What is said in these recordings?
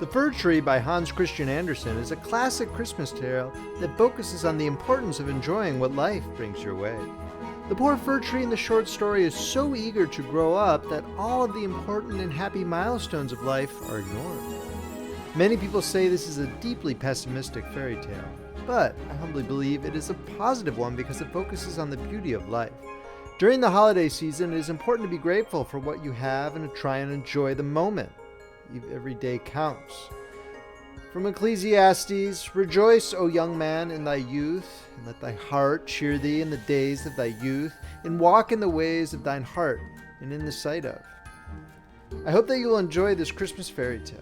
The Fir Tree by Hans Christian Andersen is a classic Christmas tale that focuses on the importance of enjoying what life brings your way. The poor fir tree in the short story is so eager to grow up that all of the important and happy milestones of life are ignored. Many people say this is a deeply pessimistic fairy tale, but I humbly believe it is a positive one because it focuses on the beauty of life. During the holiday season, it is important to be grateful for what you have and to try and enjoy the moment. Every day counts. From Ecclesiastes, "Rejoice, O young man, in thy youth, and let thy heart cheer thee in the days of thy youth, and walk in the ways of thine heart, and in the sight of." I hope that you will enjoy this Christmas fairy tale.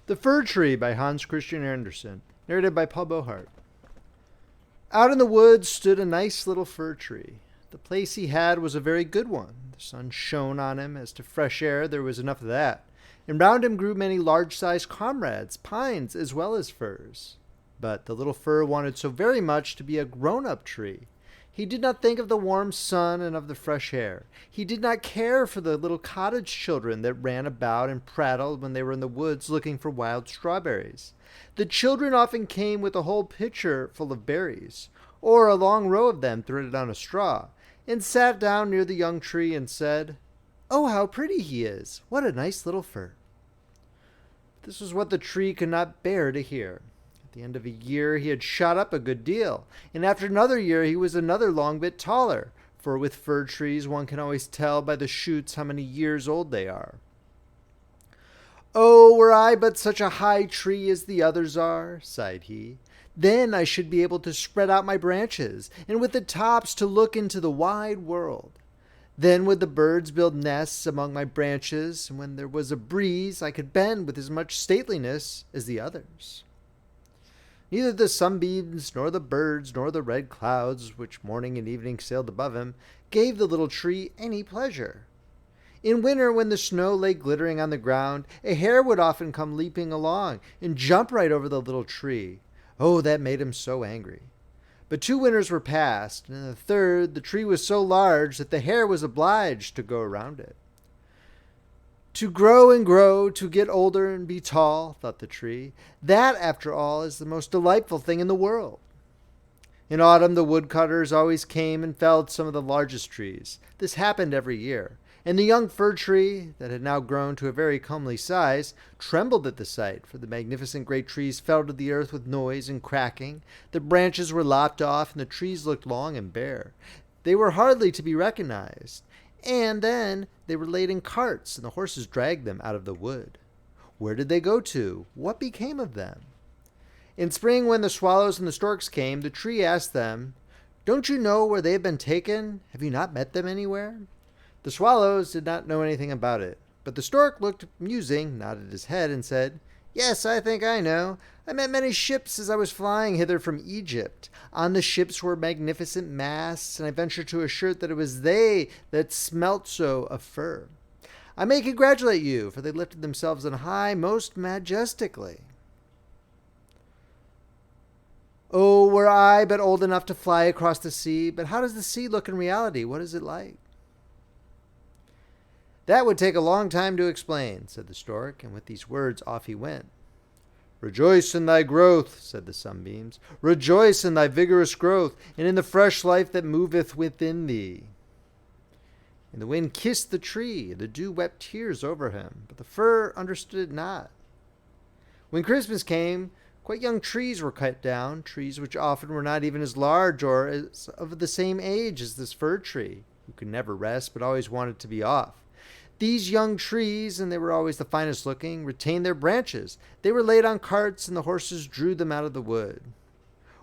The Fir Tree by Hans Christian Andersen, narrated by Paul Beauheart. Out in the woods stood a nice little fir tree. The place he had was a very good one. The sun shone on him. As to fresh air, there was enough of that. And round him grew many large-sized comrades, pines as well as firs. But the little fir wanted so very much to be a grown-up tree. He did not think of the warm sun and of the fresh air. He did not care for the little cottage children that ran about and prattled when they were in the woods looking for wild strawberries. The children often came with a whole pitcher full of berries, or a long row of them threaded on a straw, and sat down near the young tree and said, "Oh, how pretty he is! What a nice little fir!" This was what the tree could not bear to hear. At the end of a year he had shot up a good deal, and after another year he was another long bit taller, for with fir trees one can always tell by the shoots how many years old they are. "Oh, were I but such a high tree as the others are," sighed he, "then I should be able to spread out my branches, and with the tops to look into the wide world. Then would the birds build nests among my branches, and when there was a breeze I could bend with as much stateliness as the others." Neither the sunbeams, nor the birds, nor the red clouds, which morning and evening sailed above him, gave the little tree any pleasure. In winter, when the snow lay glittering on the ground, a hare would often come leaping along and jump right over the little tree. Oh, that made him so angry. But 2 winters were past, and in the third the tree was so large that the hare was obliged to go around it. To grow and grow, to get older and be tall, thought the tree, that, after all, is the most delightful thing in the world. In autumn the woodcutters always came and felled some of the largest trees. This happened every year, and the young fir tree, that had now grown to a very comely size, trembled at the sight, for the magnificent great trees fell to the earth with noise and cracking. The branches were lopped off, and the trees looked long and bare. They were hardly to be recognized, and then they were laid in carts, and the horses dragged them out of the wood. Where did they go to? What became of them? In spring, when the swallows and the storks came, the tree asked them, "Don't you know where they have been taken? Have you not met them anywhere?" The swallows did not know anything about it, but the stork looked musing, nodded his head, and said, "Yes, I think I know. I met many ships as I was flying hither from Egypt. On the ships were magnificent masts, and I venture to assert that it was they that smelt so of fir. I may congratulate you, for they lifted themselves on high most majestically." "Oh, were I but old enough to fly across the sea, but how does the sea look in reality? What is it like?" "That would take a long time to explain," said the stork, and with these words off he went. "Rejoice in thy growth," said the sunbeams. "Rejoice in thy vigorous growth, and in the fresh life that moveth within thee." And the wind kissed the tree, and the dew wept tears over him, but the fir understood it not. When Christmas came, quite young trees were cut down, trees which often were not even as large or as of the same age as this fir tree, who could never rest but always wanted to be off. These young trees, and they were always the finest looking, retained their branches. They were laid on carts, and the horses drew them out of the wood.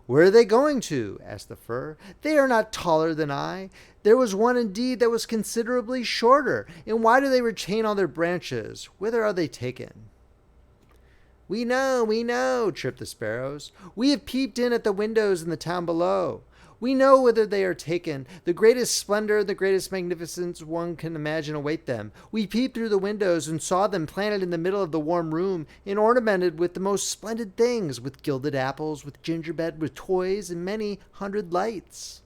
"Where are they going to?" asked the fir. "They are not taller than I. There was one indeed that was considerably shorter. And why do they retain all their branches? Whither are they taken?" We know," chirped the sparrows. "We have peeped in at the windows in the town below. We know whither they are taken. The greatest splendor, the greatest magnificence one can imagine await them. We peeped through the windows and saw them planted in the middle of the warm room and ornamented with the most splendid things, with gilded apples, with gingerbread, with toys, and many 100 lights."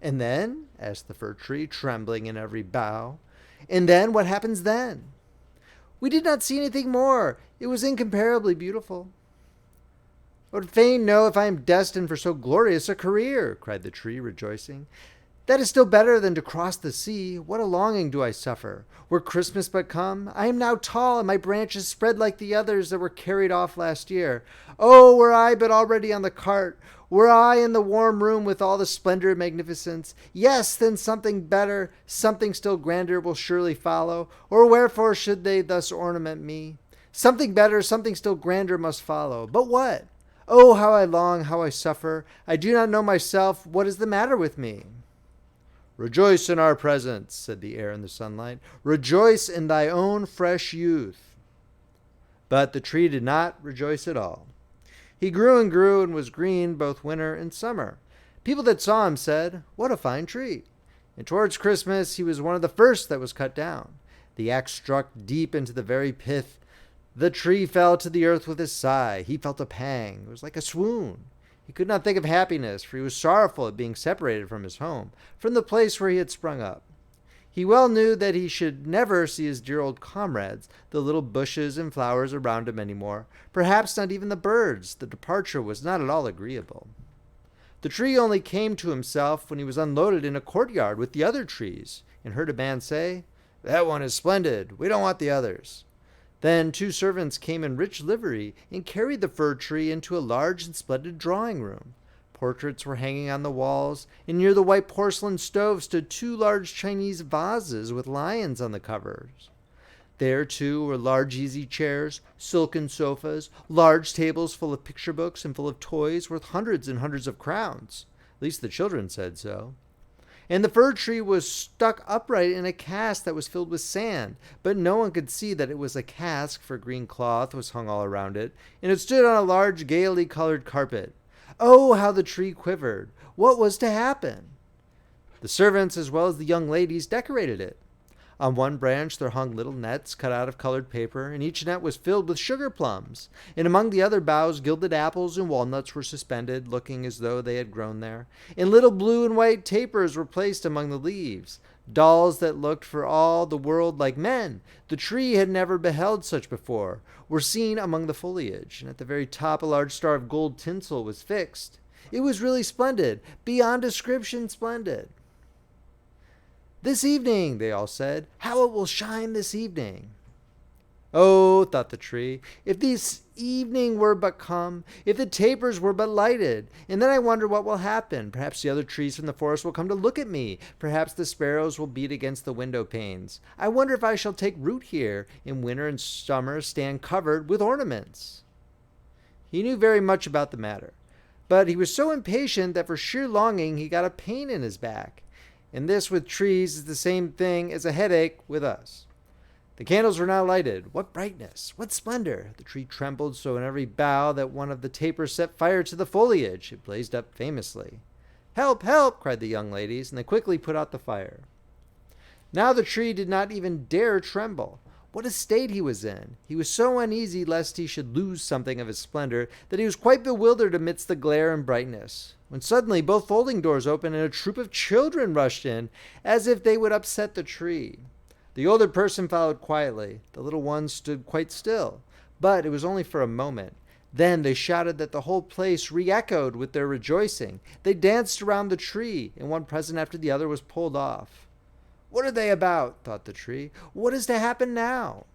"And then?" asked the fir tree, trembling in every bough. And then, what happens then? We did not see anything more. It was incomparably beautiful. I would fain know if I am destined for so glorious a career, cried the tree, rejoicing. That is still better than to cross the sea. What a longing do I suffer! Were Christmas but come, I am now tall, and my branches spread like the others that were carried off last year. Oh, were I but already on the cart! Were I in the warm room with all the splendor and magnificence! Yes, then something better, something still grander will surely follow. Or wherefore should they thus ornament me? Something better, something still grander must follow. But what? Oh, how I long, how I suffer! I do not know myself. What is the matter with me? Rejoice in our presence, said the air and the sunlight. Rejoice in thy own fresh youth. But the tree did not rejoice at all. He grew and was green both winter and summer. People that saw him said, What a fine tree! And towards Christmas he was one of the first that was cut down. The axe struck deep into the very pith. The tree fell to the earth with a sigh. He felt a pang. It was like a swoon. He could not think of happiness, for he was sorrowful at being separated from his home, from the place where he had sprung up. He well knew that he should never see his dear old comrades, the little bushes and flowers around him any more, perhaps not even the birds. The departure was not at all agreeable. The tree only came to himself when he was unloaded in a courtyard with the other trees, and heard a man say, That one is splendid. We don't want the others. Then 2 servants came in rich livery and carried the fir tree into a large and splendid drawing room. Portraits were hanging on the walls, and near the white porcelain stove stood 2 large Chinese vases with lions on the covers. There, too, were large easy chairs, silken sofas, large tables full of picture books and full of toys worth hundreds and hundreds of crowns. At least the children said so. And the fir tree was stuck upright in a cask that was filled with sand, but no one could see that it was a cask, for green cloth was hung all around it, and it stood on a large gaily colored carpet. Oh, how the tree quivered! What was to happen? The servants, as well as the young ladies, decorated it. On one branch there hung little nets cut out of colored paper, and each net was filled with sugar plums. And among the other boughs gilded apples and walnuts were suspended, looking as though they had grown there. And little blue and white tapers were placed among the leaves. Dolls that looked for all the world like men, the tree had never beheld such before, were seen among the foliage, and at the very top a large star of gold tinsel was fixed. It was really splendid, beyond description splendid. This evening, they all said, how it will shine this evening. Oh, thought the tree, if this evening were but come, if the tapers were but lighted, and then I wonder what will happen. Perhaps the other trees from the forest will come to look at me. Perhaps the sparrows will beat against the window panes. I wonder if I shall take root here, in winter and summer stand covered with ornaments. He knew very much about the matter, but he was so impatient that for sheer longing he got a pain in his back. And this with trees is the same thing as a headache with us. The candles were now lighted. What brightness! What splendor! The tree trembled so in every bough that one of the tapers set fire to the foliage. It blazed up famously. Help! Help! Cried the young ladies, and they quickly put out the fire. Now the tree did not even dare tremble. What a state he was in! He was so uneasy lest he should lose something of his splendor that he was quite bewildered amidst the glare and brightness, when suddenly both folding doors opened and a troop of children rushed in, as if they would upset the tree. The older person followed quietly. The little ones stood quite still, but it was only for a moment. Then they shouted that the whole place re-echoed with their rejoicing. They danced around the tree, and one present after the other was pulled off. What are they about? Thought the tree. What is to happen now?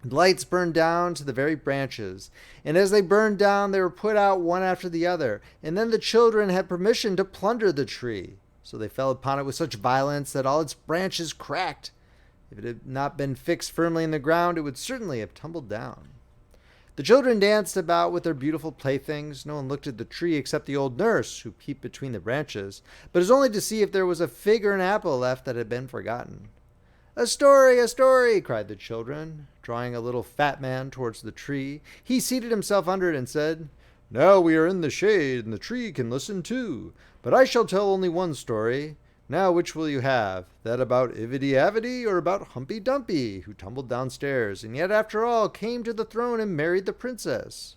Lights burned down to the very branches, and as they burned down, they were put out one after the other, and then the children had permission to plunder the tree. So they fell upon it with such violence that all its branches cracked. If it had not been fixed firmly in the ground, it would certainly have tumbled down. The children danced about with their beautiful playthings. No one looked at the tree except the old nurse, who peeped between the branches, but it was only to see if there was a fig or an apple left that had been forgotten. A story, cried the children, drawing a little fat man towards the tree. He seated himself under it and said, Now we are in the shade, and the tree can listen too. But I shall tell only one story. Now which will you have? That about Ivedy-Avedy, or about Humpy Dumpy, who tumbled downstairs, and yet after all came to the throne and married the princess?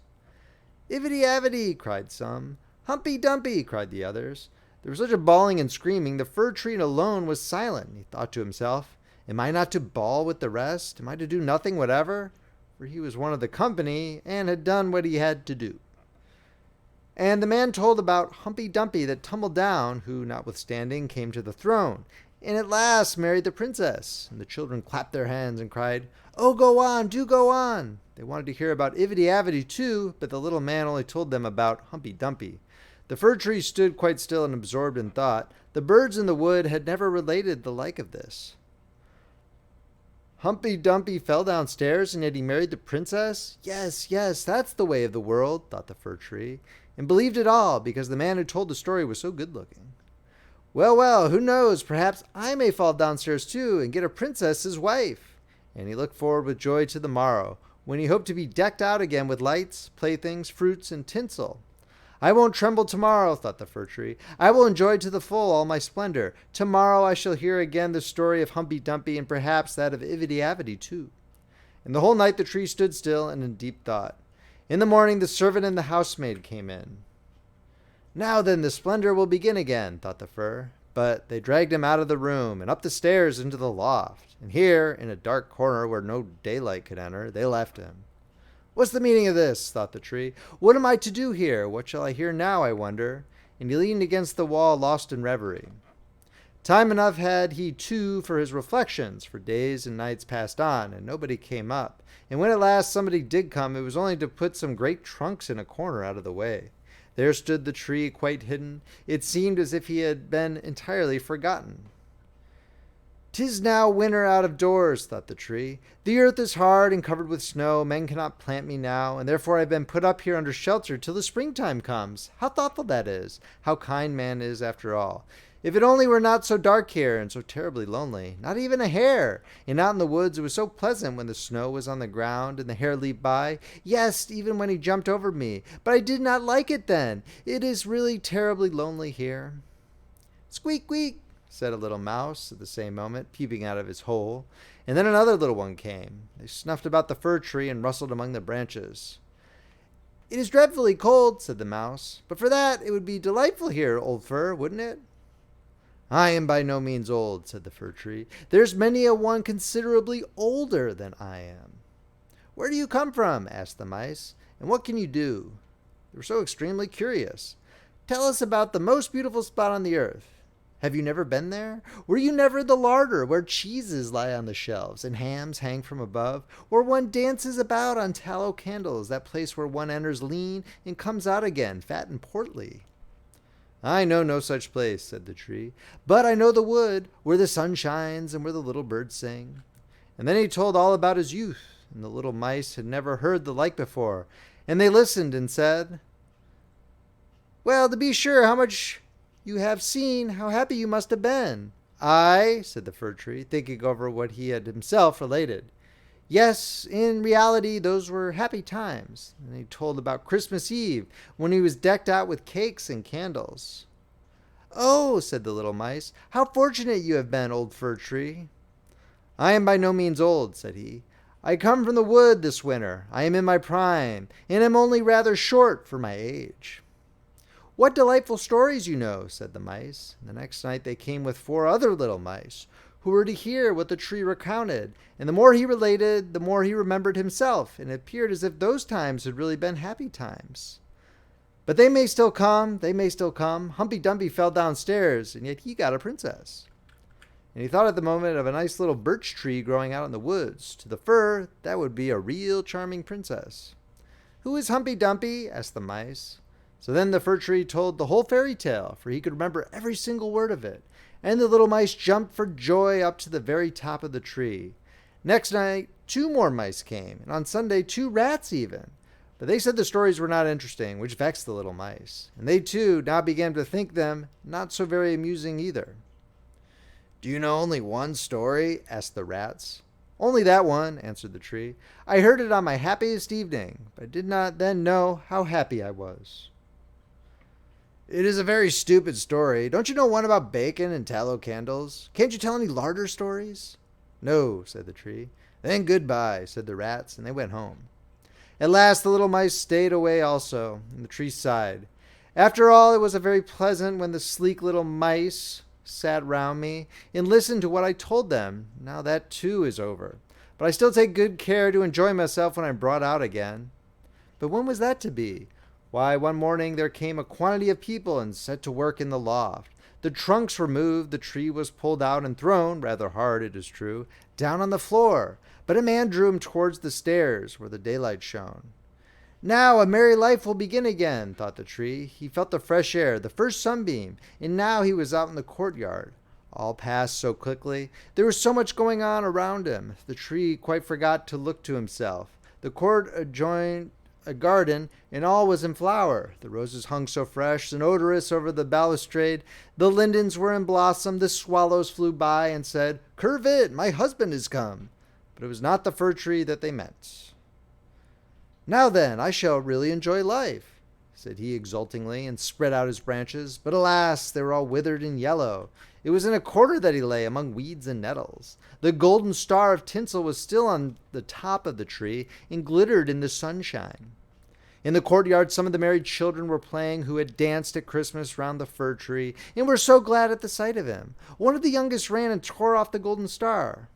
Ivedy-Avedy, cried some. Humpy Dumpy, cried the others. There was such a bawling and screaming, the fir tree alone was silent, he thought to himself. Am I not to bawl with the rest? Am I to do nothing whatever? For he was one of the company, and had done what he had to do. And the man told about Humpy Dumpy that tumbled down, who, notwithstanding, came to the throne, and at last married the princess. And the children clapped their hands and cried, "Oh, go on, do go on!" They wanted to hear about Ivedy Avedy too, but the little man only told them about Humpy Dumpy. The fir tree stood quite still and absorbed in thought. The birds in the wood had never related the like of this. Humpy Dumpy fell downstairs, and yet he married the princess? Yes, yes, that's the way of the world, thought the fir tree, and believed it all, because the man who told the story was so good-looking. Well, well, who knows, perhaps I may fall downstairs too, and get a princess as wife. And he looked forward with joy to the morrow, when he hoped to be decked out again with lights, playthings, fruits, and tinsel. I won't tremble tomorrow, thought the fir tree. I will enjoy to the full all my splendor. Tomorrow I shall hear again the story of Humpy Dumpy, and perhaps that of Ivedy Avedy too. And the whole night the tree stood still and in deep thought. In the morning the servant and the housemaid came in. Now then the splendor will begin again, thought the fir. But they dragged him out of the room, and up the stairs into the loft. And here, in a dark corner where no daylight could enter, they left him. What's the meaning of this? Thought the tree. What am I to do here? What shall I hear now, I wonder? And he leaned against the wall, lost in reverie. Time enough had he, too, for his reflections, for days and nights passed on, and nobody came up. And when at last somebody did come, it was only to put some great trunks in a corner out of the way. There stood the tree, quite hidden. It seemed as if he had been entirely forgotten. "'Tis now winter out of doors," thought the tree. "The earth is hard and covered with snow. Men cannot plant me now, and therefore I have been put up here under shelter till the springtime comes. How thoughtful that is! How kind man is, after all! If it only were not so dark here, and so terribly lonely. Not even a hare! And out in the woods it was so pleasant when the snow was on the ground, and the hare leaped by. Yes, even when he jumped over me. But I did not like it then. It is really terribly lonely here." "Squeak, squeak," said a little mouse at the same moment, peeping out of his hole. And then another little one came. They snuffed about the fir tree and rustled among the branches. "It is dreadfully cold," said the mouse. "But for that, it would be delightful here, old fir, wouldn't it?" "I am by no means old," said the fir tree. "There's many a one considerably older than I am." "Where do you come from?" asked the mice. "And what can you do?" They were so extremely curious. "Tell us about the most beautiful spot on the earth. Have you never been there? Were you never in the larder, where cheeses lie on the shelves and hams hang from above, where one dances about on tallow candles, that place where one enters lean and comes out again fat and portly?" "I know no such place," said the tree, "but I know the wood, where the sun shines and where the little birds sing." And then he told all about his youth, and the little mice had never heard the like before, and they listened and said, "Well, to be sure, how much you have seen, how happy you must have been." "Aye," said the fir tree, thinking over what he had himself related. "Yes, in reality, those were happy times." And he told about Christmas Eve, when he was decked out with cakes and candles. "Oh," said the little mice, "how fortunate you have been, old fir tree." "I am by no means old," said he. "I come from the wood this winter. I am in my prime, and am only rather short for my age." "What delightful stories you know," said the mice. And the next night they came with 4 other little mice, who were to hear what the tree recounted. And the more he related, the more he remembered himself, and it appeared as if those times had really been happy times. "But they may still come, they may still come. Humpy Dumpy fell downstairs, and yet he got a princess." And he thought at the moment of a nice little birch tree growing out in the woods. To the fir, that would be a real charming princess. "Who is Humpy Dumpy?" asked the mice. So then the fir tree told the whole fairy tale, for he could remember every single word of it. And the little mice jumped for joy up to the very top of the tree. Next night, 2 more mice came, and on Sunday 2 rats even. But they said the stories were not interesting, which vexed the little mice. And they too now began to think them not so very amusing either. "Do you know only one story?" asked the rats. "Only that one," answered the tree. "I heard it on my happiest evening, but I did not then know how happy I was." "It is a very stupid story. Don't you know one about bacon and tallow candles? Can't you tell any larder stories?" "No," said the tree. "Then goodbye," said the rats, and they went home. At last the little mice stayed away also, and the tree sighed. After all, it was a very pleasant when the sleek little mice sat round me and listened to what I told them. Now that too is over. But I still take good care to enjoy myself when I'm brought out again. But when was that to be? Why, one morning there came a quantity of people and set to work in the loft. The trunks were moved, the tree was pulled out and thrown, rather hard it is true, down on the floor. But a man drew him towards the stairs where the daylight shone. Now a merry life will begin again, thought the tree. He felt the fresh air, the first sunbeam, and now he was out in the courtyard. All passed so quickly. There was so much going on around him. The tree quite forgot to look to himself. The court adjoined a garden, and all was in flower. The roses hung so fresh and odorous over the balustrade. The lindens were in blossom. The swallows flew by and said, "Curvet, my husband is come." But it was not the fir tree that they meant. "Now then, I shall really enjoy life," said he exultingly, and spread out his branches. But alas, they were all withered and yellow. It was in a corner that he lay, among weeds and nettles. The golden star of tinsel was still on the top of the tree, and glittered in the sunshine. In the courtyard, some of the merry children were playing who had danced at Christmas round the fir tree, and were so glad at the sight of him. One of the youngest ran and tore off the golden star.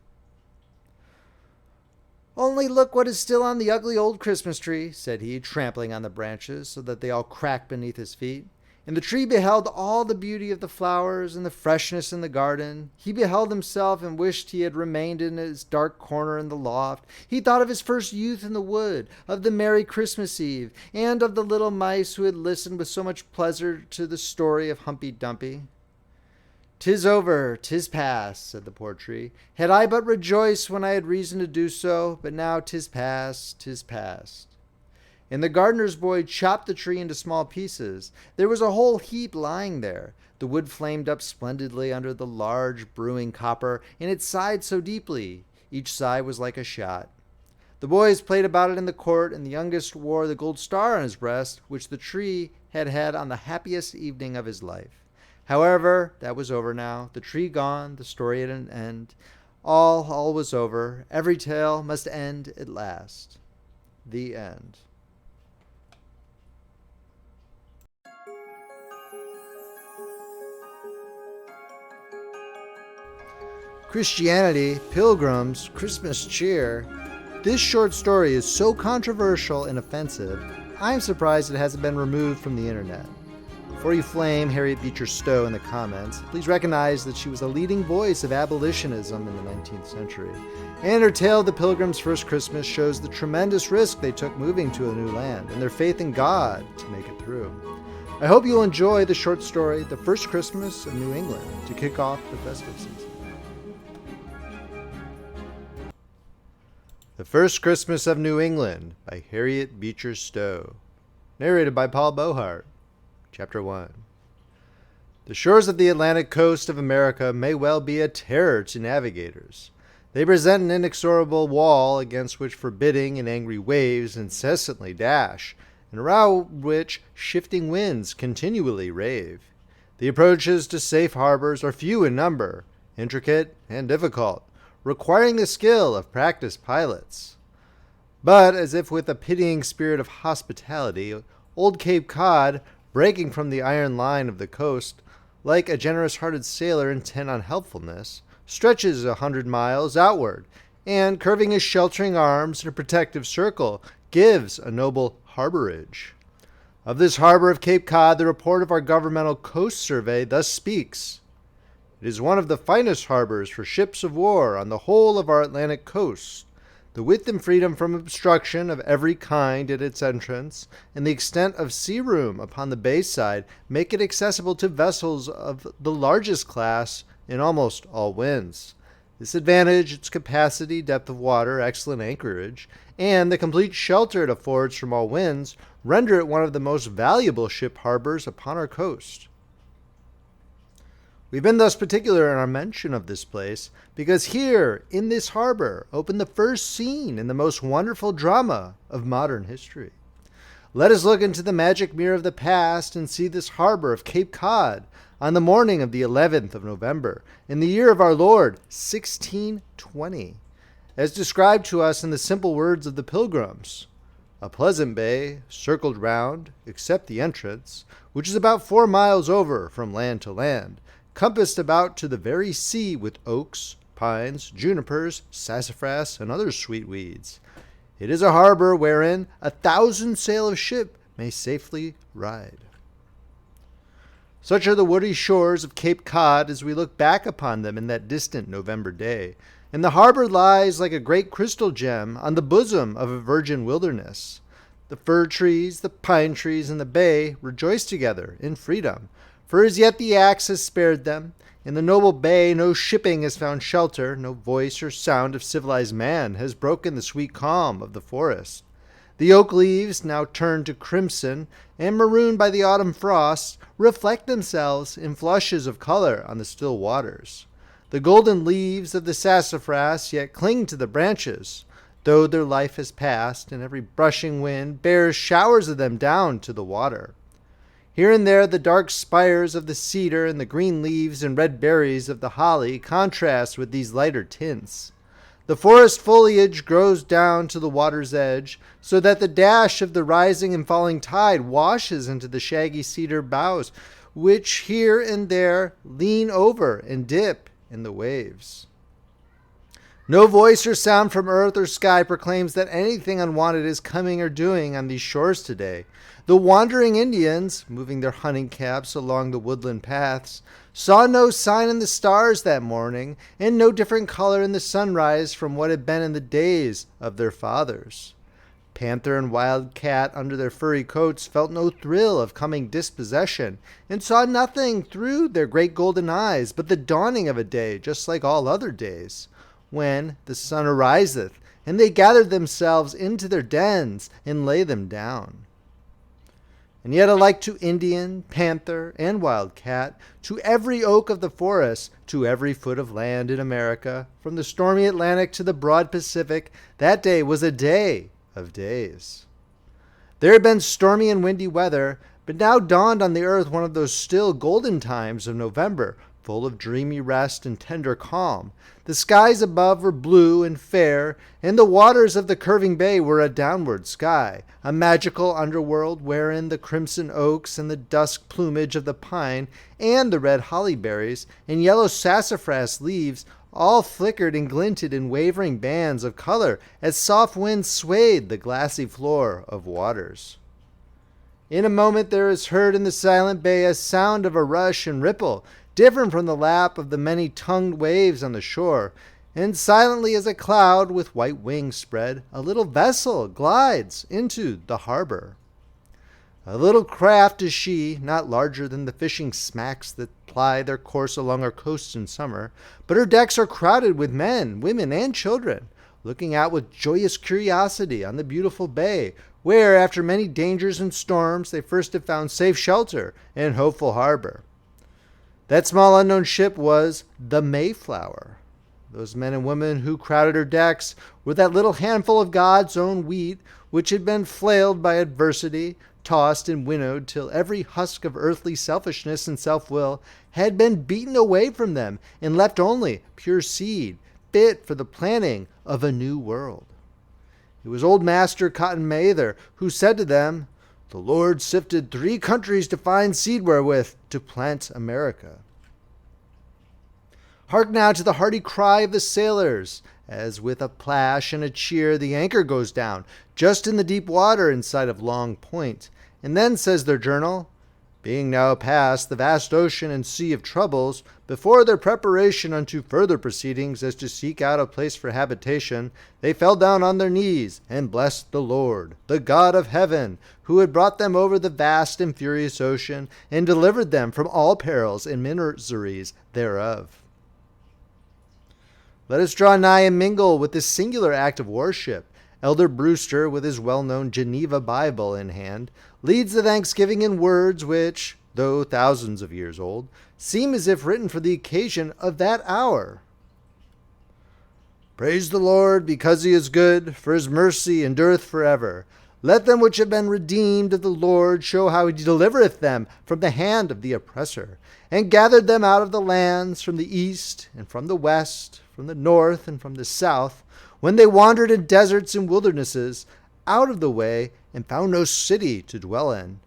"Only look what is still on the ugly old Christmas tree," said he, trampling on the branches so that they all cracked beneath his feet. And the tree beheld all the beauty of the flowers and the freshness in the garden. He beheld himself and wished he had remained in his dark corner in the loft. He thought of his first youth in the wood, of the merry Christmas Eve, and of the little mice who had listened with so much pleasure to the story of Humpy Dumpy. "'Tis over, 'tis past," said the poor tree. "Had I but rejoiced when I had reason to do so, but now 'tis past, 'tis past." And the gardener's boy chopped the tree into small pieces. There was a whole heap lying there. The wood flamed up splendidly under the large brewing copper, and it sighed so deeply. Each sigh was like a shot. The boys played about it in the court, and the youngest wore the gold star on his breast, which the tree had had on the happiest evening of his life. However, that was over now. The tree gone, the story at an end. All was over. Every tale must end at last. The end. Christianity, Pilgrims, Christmas Cheer. This short story is so controversial and offensive, I'm surprised it hasn't been removed from the internet. Before you flame Harriet Beecher Stowe in the comments, please recognize that she was a leading voice of abolitionism in the 19th century. And her tale, The Pilgrim's First Christmas, shows the tremendous risk they took moving to a new land and their faith in God to make it through. I hope you'll enjoy the short story, The First Christmas of New England, to kick off the festive season. The First Christmas of New England by Harriet Beecher Stowe. Narrated by Paul Beauheart. Chapter 1. The shores of the Atlantic coast of America may well be a terror to navigators. They present an inexorable wall against which forbidding and angry waves incessantly dash, and around which shifting winds continually rave. The approaches to safe harbors are few in number, intricate and difficult, requiring the skill of practiced pilots. But, as if with a pitying spirit of hospitality, old Cape Cod, breaking from the iron line of the coast, like a generous-hearted sailor intent on helpfulness, stretches 100 miles outward, and, curving his sheltering arms in a protective circle, gives a noble harborage. Of this harbor of Cape Cod, the report of our governmental coast survey thus speaks. It is one of the finest harbors for ships of war on the whole of our Atlantic coast. The width and freedom from obstruction of every kind at its entrance, and the extent of sea room upon the bay side, make it accessible to vessels of the largest class in almost all winds. This advantage, its capacity, depth of water, excellent anchorage, and the complete shelter it affords from all winds, render it one of the most valuable ship harbors upon our coast. We've been thus particular in our mention of this place, because here, in this harbor, opened the first scene in the most wonderful drama of modern history. Let us look into the magic mirror of the past and see this harbor of Cape Cod on the morning of the 11th of November, in the year of our Lord, 1620, as described to us in the simple words of the Pilgrims. A pleasant bay, circled round, except the entrance, which is about 4 miles over from land to land, compassed about to the very sea with oaks, pines, junipers, sassafras, and other sweet weeds. It is a harbor wherein 1,000 sail of ship may safely ride. Such are the woody shores of Cape Cod as we look back upon them in that distant November day, and the harbor lies like a great crystal gem on the bosom of a virgin wilderness. The fir trees, the pine trees, and the bay rejoice together in freedom, for as yet the axe has spared them. In the noble bay no shipping has found shelter, no voice or sound of civilized man has broken the sweet calm of the forest. The oak leaves, now turned to crimson and maroon by the autumn frosts, reflect themselves in flushes of color on the still waters. The golden leaves of the sassafras yet cling to the branches, though their life has passed, and every brushing wind bears showers of them down to the water. Here and there the dark spires of the cedar and the green leaves and red berries of the holly contrast with these lighter tints. The forest foliage grows down to the water's edge, so that the dash of the rising and falling tide washes into the shaggy cedar boughs, which here and there lean over and dip in the waves. No voice or sound from earth or sky proclaims that anything unwanted is coming or doing on these shores today. The wandering Indians, moving their hunting caps along the woodland paths, saw no sign in the stars that morning, and no different color in the sunrise from what had been in the days of their fathers. Panther and wild cat under their furry coats felt no thrill of coming dispossession, and saw nothing through their great golden eyes but the dawning of a day just like all other days, when the sun ariseth, and they gathered themselves into their dens and lay them down. And yet alike to Indian, panther, and wild cat, to every oak of the forest, to every foot of land in America, from the stormy Atlantic to the broad Pacific, that day was a day of days. There had been stormy and windy weather, but now dawned on the earth one of those still golden times of November, full of dreamy rest and tender calm. The skies above were blue and fair, and the waters of the curving bay were a downward sky, a magical underworld wherein the crimson oaks and the dusk plumage of the pine and the red holly berries and yellow sassafras leaves all flickered and glinted in wavering bands of color as soft winds swayed the glassy floor of waters. In a moment there is heard in the silent bay a sound of a rush and ripple, different from the lap of the many-tongued waves on the shore, and silently as a cloud with white wings spread, a little vessel glides into the harbor. A little craft is she, not larger than the fishing smacks that ply their course along our coasts in summer, but her decks are crowded with men, women, and children, looking out with joyous curiosity on the beautiful bay, where, after many dangers and storms, they first have found safe shelter and hopeful harbor. That small unknown ship was the Mayflower. Those men and women who crowded her decks were that little handful of God's own wheat which had been flailed by adversity, tossed and winnowed till every husk of earthly selfishness and self-will had been beaten away from them and left only pure seed, fit for the planting of a new world. It was old Master Cotton Mather who said to them, "The Lord sifted 3 countries to find seed wherewith to plant America." Hark now to the hearty cry of the sailors, as with a plash and a cheer the anchor goes down, just in the deep water in sight of Long Point. And then, says their journal, being now past the vast ocean and sea of troubles, before their preparation unto further proceedings as to seek out a place for habitation, they fell down on their knees and blessed the Lord, the God of heaven, who had brought them over the vast and furious ocean and delivered them from all perils and miseries thereof. Let us draw nigh and mingle with this singular act of worship. Elder Brewster, with his well-known Geneva Bible in hand, leads the thanksgiving in words which, though thousands of years old, seem as if written for the occasion of that hour. Praise the Lord, because he is good, for his mercy endureth forever. Let them which have been redeemed of the Lord show how he delivereth them from the hand of the oppressor, and gathered them out of the lands from the east and from the west, from the north and from the south, when they wandered in deserts and wildernesses, out of the way, and found no city to dwell in.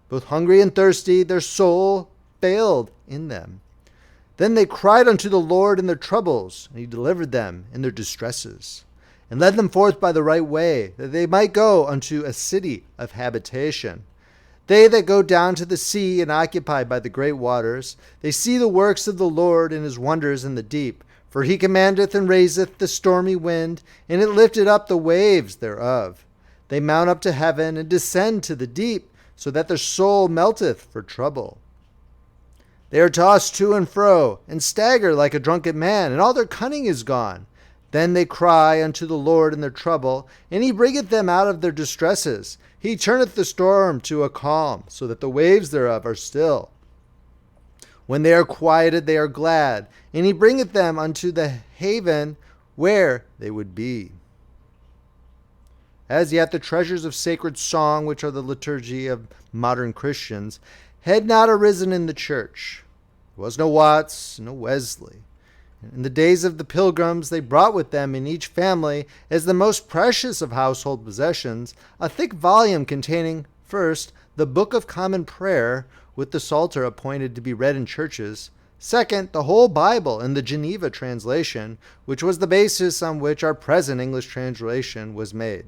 Both hungry and thirsty, their soul failed in them. Then they cried unto the Lord in their troubles, and he delivered them in their distresses, and led them forth by the right way, that they might go unto a city of habitation. They that go down to the sea and occupy by the great waters, they see the works of the Lord and his wonders in the deep. For he commandeth and raiseth the stormy wind, and it lifteth up the waves thereof. They mount up to heaven and descend to the deep, so that their soul melteth for trouble. They are tossed to and fro, and stagger like a drunken man, and all their cunning is gone. Then they cry unto the Lord in their trouble, and he bringeth them out of their distresses. He turneth the storm to a calm, so that the waves thereof are still. When they are quieted, they are glad, and he bringeth them unto the haven where they would be. As yet the treasures of sacred song, which are the liturgy of modern Christians, had not arisen in the church. There was no Watts, no Wesley. In the days of the pilgrims, they brought with them in each family, as the most precious of household possessions, a thick volume containing, first, the Book of Common Prayer, with the Psalter appointed to be read in churches; second, the whole Bible in the Geneva translation, which was the basis on which our present English translation was made;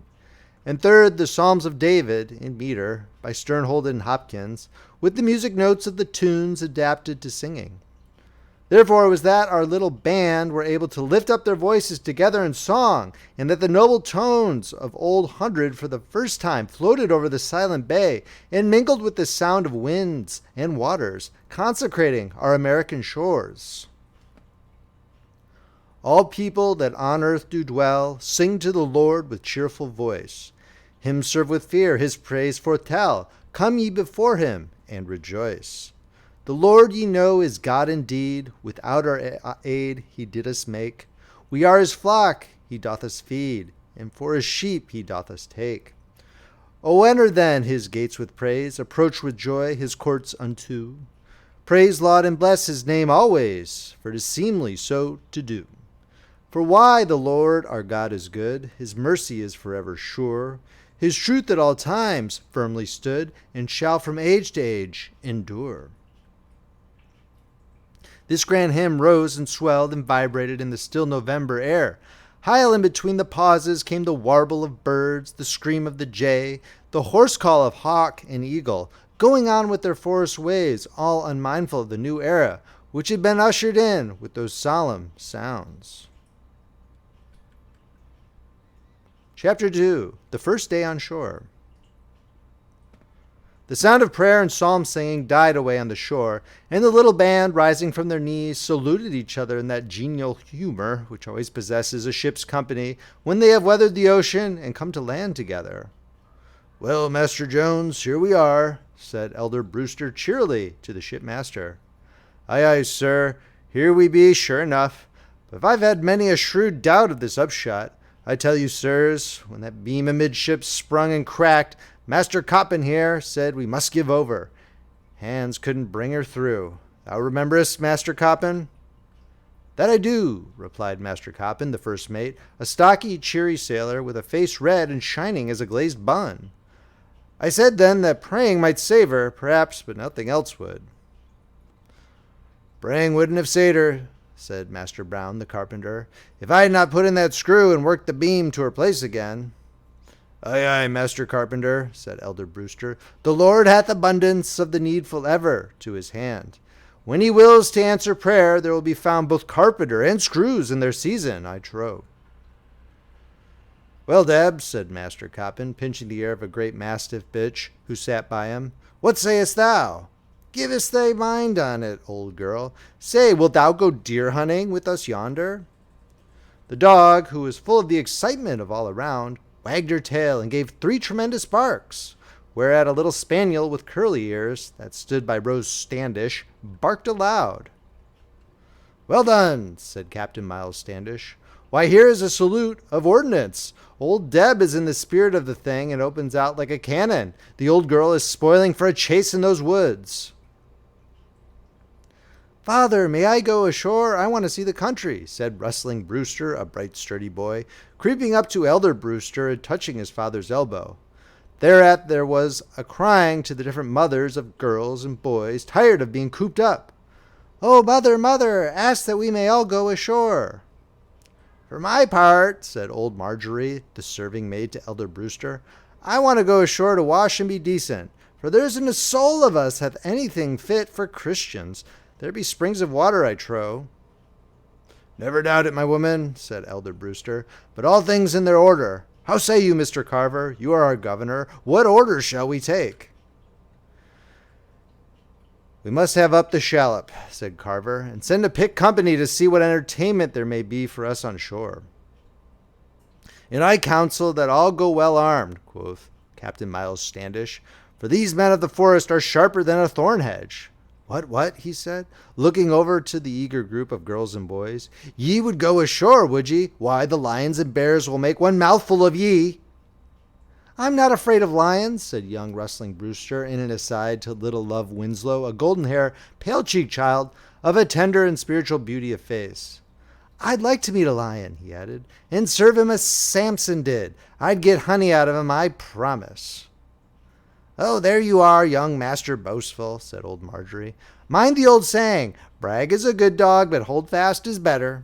and third, the Psalms of David, in meter, by Sternhold and Hopkins, with the music notes of the tunes adapted to singing. Therefore it was that our little band were able to lift up their voices together in song, and that the noble tones of Old Hundred for the first time floated over the silent bay, and mingled with the sound of winds and waters, consecrating our American shores. All people that on earth do dwell, sing to the Lord with cheerful voice. Him serve with fear, his praise foretell. Come ye before him, and rejoice. The Lord ye know is God indeed, without our aid he did us make. We are his flock, he doth us feed, and for his sheep he doth us take. O enter then his gates with praise, approach with joy his courts unto. Praise, laud, and bless his name always, for it is seemly so to do. For why the Lord our God is good, his mercy is forever sure, his truth at all times firmly stood, and shall from age to age endure. This grand hymn rose and swelled and vibrated in the still November air. High in between the pauses came the warble of birds, the scream of the jay, the hoarse call of hawk and eagle, going on with their forest ways, all unmindful of the new era, which had been ushered in with those solemn sounds. Chapter 2. The First Day on Shore. The sound of prayer and psalm singing died away on the shore, and the little band, rising from their knees, saluted each other in that genial humor which always possesses a ship's company when they have weathered the ocean and come to land together. "Well, Master Jones, here we are," said Elder Brewster cheerily to the shipmaster. "Aye, aye, sir, here we be, sure enough. But I've had many a shrewd doubt of this upshot. I tell you, sirs, when that beam amidships sprung and cracked, Master Coppin here said we must give over. Hands couldn't bring her through. Thou rememberest, Master Coppin?" "That I do," replied Master Coppin, the first mate, a stocky, cheery sailor with a face red and shining as a glazed bun. "I said then that praying might save her, perhaps, but nothing else would." "Praying wouldn't have saved her," said Master Brown, the carpenter, "if I had not put in that screw and worked the beam to her place again." "Aye, aye, Master Carpenter," said Elder Brewster, "the Lord hath abundance of the needful ever to his hand. When he wills to answer prayer, there will be found both carpenter and screws in their season, I trow." "Well, Deb," said Master Coppin, pinching the ear of a great mastiff bitch who sat by him, "what sayest thou? Give us thy mind on it, old girl. Say, wilt thou go deer hunting with us yonder?" The dog, who was full of the excitement of all around, wagged her tail and gave 3 tremendous barks, whereat a little spaniel with curly ears, that stood by Rose Standish, barked aloud. "Well done," said Captain Miles Standish. "Why, here is a salute of ordnance. Old Deb is in the spirit of the thing and opens out like a cannon. The old girl is spoiling for a chase in those woods." "Father, may I go ashore? I want to see the country," said Rustling Brewster, a bright, sturdy boy, creeping up to Elder Brewster and touching his father's elbow. Thereat there was a crying to the different mothers of girls and boys, tired of being cooped up. "Oh, mother, mother, ask that we may all go ashore." "For my part," said old Marjorie, the serving maid to Elder Brewster, "I want to go ashore to wash and be decent, for there isn't a soul of us hath anything fit for Christians. There be springs of water, I trow." "Never doubt it, my woman," said Elder Brewster, "but all things in their order. How say you, Mr. Carver? You are our governor. What orders shall we take?" "We must have up the shallop," said Carver, "and send a picked company to see what entertainment there may be for us on shore." "And I counsel that all go well armed," quoth Captain Miles Standish, "for these men of the forest are sharper than a thorn hedge." What, he said, looking over to the eager group of girls and boys. "Ye would go ashore, would ye? Why, the lions and bears will make one mouthful of ye." "I'm not afraid of lions," said young Rustling Brewster in an aside to little Love Winslow, a golden-haired, pale-cheeked child of a tender and spiritual beauty of face. "I'd like to meet a lion," he added, "and serve him as Samson did. I'd get honey out of him, I promise." "Oh, there you are, young Master Boastful," said old Marjorie. "Mind the old saying, brag is a good dog, but hold fast is better."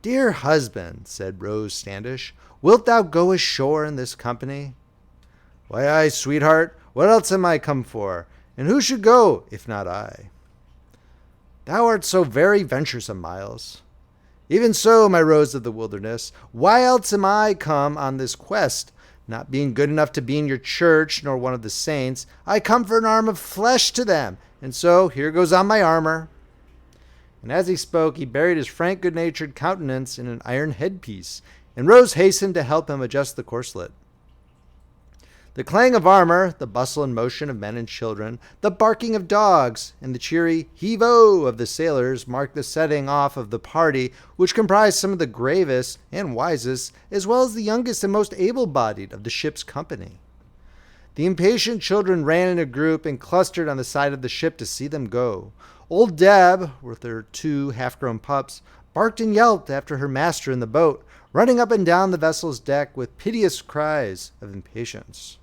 "Dear husband," said Rose Standish, "wilt thou go ashore in this company?" "Why, aye, sweetheart. What else am I come for? And who should go, if not I?" "Thou art so very venturesome, Miles." "Even so, my Rose of the wilderness. Why else am I come on this quest? Not being good enough to be in your church, nor one of the saints, I come for an arm of flesh to them, and so here goes on my armor." And as he spoke, he buried his frank, good-natured countenance in an iron headpiece, and Rose hastened to help him adjust the corselet. The clang of armor, the bustle and motion of men and children, the barking of dogs, and the cheery heave-o of the sailors marked the setting off of the party, which comprised some of the gravest and wisest, as well as the youngest and most able-bodied of the ship's company. The impatient children ran in a group and clustered on the side of the ship to see them go. Old Deb, with her 2 half-grown pups, barked and yelped after her master in the boat, running up and down the vessel's deck with piteous cries of impatience.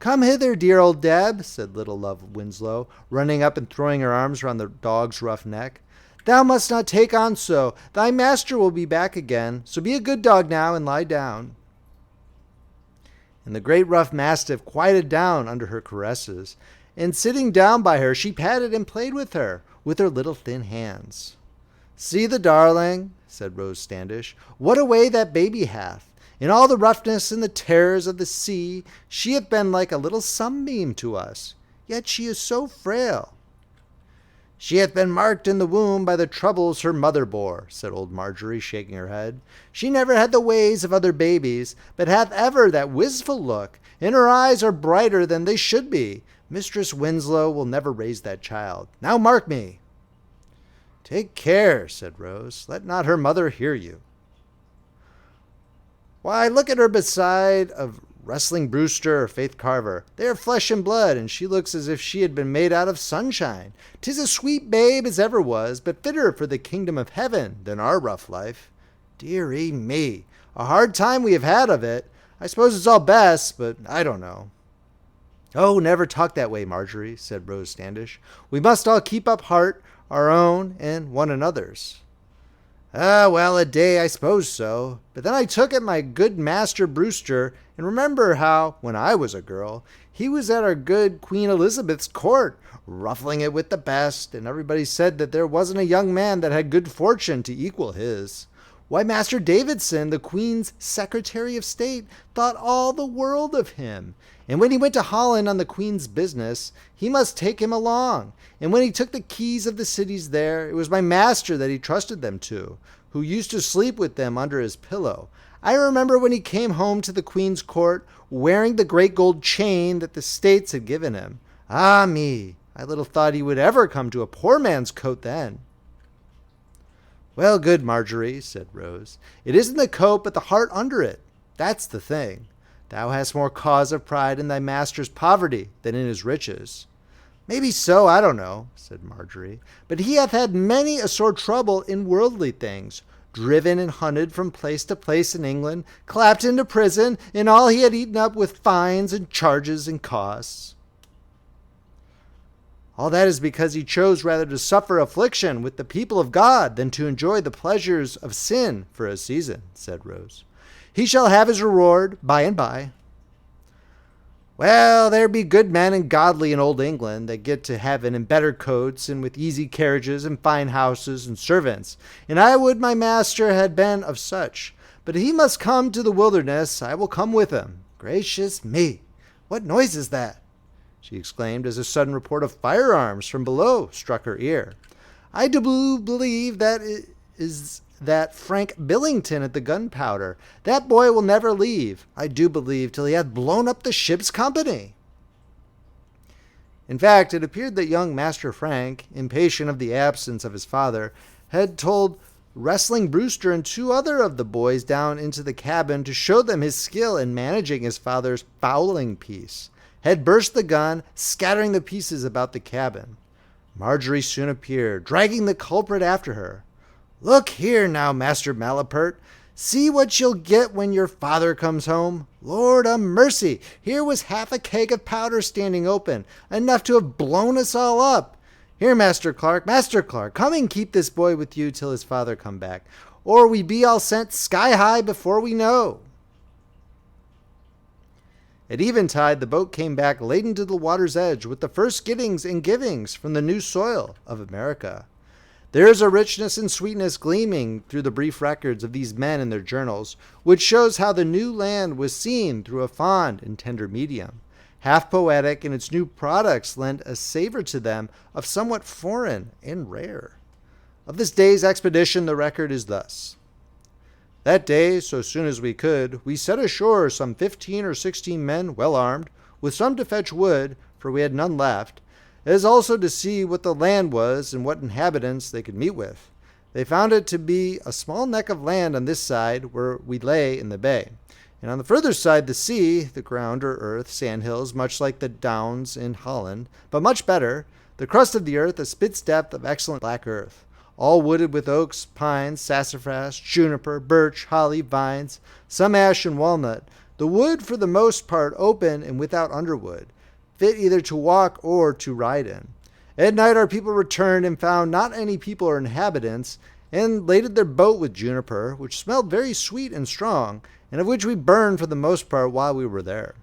"Come hither, dear old Deb," said little Love Winslow, running up and throwing her arms round the dog's rough neck. "Thou must not take on so. Thy master will be back again, so be a good dog now and lie down." And the great rough mastiff quieted down under her caresses, and sitting down by her, she patted and played with her little thin hands. "See the darling," said Rose Standish, "what a way that baby hath. In all the roughness and the terrors of the sea, she hath been like a little sunbeam to us. Yet she is so frail." "She hath been marked in the womb by the troubles her mother bore," said old Marjorie, shaking her head. "She never had the ways of other babies, but hath ever that wistful look, and her eyes are brighter than they should be. Mistress Winslow will never raise that child. Now mark me." "Take care," said Rose. "Let not her mother hear you." "Why, look at her beside of Rustling Brewster or Faith Carver. They are flesh and blood, and she looks as if she had been made out of sunshine. 'Tis a sweet babe as ever was, but fitter for the kingdom of heaven than our rough life. Dearie me, a hard time we have had of it. I suppose it's all best, but I don't know." "Oh, never talk that way, Marjorie," said Rose Standish. "We must all keep up heart, our own and one another's." "Ah, well, a day I suppose so. But then I took at my good Master Brewster, and remember how, when I was a girl, he was at our good Queen Elizabeth's court, ruffling it with the best, and everybody said that there wasn't a young man that had good fortune to equal his. Why, Master Davidson, the Queen's Secretary of State, thought all the world of him. And when he went to Holland on the Queen's business, he must take him along. And when he took the keys of the cities there, it was my master that he trusted them to, who used to sleep with them under his pillow. I remember when he came home to the Queen's court, wearing the great gold chain that the States had given him. Ah me, I little thought he would ever come to a poor man's coat then." "Well, good Marjorie," said Rose, "it isn't the coat but the heart under it. That's the thing. Thou hast more cause of pride in thy master's poverty than in his riches." "Maybe so, I don't know," said Marjorie. "But he hath had many a sore trouble in worldly things, driven and hunted from place to place in England, clapped into prison, and all he had eaten up with fines and charges and costs." All that is because he chose rather to suffer affliction with the people of God than to enjoy the pleasures of sin for a season, said Rose. He shall have his reward by and by. Well, there be good men and godly in old England that get to heaven in better coats and with easy carriages and fine houses and servants, and I would my master had been of such. But if he must come to the wilderness, I will come with him. Gracious me! What noise is that? She exclaimed as a sudden report of firearms from below struck her ear. I do believe that it is that Frank Billington at the gunpowder. That boy will never leave, I do believe, till he hath blown up the ship's company. In fact, it appeared that young Master Frank, impatient of the absence of his father, had told Wrestling Brewster and two other of the boys down into the cabin to show them his skill in managing his father's fowling piece, had burst the gun, scattering the pieces about the cabin. Marjorie soon appeared, dragging the culprit after her. Look here now, Master Malapert. See what you'll get when your father comes home. Lord a mercy, here was half a keg of powder standing open, enough to have blown us all up. Here, Master Clark, come and keep this boy with you till his father come back, or we be all sent sky high before we know. At eventide, the boat came back laden to the water's edge with the first gettings and givings from the new soil of America. There is a richness and sweetness gleaming through the brief records of these men in their journals, which shows how the new land was seen through a fond and tender medium. Half poetic, and its new products lent a savor to them of somewhat foreign and rare. Of this day's expedition, the record is thus. That day, so soon as we could, we set ashore some 15 or 16 men well armed, with some to fetch wood, for we had none left, as also to see what the land was and what inhabitants they could meet with. They found it to be a small neck of land on this side, where we lay in the bay, and on the further side the sea, the ground or earth, sandhills, much like the Downs in Holland, but much better, the crust of the earth a spit's depth of excellent black earth, all wooded with oaks, pines, sassafras, juniper, birch, holly, vines, some ash and walnut, the wood for the most part open and without underwood, fit either to walk or to ride in. At night our people returned and found not any people or inhabitants, and laded their boat with juniper, which smelled very sweet and strong, and of which we burned for the most part while we were there.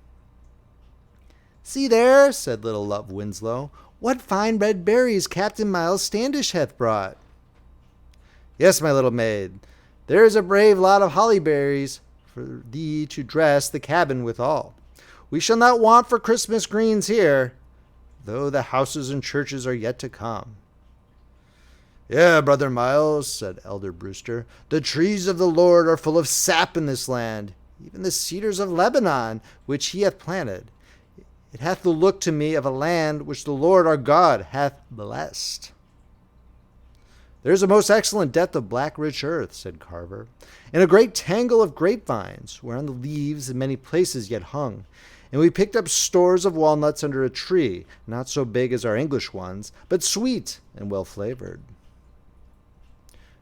See there, said little Love Winslow, what fine red berries Captain Miles Standish hath brought. Yes, my little maid, there is a brave lot of holly berries for thee to dress the cabin withal. We shall not want for Christmas greens here, though the houses and churches are yet to come. Yea, brother Miles, said Elder Brewster, the trees of the Lord are full of sap in this land, even the cedars of Lebanon, which he hath planted. It hath the look to me of a land which the Lord our God hath blessed. There is a most excellent depth of black rich earth, said Carver, and a great tangle of grapevines, whereon the leaves in many places yet hung. And we picked up stores of walnuts under a tree, not so big as our English ones, but sweet and well flavored.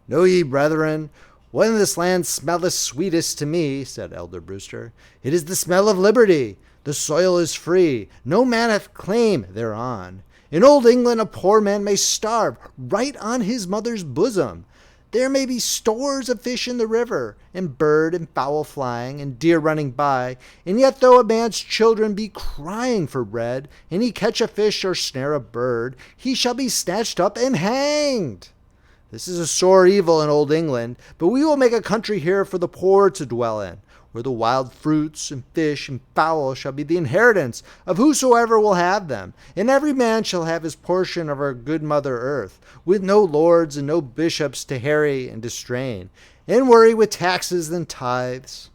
Know ye, brethren, what in this land smelleth sweetest to me, said Elder Brewster. It is the smell of liberty. The soil is free. No man hath claim thereon. In old England a poor man may starve right on his mother's bosom. There may be stores of fish in the river, and bird and fowl flying, and deer running by, and yet though a man's children be crying for bread, and he catch a fish or snare a bird, he shall be snatched up and hanged. This is a sore evil in old England, but we will make a country here for the poor to dwell in, where the wild fruits and fish and fowl shall be the inheritance of whosoever will have them, and every man shall have his portion of our good mother earth, with no lords and no bishops to harry and distrain, and worry with taxes and tithes.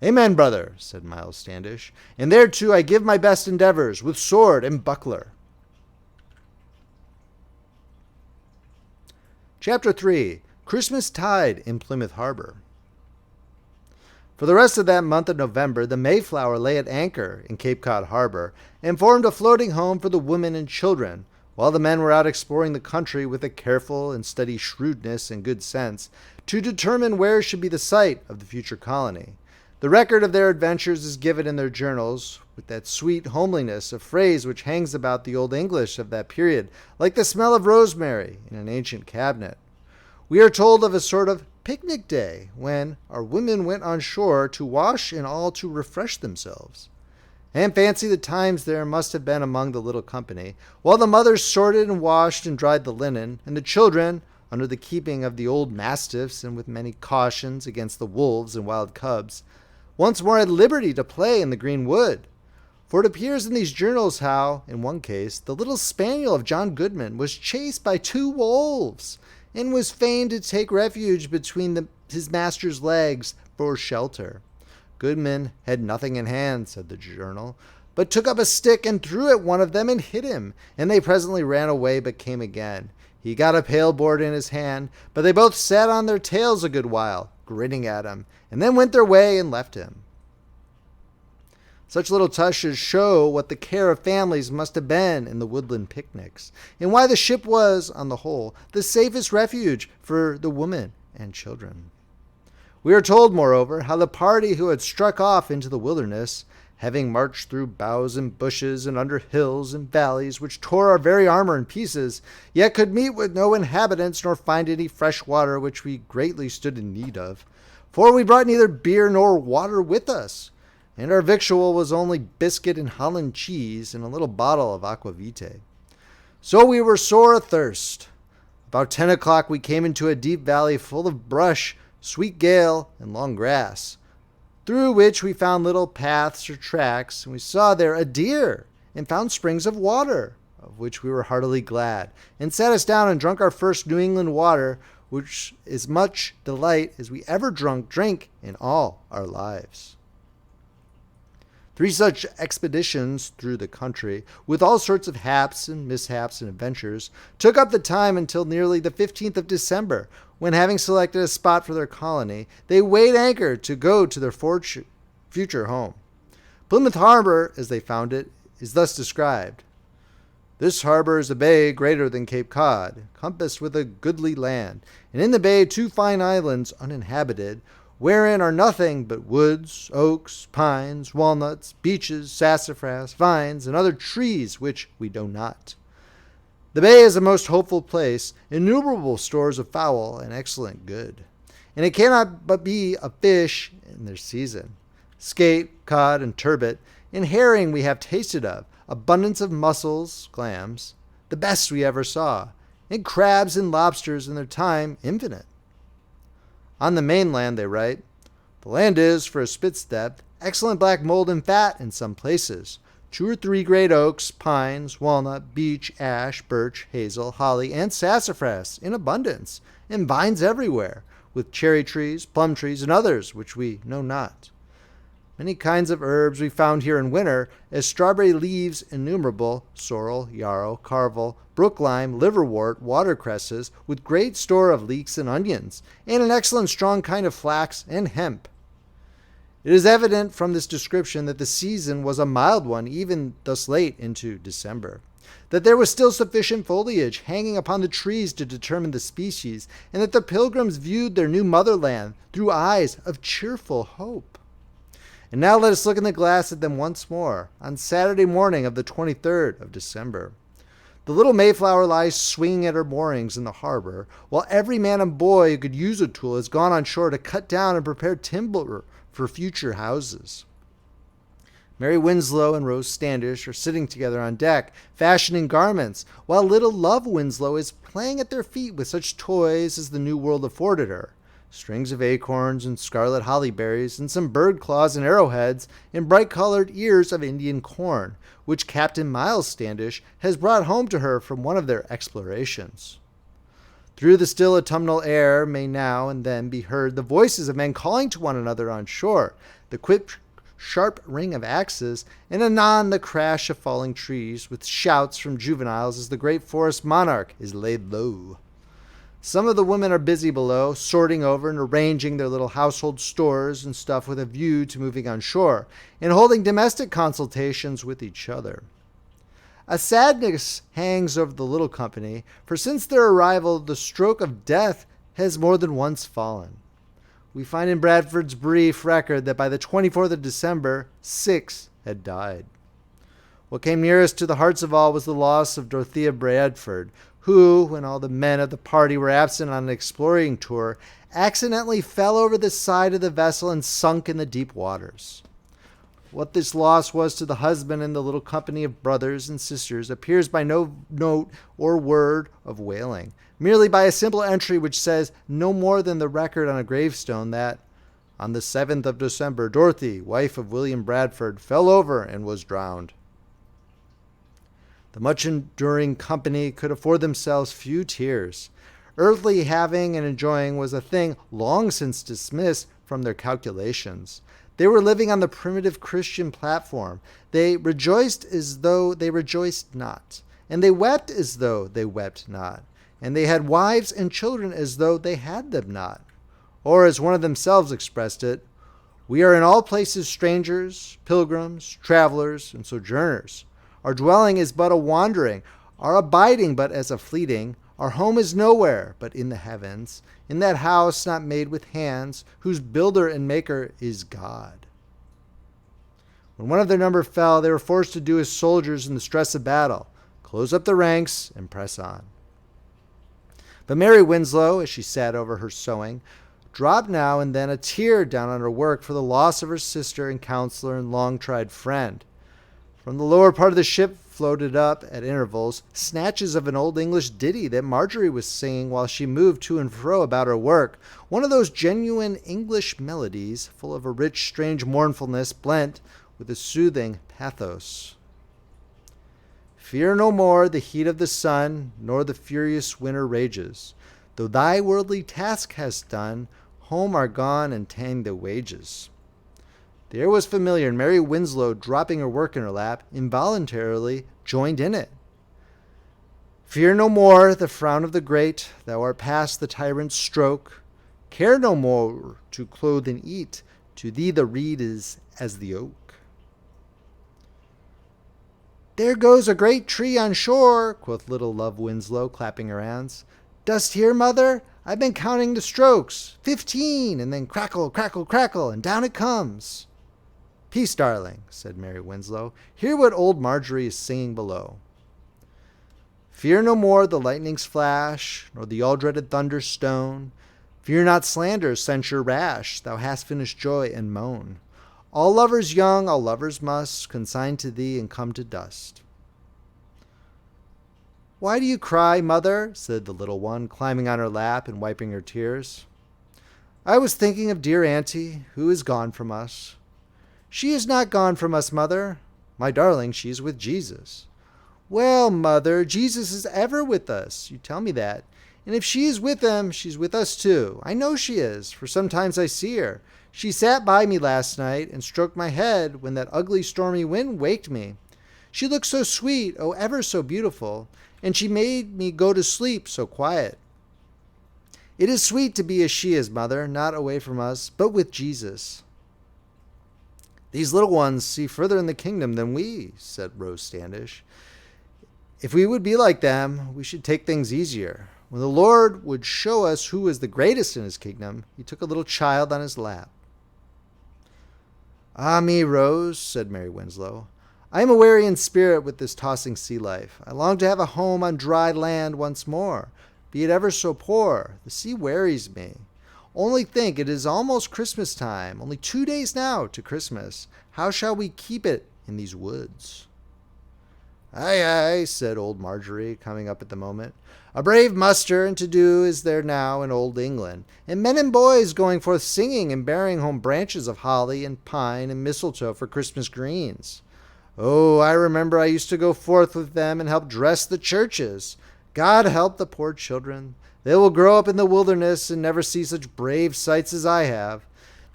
Amen, brother, said Miles Standish, and thereto I give my best endeavors, with sword and buckler. Chapter 3. Christmas Tide in Plymouth Harbor. For the rest of that month of November, the Mayflower lay at anchor in Cape Cod Harbor and formed a floating home for the women and children, while the men were out exploring the country with a careful and steady shrewdness and good sense to determine where should be the site of the future colony. The record of their adventures is given in their journals with that sweet homeliness of phrase which hangs about the Old English of that period, like the smell of rosemary in an ancient cabinet. We are told of a sort of picnic day when our women went on shore to wash and all to refresh themselves. And fancy the times there must have been among the little company, while the mothers sorted and washed and dried the linen, and the children, under the keeping of the old mastiffs and with many cautions against the wolves and wild cubs, once more had liberty to play in the green wood. For it appears in these journals how, in one case, the little spaniel of John Goodman was chased by 2 wolves, and was fain to take refuge between his master's legs for shelter. Goodman had nothing in hand, said the journal, but took up a stick and threw at one of them and hit him, and they presently ran away but came again. He got a pail board in his hand, but they both sat on their tails a good while, grinning at him, and then went their way and left him. Such little touches show what the care of families must have been in the woodland picnics, and why the ship was, on the whole, the safest refuge for the women and children. We are told, moreover, how the party who had struck off into the wilderness, having marched through boughs and bushes and under hills and valleys which tore our very armor in pieces, yet could meet with no inhabitants nor find any fresh water, which we greatly stood in need of. For we brought neither beer nor water with us, and our victual was only biscuit and Holland cheese and a little bottle of aquavitae. So we were sore athirst. About 10 o'clock we came into a deep valley full of brush, sweet gale, and long grass, through which we found little paths or tracks, and we saw there a deer, and found springs of water, of which we were heartily glad, and sat us down and drunk our first New England water, which is much delight as we ever drink in all our lives. 3 such expeditions through the country, with all sorts of haps and mishaps and adventures, took up the time until nearly the 15th of December, when, having selected a spot for their colony, they weighed anchor to go to their future home. Plymouth Harbor, as they found it, is thus described. This harbor is a bay greater than Cape Cod, compassed with a goodly land, and in the bay 2 fine islands uninhabited, wherein are nothing but woods, oaks, pines, walnuts, beeches, sassafras, vines, and other trees which we know not. The bay is a most hopeful place, innumerable stores of fowl and excellent good. And it cannot but be of fish in their season. Skate, cod, and turbot, and herring we have tasted of, abundance of mussels, clams, the best we ever saw, and crabs and lobsters in their time infinite. On the mainland, they write, the land is, for a spit's depth, excellent black mold and fat in some places. 2 or 3 great oaks, pines, walnut, beech, ash, birch, hazel, holly, and sassafras in abundance, and vines everywhere, with cherry trees, plum trees, and others which we know not. Many kinds of herbs we found here in winter, as strawberry leaves innumerable, sorrel, yarrow, carvel, brook lime, liverwort, watercresses, with great store of leeks and onions, and an excellent strong kind of flax and hemp. It is evident from this description that the season was a mild one even thus late into December, that there was still sufficient foliage hanging upon the trees to determine the species, and that the pilgrims viewed their new motherland through eyes of cheerful hope. And now let us look in the glass at them once more, on Saturday morning of the 23rd of December. The little Mayflower lies swinging at her moorings in the harbor, while every man and boy who could use a tool has gone on shore to cut down and prepare timber for future houses. Mary Winslow and Rose Standish are sitting together on deck, fashioning garments, while little Love Winslow is playing at their feet with such toys as the New World afforded her. Strings of acorns and scarlet hollyberries, and some bird claws and arrowheads, and bright-colored ears of Indian corn, which Captain Miles Standish has brought home to her from one of their explorations. Through the still autumnal air may now and then be heard the voices of men calling to one another on shore, the quick, sharp ring of axes, and anon the crash of falling trees, with shouts from juveniles as the great forest monarch is laid low. Some of the women are busy below, sorting over and arranging their little household stores and stuff with a view to moving on shore, and holding domestic consultations with each other. A sadness hangs over the little company, for since their arrival the stroke of death has more than once fallen. we find in Bradford's brief record that by the 24th of December, 6 had died. What came nearest to the hearts of all was the loss of Dorothea Bradford, who, when all the men of the party were absent on an exploring tour, accidentally fell over the side of the vessel and sunk in the deep waters. What this loss was to the husband and the little company of brothers and sisters appears by no note or word of wailing, merely by a simple entry which says no more than the record on a gravestone that, on the 7th of December, Dorothy, wife of William Bradford, fell over and was drowned. The much enduring company could afford themselves few tears. Earthly having and enjoying was a thing long since dismissed from their calculations. They were living on the primitive Christian platform. They rejoiced as though they rejoiced not, and they wept as though they wept not, and they had wives and children as though they had them not. Or, as one of themselves expressed it, we are in all places strangers, pilgrims, travelers, and sojourners. Our dwelling is but a wandering, our abiding but as a fleeting. Our home is nowhere but in the heavens, in that house not made with hands, whose builder and maker is God. When one of their number fell, they were forced to do as soldiers in the stress of battle, close up the ranks and press on. But Mary Winslow, as she sat over her sewing, dropped now and then a tear down on her work for the loss of her sister and counselor and long-tried friend. From the lower part of the ship floated up, at intervals, snatches of an old English ditty that Marjorie was singing while she moved to and fro about her work, one of those genuine English melodies full of a rich, strange mournfulness blent with a soothing pathos. Fear no more the heat of the sun, nor the furious winter rages. Though thy worldly task hast done, home are gone and ta'en the wages. The air was familiar, and Mary Winslow, dropping her work in her lap, involuntarily joined in it. Fear no more the frown of the great, thou art past the tyrant's stroke. Care no more to clothe and eat, to thee the reed is as the oak. There goes a great tree on shore, quoth little Love Winslow, clapping her hands. Dost hear, mother? I've been counting the strokes. 15, and then crackle, crackle, crackle, and down it comes. Peace, darling, said Mary Winslow. Hear what old Marjorie is singing below. Fear no more the lightning's flash, nor the all-dreaded thunder's stone. Fear not slander, censure rash, thou hast finished joy and moan. All lovers young, all lovers must consign to thee and come to dust. Why do you cry, mother? Said the little one, climbing on her lap and wiping her tears. I was thinking of dear auntie, who is gone from us. She is not gone from us, mother. My darling, she is with Jesus. Well, mother, Jesus is ever with us. You tell me that. And if she is with them, she's with us too. I know she is, for sometimes I see her. She sat by me last night and stroked my head when that ugly stormy wind waked me. She looked so sweet, oh, ever so beautiful, and she made me go to sleep so quiet. It is sweet to be as she is, mother, not away from us, but with Jesus. These little ones see further in the kingdom than we, said Rose Standish. If we would be like them, we should take things easier. When the Lord would show us who is the greatest in his kingdom, he took a little child on his lap. Ah me, Rose, said Mary Winslow. I am a weary in spirit with this tossing sea life. I long to have a home on dry land once more, be it ever so poor. The sea wearies me. Only think, it is almost Christmas time, only 2 days now to Christmas. How shall we keep it in these woods? Aye, aye, said old Marjorie, coming up at the moment. A brave muster and to-do is there now in old England, and men and boys going forth singing and bearing home branches of holly and pine and mistletoe for Christmas greens. Oh, I remember I used to go forth with them and help dress the churches. God help the poor children. They will grow up in the wilderness and never see such brave sights as I have.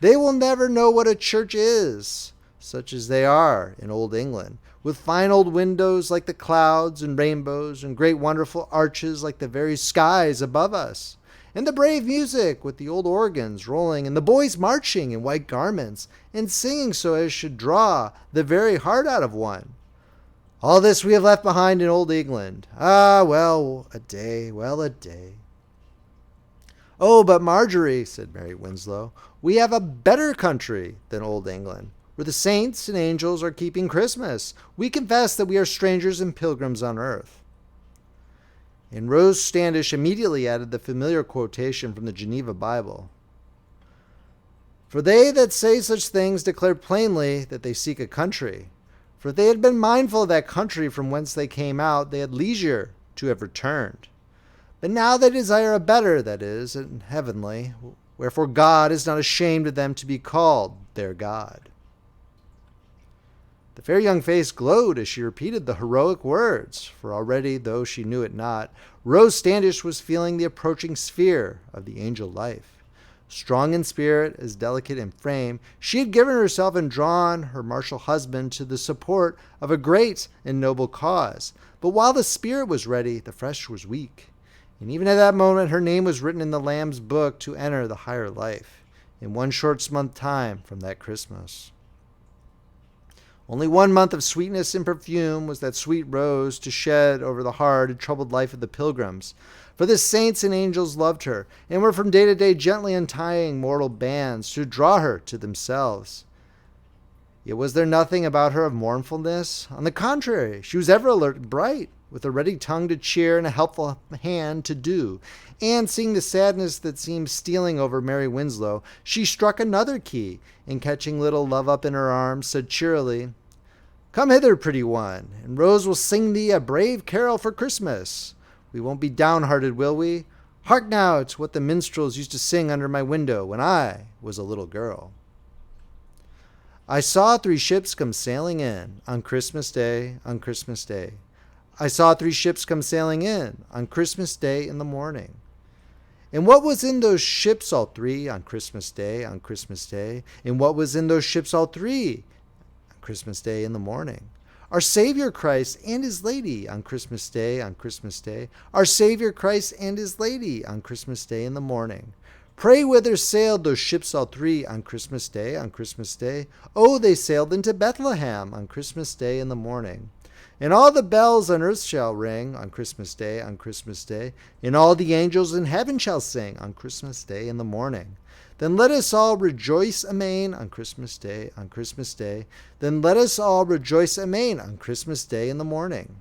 They will never know what a church is, such as they are in old England, with fine old windows like the clouds and rainbows and great wonderful arches like the very skies above us, and the brave music with the old organs rolling and the boys marching in white garments and singing so as should draw the very heart out of one. All this we have left behind in old England. Ah, well a day, well a day. "Oh, but Marjorie," said Mary Winslow, "we have a better country than old England, where the saints and angels are keeping Christmas. We confess that we are strangers and pilgrims on earth." And Rose Standish immediately added the familiar quotation from the Geneva Bible. "For they that say such things declare plainly that they seek a country. For if they had been mindful of that country from whence they came out, they had leisure to have returned. But now they desire a better, that is, and heavenly, wherefore God is not ashamed of them to be called their God." The fair young face glowed as she repeated the heroic words, for already, though she knew it not, Rose Standish was feeling the approaching sphere of the angel life. Strong in spirit, as delicate in frame, she had given herself and drawn her martial husband to the support of a great and noble cause. But while the spirit was ready, the flesh was weak. And even at that moment, her name was written in the Lamb's book to enter the higher life, in one short month time from that Christmas. Only 1 month of sweetness and perfume was that sweet rose to shed over the hard and troubled life of the pilgrims. For the saints and angels loved her, and were from day to day gently untying mortal bands to draw her to themselves. Yet was there nothing about her of mournfulness? On the contrary, she was ever alert and bright, with a ready tongue to cheer and a helpful hand to do. And seeing the sadness that seemed stealing over Mary Winslow, she struck another key, and catching little Love up in her arms, said cheerily, "Come hither, pretty one, and Rose will sing thee a brave carol for Christmas. We won't be downhearted, will we? Hark now to what the minstrels used to sing under my window when I was a little girl. I saw 3 ships come sailing in on Christmas Day, on Christmas Day. I saw 3 ships come sailing in on Christmas Day in the morning. And what was in those ships all 3 on Christmas Day, on Christmas Day? And what was in those ships all 3 on Christmas Day in the morning? Our Savior Christ and His Lady on Christmas Day, on Christmas Day. Our Savior Christ and His Lady on Christmas Day in the morning. Pray whither sailed those ships all 3 on Christmas Day, on Christmas Day? Oh, they sailed into Bethlehem on Christmas Day in the morning. And all the bells on earth shall ring on Christmas Day, on Christmas Day. And all the angels in heaven shall sing on Christmas Day in the morning. Then let us all rejoice amain on Christmas Day, on Christmas Day. Then let us all rejoice amain on Christmas Day in the morning."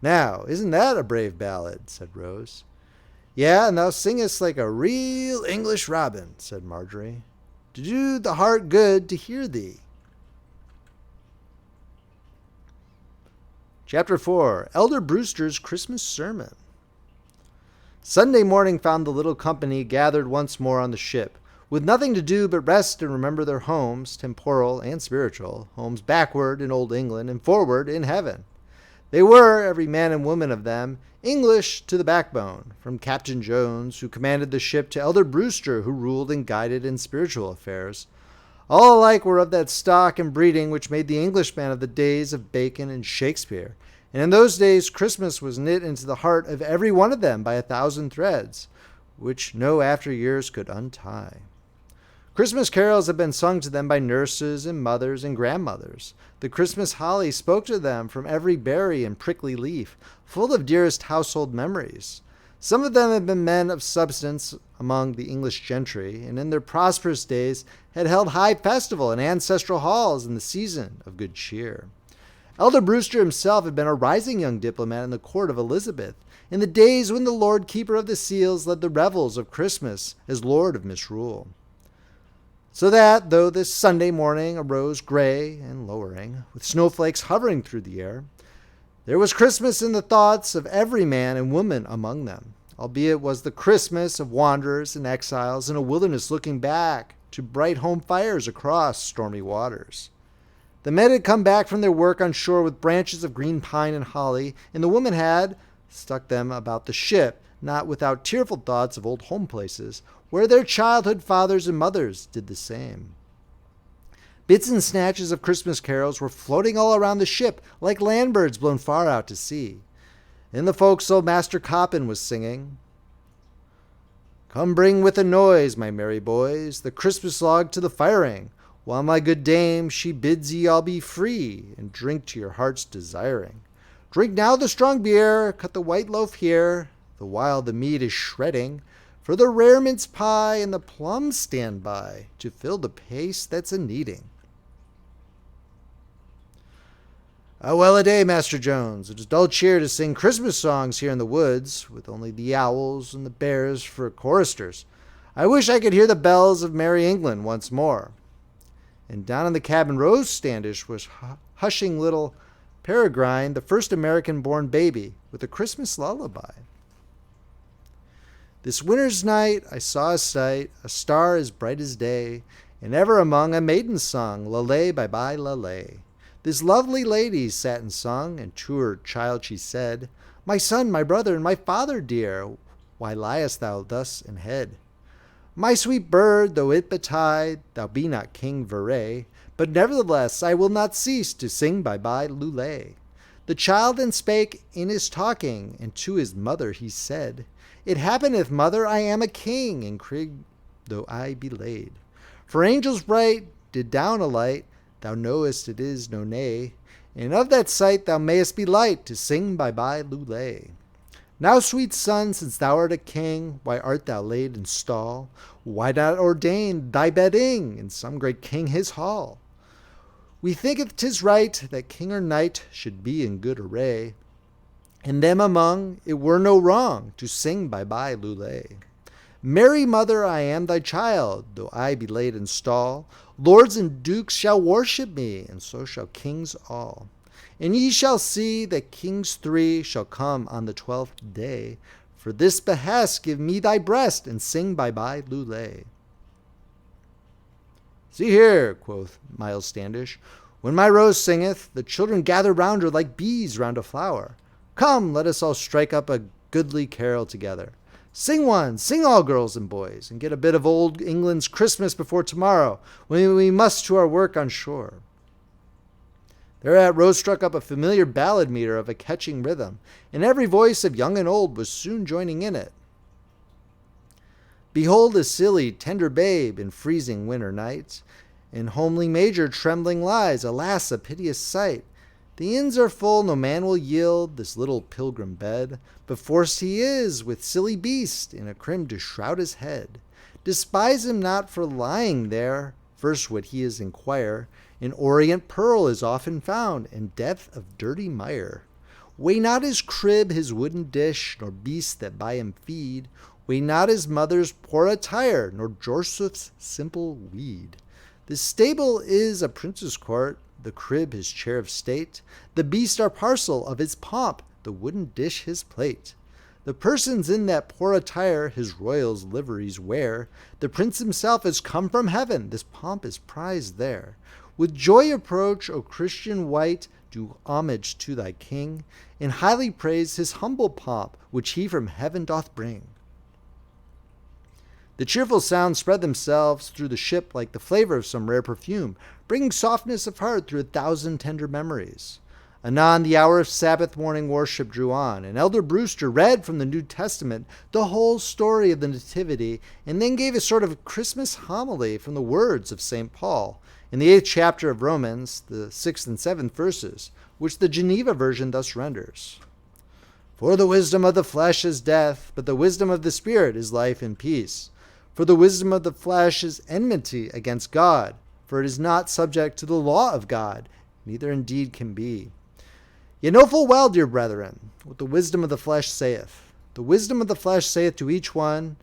"Now, isn't that a brave ballad?" said Rose. "Yeah, and thou singest like a real English robin," said Marjorie. "To do the heart good to hear thee." Chapter 4, Elder Brewster's Christmas Sermon. Sunday morning found the little company gathered once more on the ship, with nothing to do but rest and remember their homes, temporal and spiritual, homes backward in old England and forward in heaven. They were, every man and woman of them, English to the backbone, from Captain Jones, who commanded the ship, to Elder Brewster, who ruled and guided in spiritual affairs. All alike were of that stock and breeding which made the Englishman of the days of Bacon and Shakespeare. And in those days Christmas was knit into the heart of every one of them by 1,000 threads, which no after years could untie. Christmas carols had been sung to them by nurses and mothers and grandmothers. The Christmas holly spoke to them from every berry and prickly leaf, full of dearest household memories. Some of them had been men of substance among the English gentry, and in their prosperous days had held high festival in ancestral halls in the season of good cheer. Elder Brewster himself had been a rising young diplomat in the court of Elizabeth, in the days when the Lord Keeper of the Seals led the revels of Christmas as Lord of Misrule. So that, though this Sunday morning arose gray and lowering, with snowflakes hovering through the air, there was Christmas in the thoughts of every man and woman among them, albeit it was the Christmas of wanderers and exiles in a wilderness looking back to bright home fires across stormy waters. The men had come back from their work on shore with branches of green pine and holly, and the women had stuck them about the ship, not without tearful thoughts of old home places, where their childhood fathers and mothers did the same. Bits and snatches of Christmas carols were floating all around the ship, like land birds blown far out to sea. In the forecastle, Master Coppin was singing, "Come bring with a noise, my merry boys, the Christmas log to the firing, while my good dame, she bids ye all be free, and drink to your heart's desiring. Drink now the strong beer, cut the white loaf here, the while the meat is shredding, For the rare mince pie and the plums stand by to fill the pace that's a-needing. Well a day, Master Jones. It is dull cheer to sing Christmas songs here in the woods, with only the owls and the bears for choristers. I wish I could hear the bells of merry England once more. And down in the cabin Rose Standish was hushing little Peregrine, the first American-born baby, with a Christmas lullaby. This winter's night I saw a sight, a star as bright as day, and ever among a maiden sung, Lale, bye-bye, lale. This lovely lady sat and sung, and to her child she said, My son, my brother, and my father dear, why liest thou thus in head? My sweet bird, though it betide, thou be not King Verray, but nevertheless I will not cease to sing bye-bye, lule. The child then spake in his talking, and to his mother he said, It happeneth, mother, I am a king, in Crig though I be laid. For angels bright did down alight, thou knowest it is no nay, and of that sight thou mayest be light to sing bye-bye, lule. Now, sweet son, since thou art a king, why art thou laid in stall? Why not ordain thy bedding in some great king his hall? We thinketh 'tis right that king or knight should be in good array, and them among it were no wrong to sing bye-bye, lule. Mary, mother, I am thy child, though I be laid in stall. Lords and dukes shall worship me, and so shall kings all. And ye shall see that kings 3 shall come on the 12th day. For this behest give me thy breast, and sing bye-bye, lule. See here, quoth Miles Standish, when my Rose singeth, the children gather round her like bees round a flower. Come, let us all strike up a goodly carol together. Sing one, sing all, girls and boys, and get a bit of old England's Christmas before tomorrow, when we must to our work on shore. Thereat Rose struck up a familiar ballad meter of a catching rhythm, and every voice of young and old was soon joining in it. Behold a silly, tender babe in freezing winter nights. In homely major trembling lies, alas, a piteous sight. The inns are full, no man will yield this little pilgrim bed, but forced he is, with silly beast, in a crim to shroud his head. Despise him not for lying there, first would he is inquire. An orient pearl is often found, in depth of dirty mire. Weigh not his crib, his wooden dish, nor beasts that by him feed. Weigh not his mother's poor attire, nor Joseph's simple weed. The stable is a prince's court, the crib his chair of state. The beasts are parcel of his pomp, the wooden dish his plate. The persons in that poor attire his royal's liveries wear. The prince himself is come from heaven, this pomp is prized there. With joy approach, O Christian wight, do homage to thy king, and highly praise his humble pomp, which he from heaven doth bring. The cheerful sounds spread themselves through the ship like the flavor of some rare perfume, bringing softness of heart through 1,000 tender memories. Anon the hour of Sabbath morning worship drew on, and Elder Brewster read from the New Testament the whole story of the Nativity, and then gave a sort of Christmas homily from the words of St. Paul, in the 8th chapter of Romans, the 6th and 7th verses, which the Geneva version thus renders. For the wisdom of the flesh is death, but the wisdom of the Spirit is life and peace. For the wisdom of the flesh is enmity against God, for it is not subject to the law of God, neither indeed can be. Ye know full well, dear brethren, what the wisdom of the flesh saith. The wisdom of the flesh saith to each one,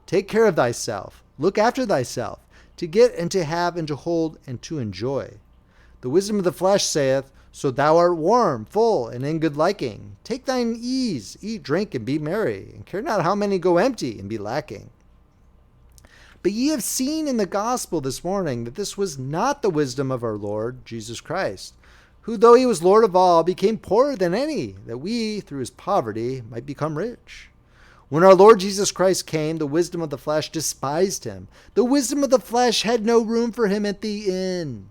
Take care of thyself, look after thyself, to get and to have and to hold and to enjoy. The wisdom of the flesh saith, So thou art warm, full, and in good liking. Take thine ease, eat, drink, and be merry, and care not how many go empty and be lacking. But ye have seen in the gospel this morning that this was not the wisdom of our Lord Jesus Christ, who, though he was Lord of all, became poorer than any, that we, through his poverty, might become rich. When our Lord Jesus Christ came, the wisdom of the flesh despised him. The wisdom of the flesh had no room for him at the inn.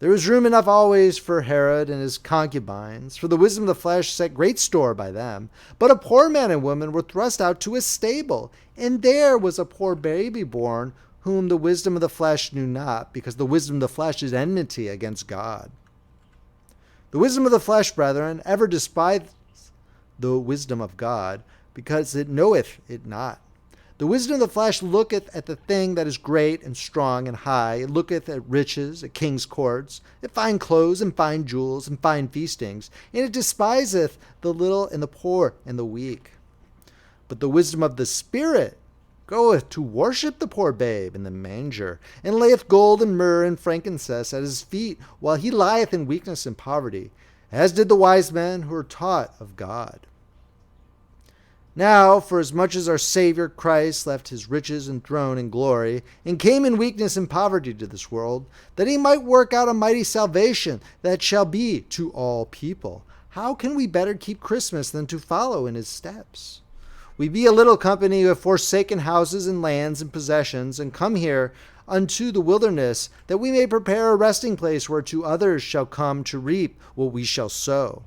There was room enough always for Herod and his concubines, for the wisdom of the flesh set great store by them. But a poor man and woman were thrust out to a stable, and there was a poor baby born, whom the wisdom of the flesh knew not, because the wisdom of the flesh is enmity against God. The wisdom of the flesh, brethren, ever despised the wisdom of God, because it knoweth it not. The wisdom of the flesh looketh at the thing that is great and strong and high. It looketh at riches, at king's courts, at fine clothes and fine jewels and fine feastings, and it despiseth the little and the poor and the weak. But the wisdom of the Spirit goeth to worship the poor babe in the manger, and layeth gold and myrrh and frankincense at his feet, while he lieth in weakness and poverty, as did the wise men who were taught of God. Now, for as much as our Savior Christ left his riches and throne and glory, and came in weakness and poverty to this world, that he might work out a mighty salvation that shall be to all people, how can we better keep Christmas than to follow in his steps? We be a little company who have forsaken houses and lands and possessions, and come here unto the wilderness, that we may prepare a resting place whereto others shall come to reap what we shall sow.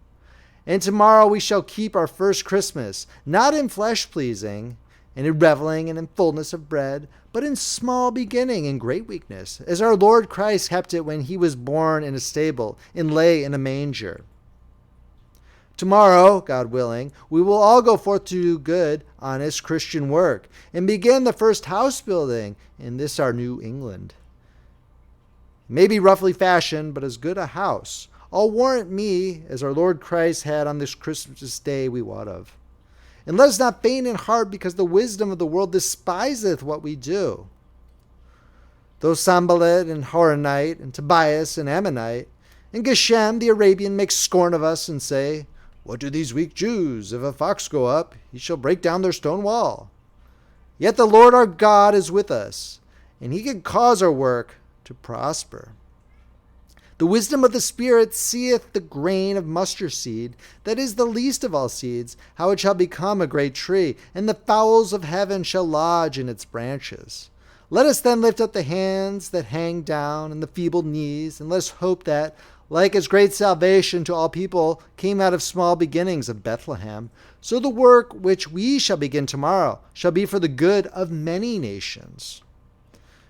And tomorrow we shall keep our first Christmas, not in flesh-pleasing, and in reveling and in fullness of bread, but in small beginning and great weakness, as our Lord Christ kept it when he was born in a stable and lay in a manger. Tomorrow, God willing, we will all go forth to do good, honest Christian work, and begin the first house building in this our New England. It may be roughly fashioned, but as good a house, I'll warrant me, as our Lord Christ had on this Christmas day we wot of. And let us not faint in heart, because the wisdom of the world despiseth what we do. Though Sanballat and Horonite and Tobias and Ammonite and Geshem the Arabian make scorn of us and say, what do these weak Jews? If a fox go up, he shall break down their stone wall. Yet the Lord our God is with us, and he can cause our work to prosper. The wisdom of the Spirit seeth the grain of mustard seed, that is the least of all seeds, how it shall become a great tree, and the fowls of heaven shall lodge in its branches. Let us then lift up the hands that hang down, and the feeble knees, and let us hope that, like as great salvation to all people came out of small beginnings of Bethlehem, so the work which we shall begin tomorrow shall be for the good of many nations.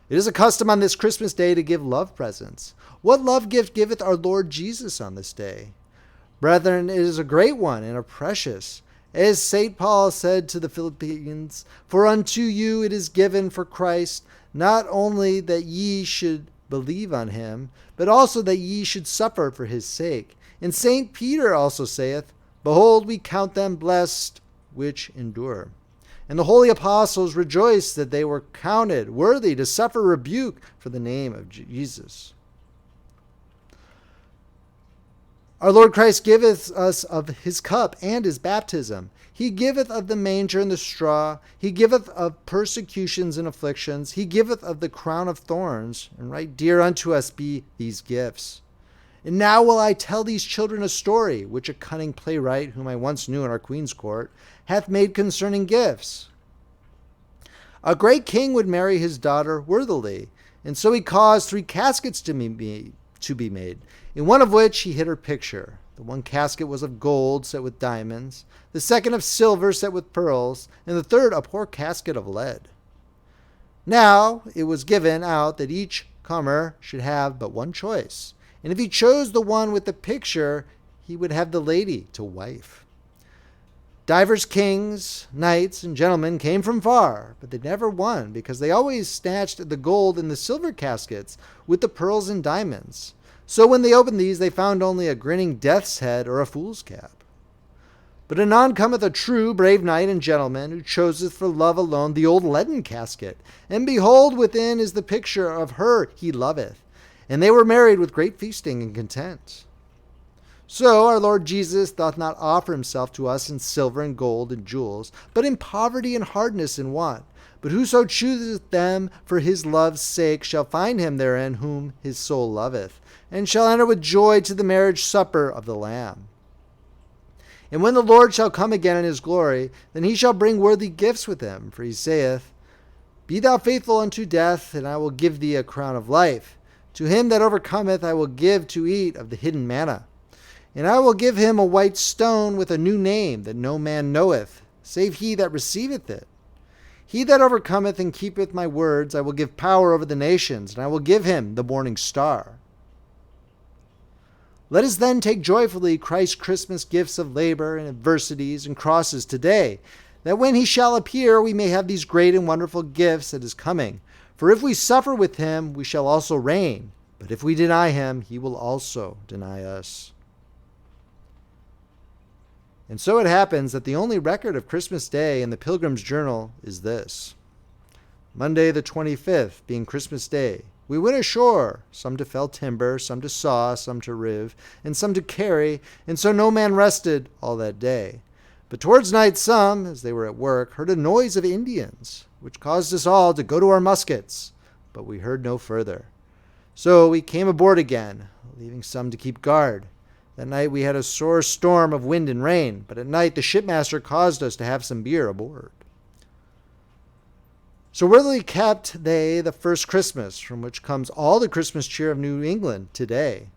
It is a custom on this Christmas day to give love presents. What love gift giveth our Lord Jesus on this day? Brethren, it is a great one and a precious. As St. Paul said to the Philippians, for unto you it is given for Christ, not only that ye should believe on him, but also that ye should suffer for his sake. And St. Peter also saith, behold, we count them blessed which endure. And the holy apostles rejoiced that they were counted worthy to suffer rebuke for the name of Jesus. Our Lord Christ giveth us of his cup and his baptism. He giveth of the manger and the straw. He giveth of persecutions and afflictions. He giveth of the crown of thorns. And right dear unto us be these gifts. And now will I tell these children a story, which a cunning playwright, whom I once knew in our Queen's court, hath made concerning gifts. A great king would marry his daughter worthily, and so he caused 3 caskets to be made, in one of which he hid her picture. The one casket was of gold set with diamonds, the second of silver set with pearls, and the third a poor casket of lead. Now it was given out that each comer should have but one choice, and if he chose the one with the picture, he would have the lady to wife. Divers kings, knights, and gentlemen came from far, but they never won, because they always snatched the gold in the silver caskets with the pearls and diamonds. So when they opened these, they found only a grinning death's head or a fool's cap. But anon cometh a true brave knight and gentleman, who choseth for love alone the old leaden casket, and behold, within is the picture of her he loveth. And they were married with great feasting and content. So our Lord Jesus doth not offer himself to us in silver and gold and jewels, but in poverty and hardness and want. But whoso chooseth them for his love's sake shall find him therein whom his soul loveth, and shall enter with joy to the marriage supper of the Lamb. And when the Lord shall come again in his glory, then he shall bring worthy gifts with him, for he saith, be thou faithful unto death, and I will give thee a crown of life. To him that overcometh I will give to eat of the hidden manna. And I will give him a white stone with a new name that no man knoweth, save he that receiveth it. He that overcometh and keepeth my words, I will give power over the nations, and I will give him the morning star. Let us then take joyfully Christ's Christmas gifts of labor and adversities and crosses today, that when he shall appear, we may have these great and wonderful gifts at his coming. For if we suffer with him, we shall also reign. But if we deny him, he will also deny us. And so it happens that the only record of Christmas Day in the Pilgrim's Journal is this. Monday the 25th, being Christmas Day, we went ashore, some to fell timber, some to saw, some to rive, and some to carry, and so no man rested all that day. But towards night some, as they were at work, heard a noise of Indians, which caused us all to go to our muskets, but we heard no further. So we came aboard again, leaving some to keep guard. That night we had a sore storm of wind and rain, but at night the shipmaster caused us to have some beer aboard. So worthily kept they the first Christmas, from which comes all the Christmas cheer of New England today.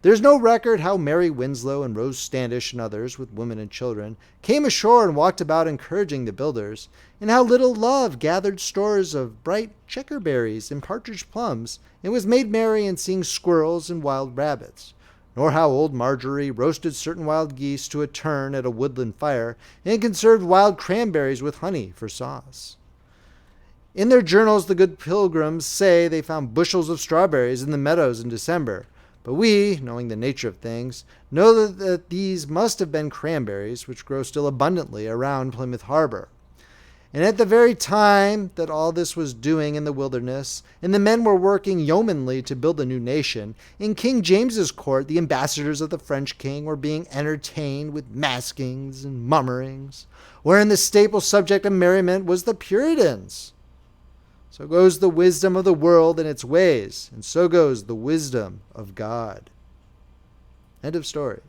There is no record how Mary Winslow and Rose Standish and others, with women and children, came ashore and walked about encouraging the builders, and how little Love gathered stores of bright checkerberries and partridge plums, and was made merry in seeing squirrels and wild rabbits. Nor how old Marjorie roasted certain wild geese to a turn at a woodland fire, and conserved wild cranberries with honey for sauce. In their journals the good pilgrims say they found bushels of strawberries in the meadows in December, but we, knowing the nature of things, know that these must have been cranberries, which grow still abundantly around Plymouth Harbor. And at the very time that all this was doing in the wilderness, and the men were working yeomanly to build a new nation, in King James's court the ambassadors of the French king were being entertained with maskings and mummerings, wherein the staple subject of merriment was the Puritans. So goes the wisdom of the world in its ways, and so goes the wisdom of God. End of story.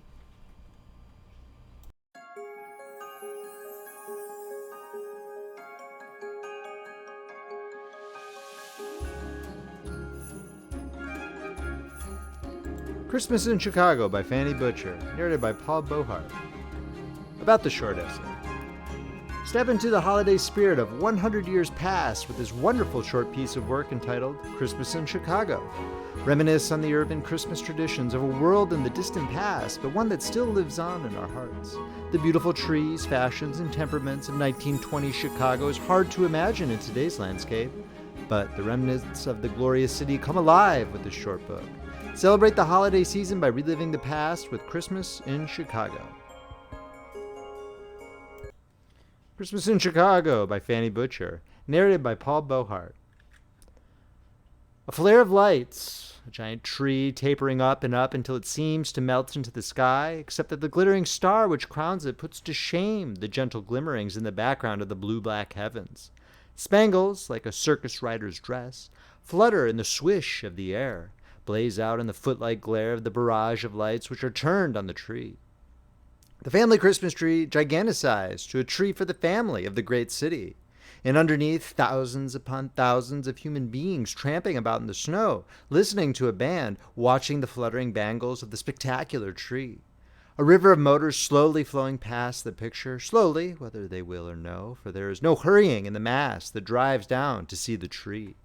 Christmas in Chicago by Fanny Beecher, narrated by Paul Beauheart. About the short essay. Step into the holiday spirit of 100 years past with this wonderful short piece of work entitled Christmas in Chicago. Reminisce on the urban Christmas traditions of a world in the distant past, but one that still lives on in our hearts. The beautiful trees, fashions, and temperaments of 1920 Chicago is hard to imagine in today's landscape, but the remnants of the glorious city come alive with this short book. Celebrate the holiday season by reliving the past with Christmas in Chicago. Christmas in Chicago by Fanny Beecher, narrated by Paul Beauheart. A flare of lights, a giant tree tapering up and up until it seems to melt into the sky, except that the glittering star which crowns it puts to shame the gentle glimmerings in the background of the blue-black heavens. Spangles, like a circus rider's dress, flutter in the swish of the air, blaze out in the footlight glare of the barrage of lights which are turned on the tree. The family Christmas tree giganticized to a tree for the family of the great city, and underneath thousands upon thousands of human beings tramping about in the snow, listening to a band, watching the fluttering bangles of the spectacular tree. A river of motors slowly flowing past the picture, slowly, whether they will or no, for there is no hurrying in the mass that drives down to see the tree.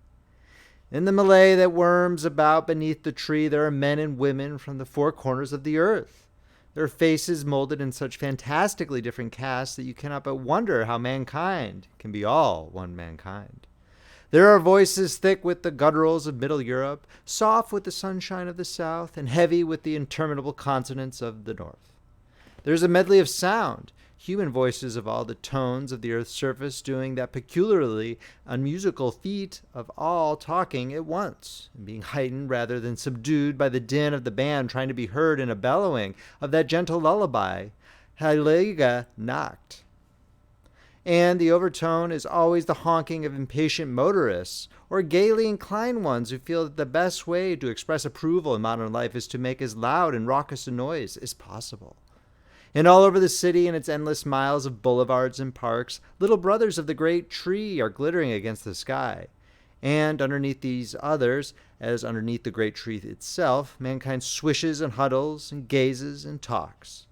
In the melee that worms about beneath the tree, there are men and women from the four corners of the earth. Their faces molded in such fantastically different casts that you cannot but wonder how mankind can be all one mankind. There are voices thick with the gutturals of Middle Europe, soft with the sunshine of the South, and heavy with the interminable consonants of the North. There is a medley of sound, human voices of all the tones of the earth's surface doing that peculiarly unmusical feat of all talking at once, and being heightened rather than subdued by the din of the band trying to be heard in a bellowing of that gentle lullaby, Heilige Nacht. And the overtone is always the honking of impatient motorists, or gaily inclined ones who feel that the best way to express approval in modern life is to make as loud and raucous a noise as possible. And all over the city and its endless miles of boulevards and parks, little brothers of the great tree are glittering against the sky. And underneath these others, as underneath the great tree itself, mankind swishes and huddles and gazes and talks.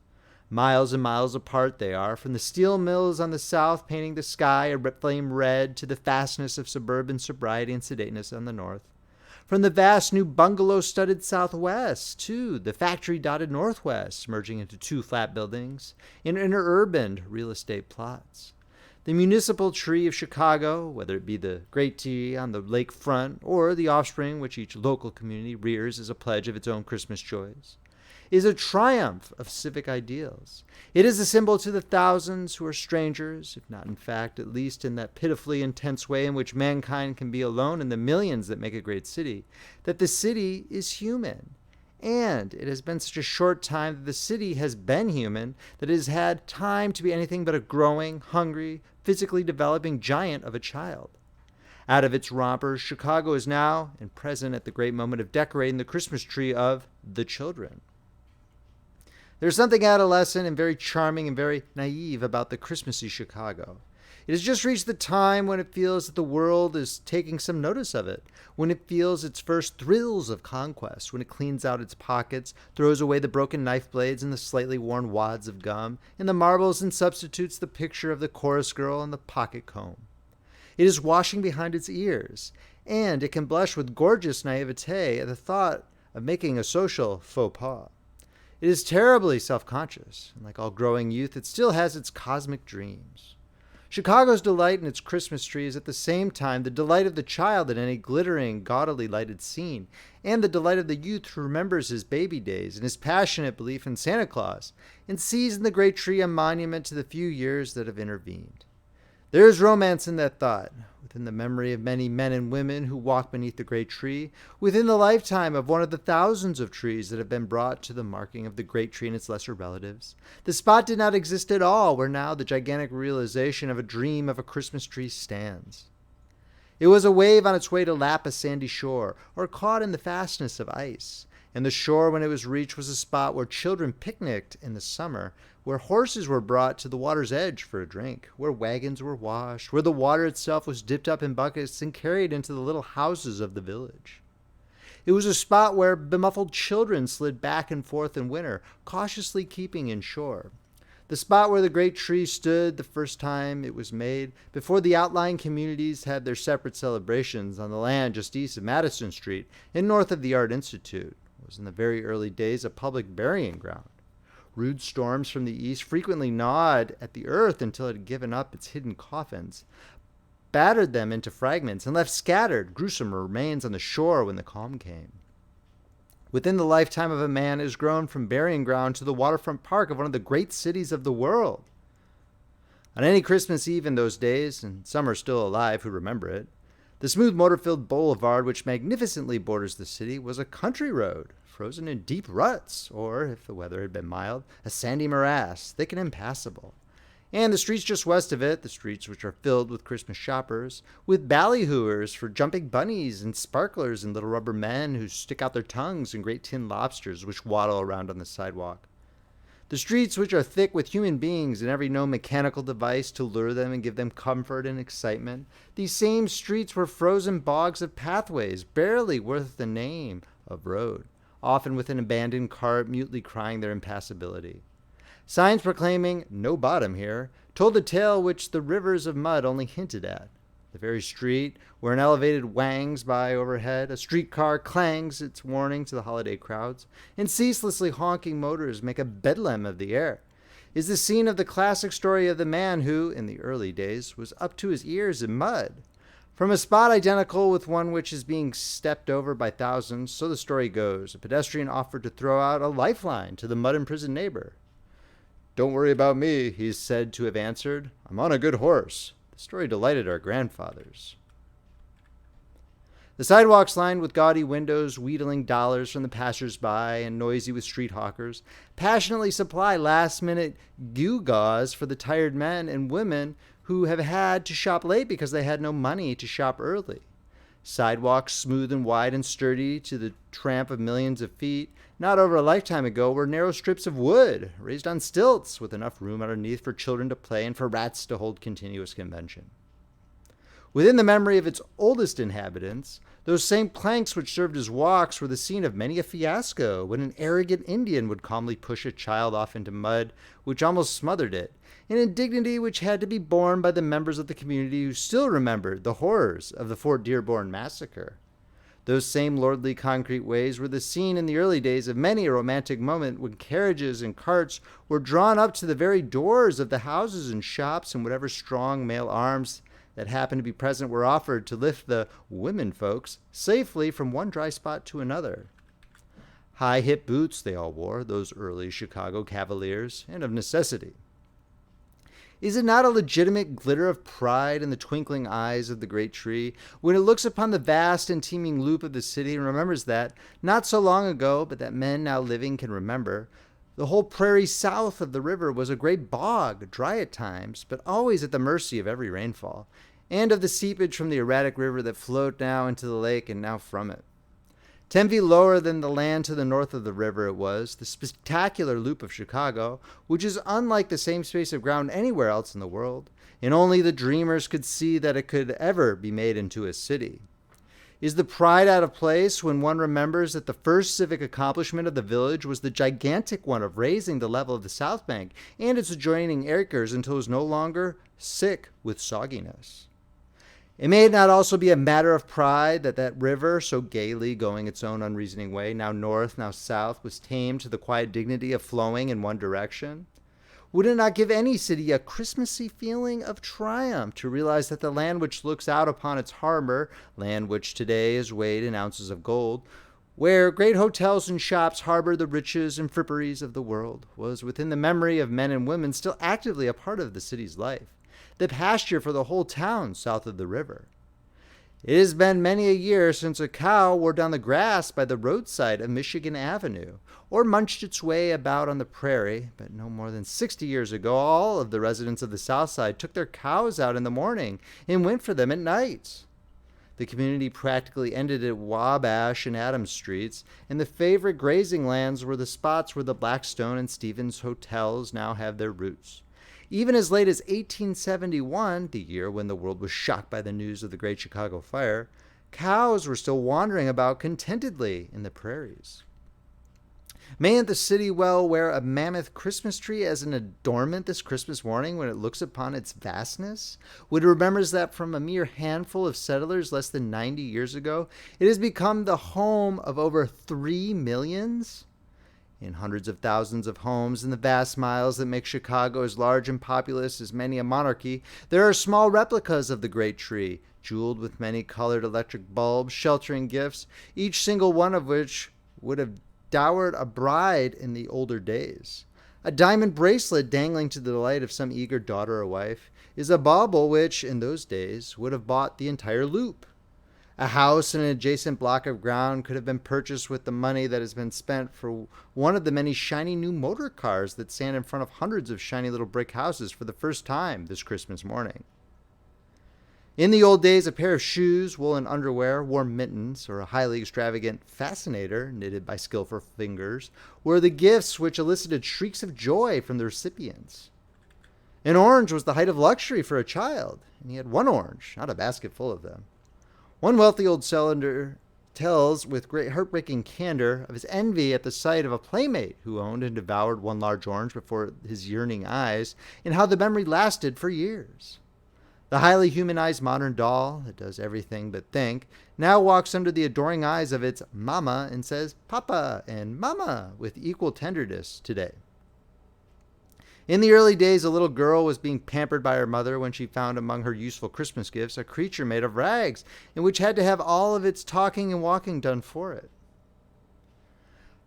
Miles and miles apart they are, from the steel mills on the south painting the sky a flame red to the fastness of suburban sobriety and sedateness on the north. From the vast new bungalow-studded southwest to the factory-dotted northwest, merging into two flat buildings in interurban real estate plots. The municipal tree of Chicago, whether it be the great tree on the lake front or the offspring which each local community rears as a pledge of its own Christmas joys, is a triumph of civic ideals. It is a symbol to the thousands who are strangers, if not in fact, at least in that pitifully intense way in which mankind can be alone in the millions that make a great city, that the city is human. And it has been such a short time that the city has been human, that it has had time to be anything but a growing, hungry, physically developing giant of a child. Out of its rompers, Chicago is now and present at the great moment of decorating the Christmas tree of the children. There's something adolescent and very charming and very naive about the Christmassy Chicago. It has just reached the time when it feels that the world is taking some notice of it, when it feels its first thrills of conquest, when it cleans out its pockets, throws away the broken knife blades and the slightly worn wads of gum, and the marbles and substitutes the picture of the chorus girl and the pocket comb. It is washing behind its ears, and it can blush with gorgeous naivete at the thought of making a social faux pas. It is terribly self-conscious, and like all growing youth, it still has its cosmic dreams. Chicago's delight in its Christmas tree is at the same time the delight of the child at any glittering, gaudily lighted scene, and the delight of the youth who remembers his baby days and his passionate belief in Santa Claus, and sees in the great tree a monument to the few years that have intervened. There is romance in that thought, within the memory of many men and women who walk beneath the great tree, within the lifetime of one of the thousands of trees that have been brought to the marking of the great tree and its lesser relatives. The spot did not exist at all, where now the gigantic realization of a dream of a Christmas tree stands. It was a wave on its way to lap a sandy shore, or caught in the fastness of ice. And the shore, when it was reached, was a spot where children picnicked in the summer, where horses were brought to the water's edge for a drink, where wagons were washed, where the water itself was dipped up in buckets and carried into the little houses of the village. It was a spot where bemuffled children slid back and forth in winter, cautiously keeping in shore. The spot where the great tree stood the first time it was made, before the outlying communities had their separate celebrations on the land just east of Madison Street and north of the Art Institute, was in the very early days a public burying ground. Rude storms from the east frequently gnawed at the earth until it had given up its hidden coffins, battered them into fragments, and left scattered, gruesome remains on the shore when the calm came. Within the lifetime of a man has grown from burying ground to the waterfront park of one of the great cities of the world. On any Christmas Eve in those days, and some are still alive who remember it, the smooth motor-filled boulevard which magnificently borders the city was a country road, frozen in deep ruts, or, if the weather had been mild, a sandy morass, thick and impassable. And the streets just west of it, the streets which are filled with Christmas shoppers, with ballyhooers for jumping bunnies and sparklers and little rubber men who stick out their tongues and great tin lobsters which waddle around on the sidewalk. The streets which are thick with human beings and every known mechanical device to lure them and give them comfort and excitement. These same streets were frozen bogs of pathways, barely worth the name of road, often with an abandoned cart mutely crying their impassability. Signs proclaiming "no bottom here" told a tale which the rivers of mud only hinted at. The very street where an elevated wangs by overhead, a streetcar clangs its warning to the holiday crowds, and ceaselessly honking motors make a bedlam of the air, is the scene of the classic story of the man who, in the early days, was up to his ears in mud. From a spot identical with one which is being stepped over by thousands, so the story goes, a pedestrian offered to throw out a lifeline to the mud-imprisoned neighbor. "Don't worry about me," he is said to have answered. "I'm on a good horse." The story delighted our grandfathers. The sidewalks lined with gaudy windows, wheedling dollars from the passers-by and noisy with street hawkers, passionately supply last-minute gewgaws for the tired men and women who have had to shop late because they had no money to shop early. Sidewalks, smooth and wide and sturdy to the tramp of millions of feet, not over a lifetime ago, were narrow strips of wood, raised on stilts, with enough room underneath for children to play and for rats to hold continuous convention. Within the memory of its oldest inhabitants, those same planks which served as walks were the scene of many a fiasco, when an arrogant Indian would calmly push a child off into mud which almost smothered it, an indignity which had to be borne by the members of the community who still remembered the horrors of the Fort Dearborn massacre. Those same lordly concrete ways were the scene in the early days of many a romantic moment when carriages and carts were drawn up to the very doors of the houses and shops, and whatever strong male arms that happened to be present were offered to lift the women folks safely from one dry spot to another. High-hip boots they all wore, those early Chicago cavaliers, and of necessity. Is it not a legitimate glitter of pride in the twinkling eyes of the great tree when it looks upon the vast and teeming loop of the city and remembers that, not so long ago, but that men now living can remember, the whole prairie south of the river was a great bog, dry at times, but always at the mercy of every rainfall, and of the seepage from the erratic river that flowed now into the lake and now from it. 10 feet lower than the land to the north of the river it was, the spectacular loop of Chicago, which is unlike the same space of ground anywhere else in the world, and only the dreamers could see that it could ever be made into a city. Is the pride out of place when one remembers that the first civic accomplishment of the village was the gigantic one of raising the level of the South Bank and its adjoining acres until it was no longer sick with sogginess? It may not also be a matter of pride that that river, so gaily going its own unreasoning way, now north, now south, was tamed to the quiet dignity of flowing in one direction? Would it not give any city a Christmassy feeling of triumph to realize that the land which looks out upon its harbor, land which today is weighed in ounces of gold, where great hotels and shops harbor the riches and fripperies of the world, was within the memory of men and women still actively a part of the city's life, the pasture for the whole town south of the river? It has been many a year since a cow wore down the grass by the roadside of Michigan Avenue, or munched its way about on the prairie, but no more than 60 years ago all of the residents of the South Side took their cows out in the morning and went for them at night. The community practically ended at Wabash and Adams Streets, and the favorite grazing lands were the spots where the Blackstone and Stevens hotels now have their roots. Even as late as 1871, the year when the world was shocked by the news of the Great Chicago Fire, cows were still wandering about contentedly in the prairies. Mayn't the city well wear a mammoth Christmas tree as an adornment this Christmas morning when it looks upon its vastness? When it remembers that from a mere handful of settlers less than 90 years ago, it has become the home of over 3 millions? In hundreds of thousands of homes in the vast miles that make Chicago as large and populous as many a monarchy, there are small replicas of the great tree, jeweled with many colored electric bulbs, sheltering gifts, each single one of which would have dowered a bride in the older days. A diamond bracelet dangling to the delight of some eager daughter or wife is a bauble which, in those days, would have bought the entire loop. A house in an adjacent block of ground could have been purchased with the money that has been spent for one of the many shiny new motor cars that stand in front of hundreds of shiny little brick houses for the first time this Christmas morning. In the old days, a pair of shoes, woolen underwear, warm mittens, or a highly extravagant fascinator knitted by skillful fingers were the gifts which elicited shrieks of joy from the recipients. An orange was the height of luxury for a child, and he had one orange, not a basket full of them. One wealthy old cylinder tells with great heartbreaking candor of his envy at the sight of a playmate who owned and devoured one large orange before his yearning eyes, and how the memory lasted for years. The highly humanized modern doll, that does everything but think, now walks under the adoring eyes of its mama and says papa and mama with equal tenderness today. In the early days, a little girl was being pampered by her mother when she found among her useful Christmas gifts a creature made of rags, and which had to have all of its talking and walking done for it.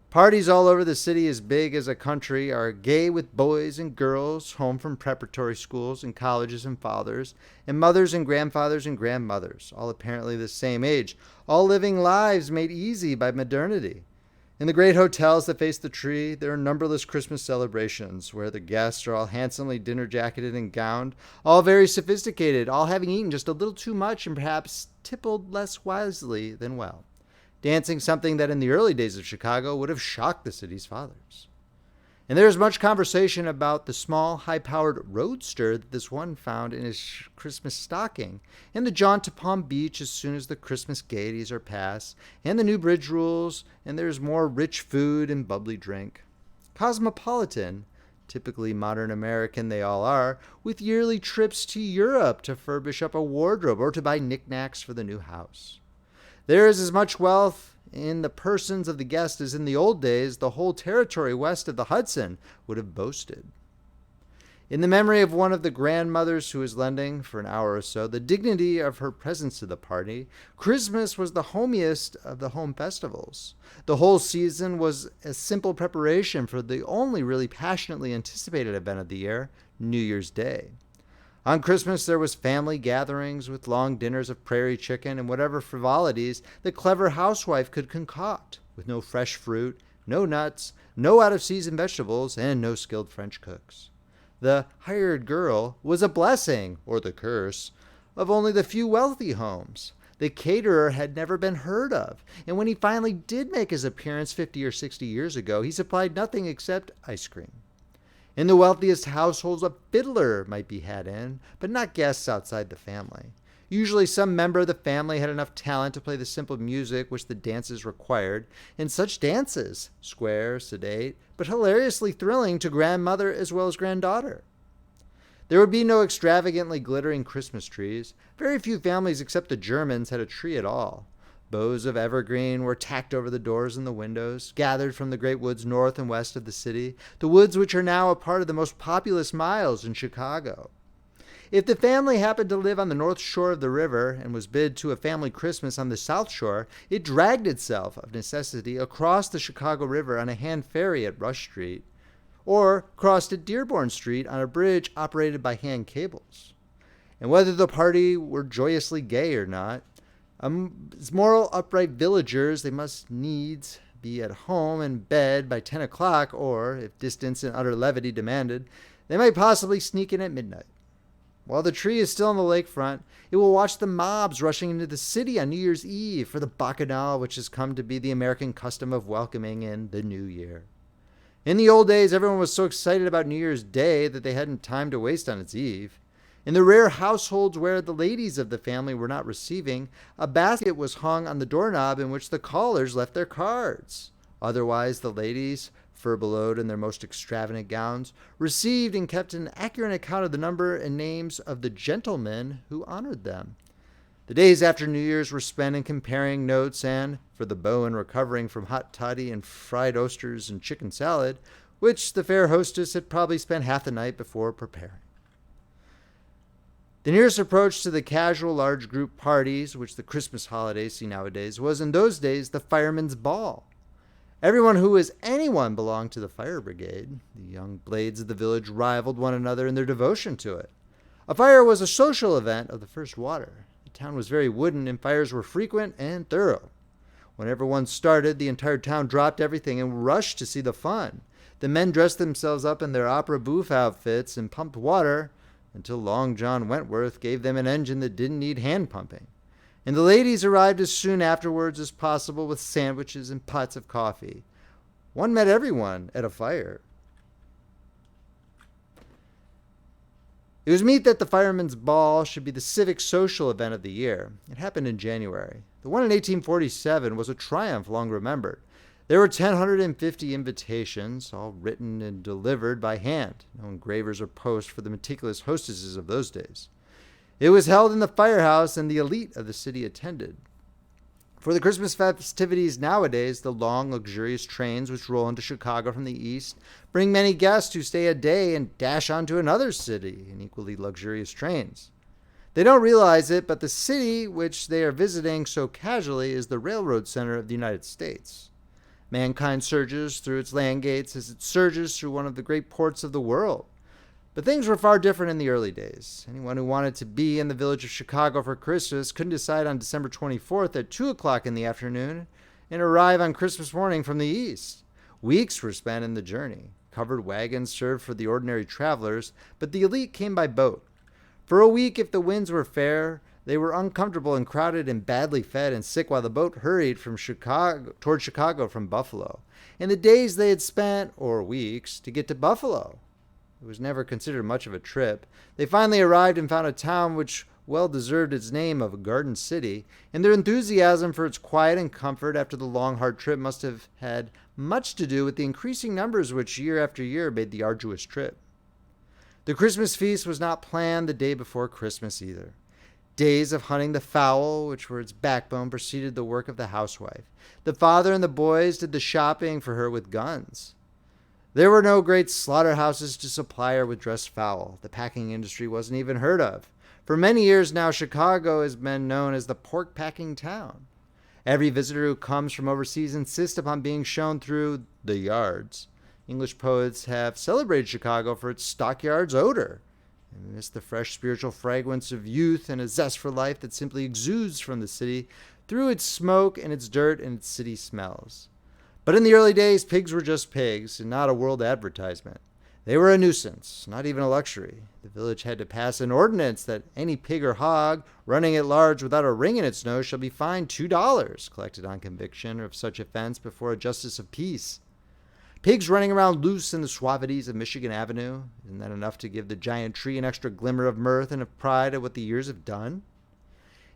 Parties all over the city, as big as a country, are gay with boys and girls home from preparatory schools and colleges and fathers, and mothers and grandfathers and grandmothers, all apparently the same age, all living lives made easy by modernity. In the great hotels that face the tree, there are numberless Christmas celebrations where the guests are all handsomely dinner-jacketed and gowned, all very sophisticated, all having eaten just a little too much and perhaps tippled less wisely than well, dancing something that in the early days of Chicago would have shocked the city's fathers. And there is much conversation about the small, high-powered roadster that this one found in his Christmas stocking, and the jaunt to Palm Beach as soon as the Christmas gaieties are past, and the new bridge rules, and there is more rich food and bubbly drink. Cosmopolitan, typically modern American they all are, with yearly trips to Europe to furbish up a wardrobe or to buy knickknacks for the new house. There is as much wealth in the persons of the guests as in the old days the whole territory west of the Hudson would have boasted. In the memory of one of the grandmothers who was lending, for an hour or so, the dignity of her presence to the party, Christmas was the homiest of the home festivals. The whole season was a simple preparation for the only really passionately anticipated event of the year, New Year's Day. On Christmas, there was family gatherings with long dinners of prairie chicken and whatever frivolities the clever housewife could concoct, with no fresh fruit, no nuts, no out-of-season vegetables, and no skilled French cooks. The hired girl was a blessing, or the curse, of only the few wealthy homes. The caterer had never been heard of, and when he finally did make his appearance 50 or 60 years ago, he supplied nothing except ice cream. In the wealthiest households, a fiddler might be had in, but not guests outside the family. Usually some member of the family had enough talent to play the simple music which the dances required, and such dances, square, sedate, but hilariously thrilling to grandmother as well as granddaughter. There would be no extravagantly glittering Christmas trees. Very few families except the Germans had a tree at all. Boughs of evergreen were tacked over the doors and the windows, gathered from the great woods north and west of the city, the woods which are now a part of the most populous miles in Chicago. If the family happened to live on the north shore of the river and was bid to a family Christmas on the south shore, it dragged itself, of necessity, across the Chicago River on a hand ferry at Rush Street, or crossed at Dearborn Street on a bridge operated by hand cables. And whether the party were joyously gay or not, as moral upright villagers, they must needs be at home and bed by 10 o'clock, or, if distance and utter levity demanded, they might possibly sneak in at midnight. While the tree is still on the lakefront, it will watch the mobs rushing into the city on New Year's Eve for the bacchanal which has come to be the American custom of welcoming in the new year. In the old days, everyone was so excited about New Year's Day that they hadn't time to waste on its eve. In the rare households where the ladies of the family were not receiving, a basket was hung on the doorknob in which the callers left their cards. Otherwise, the ladies, furbeloed in their most extravagant gowns, received and kept an accurate account of the number and names of the gentlemen who honored them. The days after New Year's were spent in comparing notes and, for the beau in recovering from hot toddy and fried oysters and chicken salad, which the fair hostess had probably spent half the night before preparing. The nearest approach to the casual large group parties which the Christmas holidays see nowadays was in those days the fireman's ball. Everyone who was anyone belonged to the fire brigade. The young blades of the village rivaled one another in their devotion to it. A fire was a social event of the first water. The town was very wooden, and fires were frequent and thorough. Whenever one started, the entire town dropped everything and rushed to see the fun. The men dressed themselves up in their opera bouffe outfits and pumped water until Long John Wentworth gave them an engine that didn't need hand pumping. And the ladies arrived as soon afterwards as possible with sandwiches and pots of coffee. One met everyone at a fire. It was meet that the firemen's ball should be the civic social event of the year. It happened in January. The one in 1847 was a triumph long remembered. There were 150 invitations, all written and delivered by hand. No engravers or post for the meticulous hostesses of those days. It was held in the firehouse, and the elite of the city attended. For the Christmas festivities nowadays, the long, luxurious trains which roll into Chicago from the east bring many guests who stay a day and dash on to another city in equally luxurious trains. They don't realize it, but the city which they are visiting so casually is the railroad center of the United States. Mankind surges through its land gates as it surges through one of the great ports of the world. But things were far different in the early days. Anyone who wanted to be in the village of Chicago for Christmas couldn't decide on December 24th at 2 o'clock in the afternoon and arrive on Christmas morning from the east. Weeks were spent in the journey. Covered wagons served for the ordinary travelers, but the elite came by boat. For a week, if the winds were fair, they were uncomfortable and crowded and badly fed and sick while the boat hurried from toward Chicago from Buffalo. And the days they had spent, or weeks, to get to Buffalo. It was never considered much of a trip. They finally arrived and found a town which well deserved its name of Garden City, and their enthusiasm for its quiet and comfort after the long, hard trip must have had much to do with the increasing numbers which year after year made the arduous trip. The Christmas feast was not planned the day before Christmas either. Days of hunting the fowl, which were its backbone, preceded the work of the housewife. The father and the boys did the shopping for her with guns. There were no great slaughterhouses to supply her with dressed fowl. The packing industry wasn't even heard of. For many years now, Chicago has been known as the pork packing town. Every visitor who comes from overseas insists upon being shown through the yards. English poets have celebrated Chicago for its stockyards odor. And miss the fresh spiritual fragrance of youth and a zest for life that simply exudes from the city through its smoke and its dirt and its city smells. But in the early days, pigs were just pigs and not a world advertisement. They were a nuisance, not even a luxury. The village had to pass an ordinance that any pig or hog running at large without a ring in its nose shall be fined $2, collected on conviction of such offense before a justice of peace. Pigs running around loose in the suavities of Michigan Avenue, isn't that enough to give the giant tree an extra glimmer of mirth and of pride at what the years have done?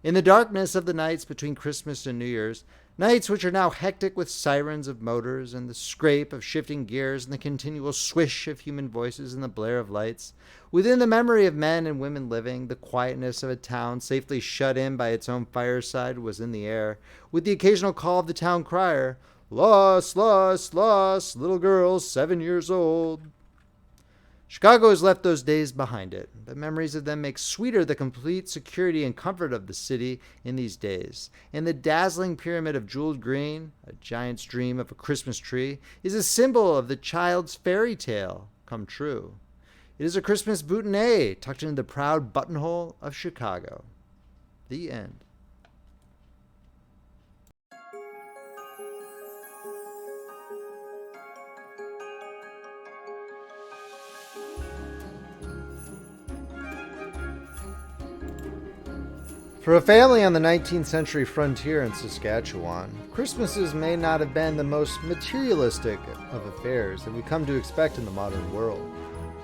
In the darkness of the nights between Christmas and New Year's, nights which are now hectic with sirens of motors and the scrape of shifting gears and the continual swish of human voices and the blare of lights, within the memory of men and women living, the quietness of a town safely shut in by its own fireside was in the air, with the occasional call of the town crier, "Lost, lost, lost, little girl 7 years old." Chicago has left those days behind it, but memories of them make sweeter the complete security and comfort of the city in these days. And the dazzling pyramid of jeweled green, a giant's dream of a Christmas tree, is a symbol of the child's fairy tale come true. It is a Christmas boutonniere tucked into the proud buttonhole of Chicago. The end. For a family on the 19th century frontier in Saskatchewan, Christmases may not have been the most materialistic of affairs that we come to expect in the modern world.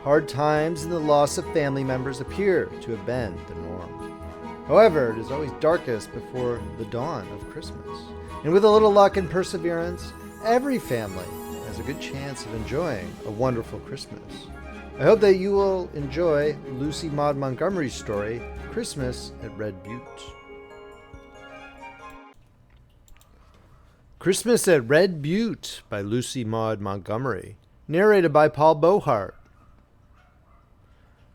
Hard times and the loss of family members appear to have been the norm. However, it is always darkest before the dawn of Christmas. And with a little luck and perseverance, every family has a good chance of enjoying a wonderful Christmas. I hope that you will enjoy Lucy Maud Montgomery's story, Christmas at Red Butte. Christmas at Red Butte by Lucy Maud Montgomery, narrated by Paul Beauheart.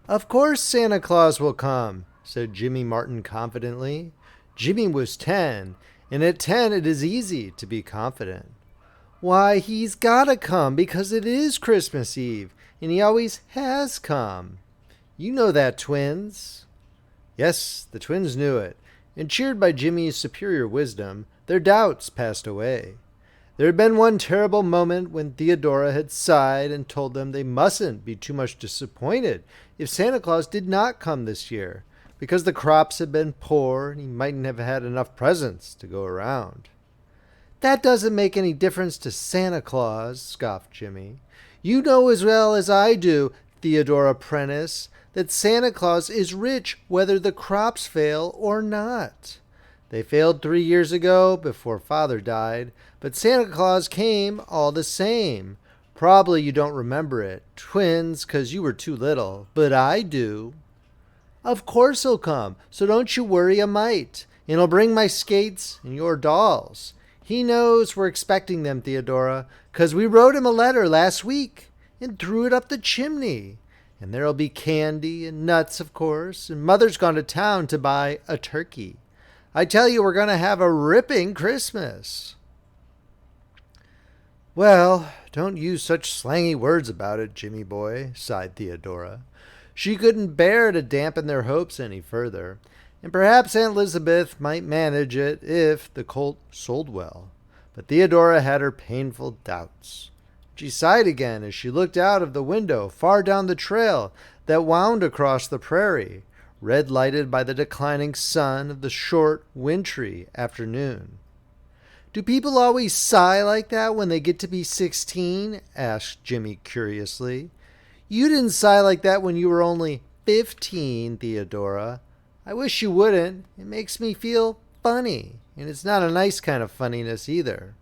"Of course Santa Claus will come," said Jimmy Martin confidently. Jimmy was 10, and at 10 it is easy to be confident. "Why, he's gotta come because it is Christmas Eve, and he always has come. You know that, twins." Yes, the twins knew it, and cheered by Jimmy's superior wisdom, their doubts passed away. There had been one terrible moment when Theodora had sighed and told them they mustn't be too much disappointed if Santa Claus did not come this year, because the crops had been poor and he mightn't have had enough presents to go around. "That doesn't make any difference to Santa Claus," scoffed Jimmy. "You know as well as I do, Theodora Prentice, that Santa Claus is rich whether the crops fail or not. They failed 3 years ago before Father died, but Santa Claus came all the same. Probably you don't remember it, twins, 'cause you were too little, but I do." "Of course he'll come, so don't you worry a mite, and he'll bring my skates and your dolls. He knows we're expecting them, Theodora, 'cause we wrote him a letter last week and threw it up the chimney. And there'll be candy and nuts, of course, and Mother's gone to town to buy a turkey. I tell you, we're going to have a ripping Christmas." "Well, don't use such slangy words about it, Jimmy boy," sighed Theodora. She couldn't bear to dampen their hopes any further, and perhaps Aunt Elizabeth might manage it if the colt sold well. But Theodora had her painful doubts. She sighed again as she looked out of the window far down the trail that wound across the prairie, red-lighted by the declining sun of the short, wintry afternoon. "Do people always sigh like that when they get to be 16? Asked Jimmy curiously. "You didn't sigh like that when you were only 15, Theodora. I wish you wouldn't. It makes me feel funny, and it's not a nice kind of funniness either."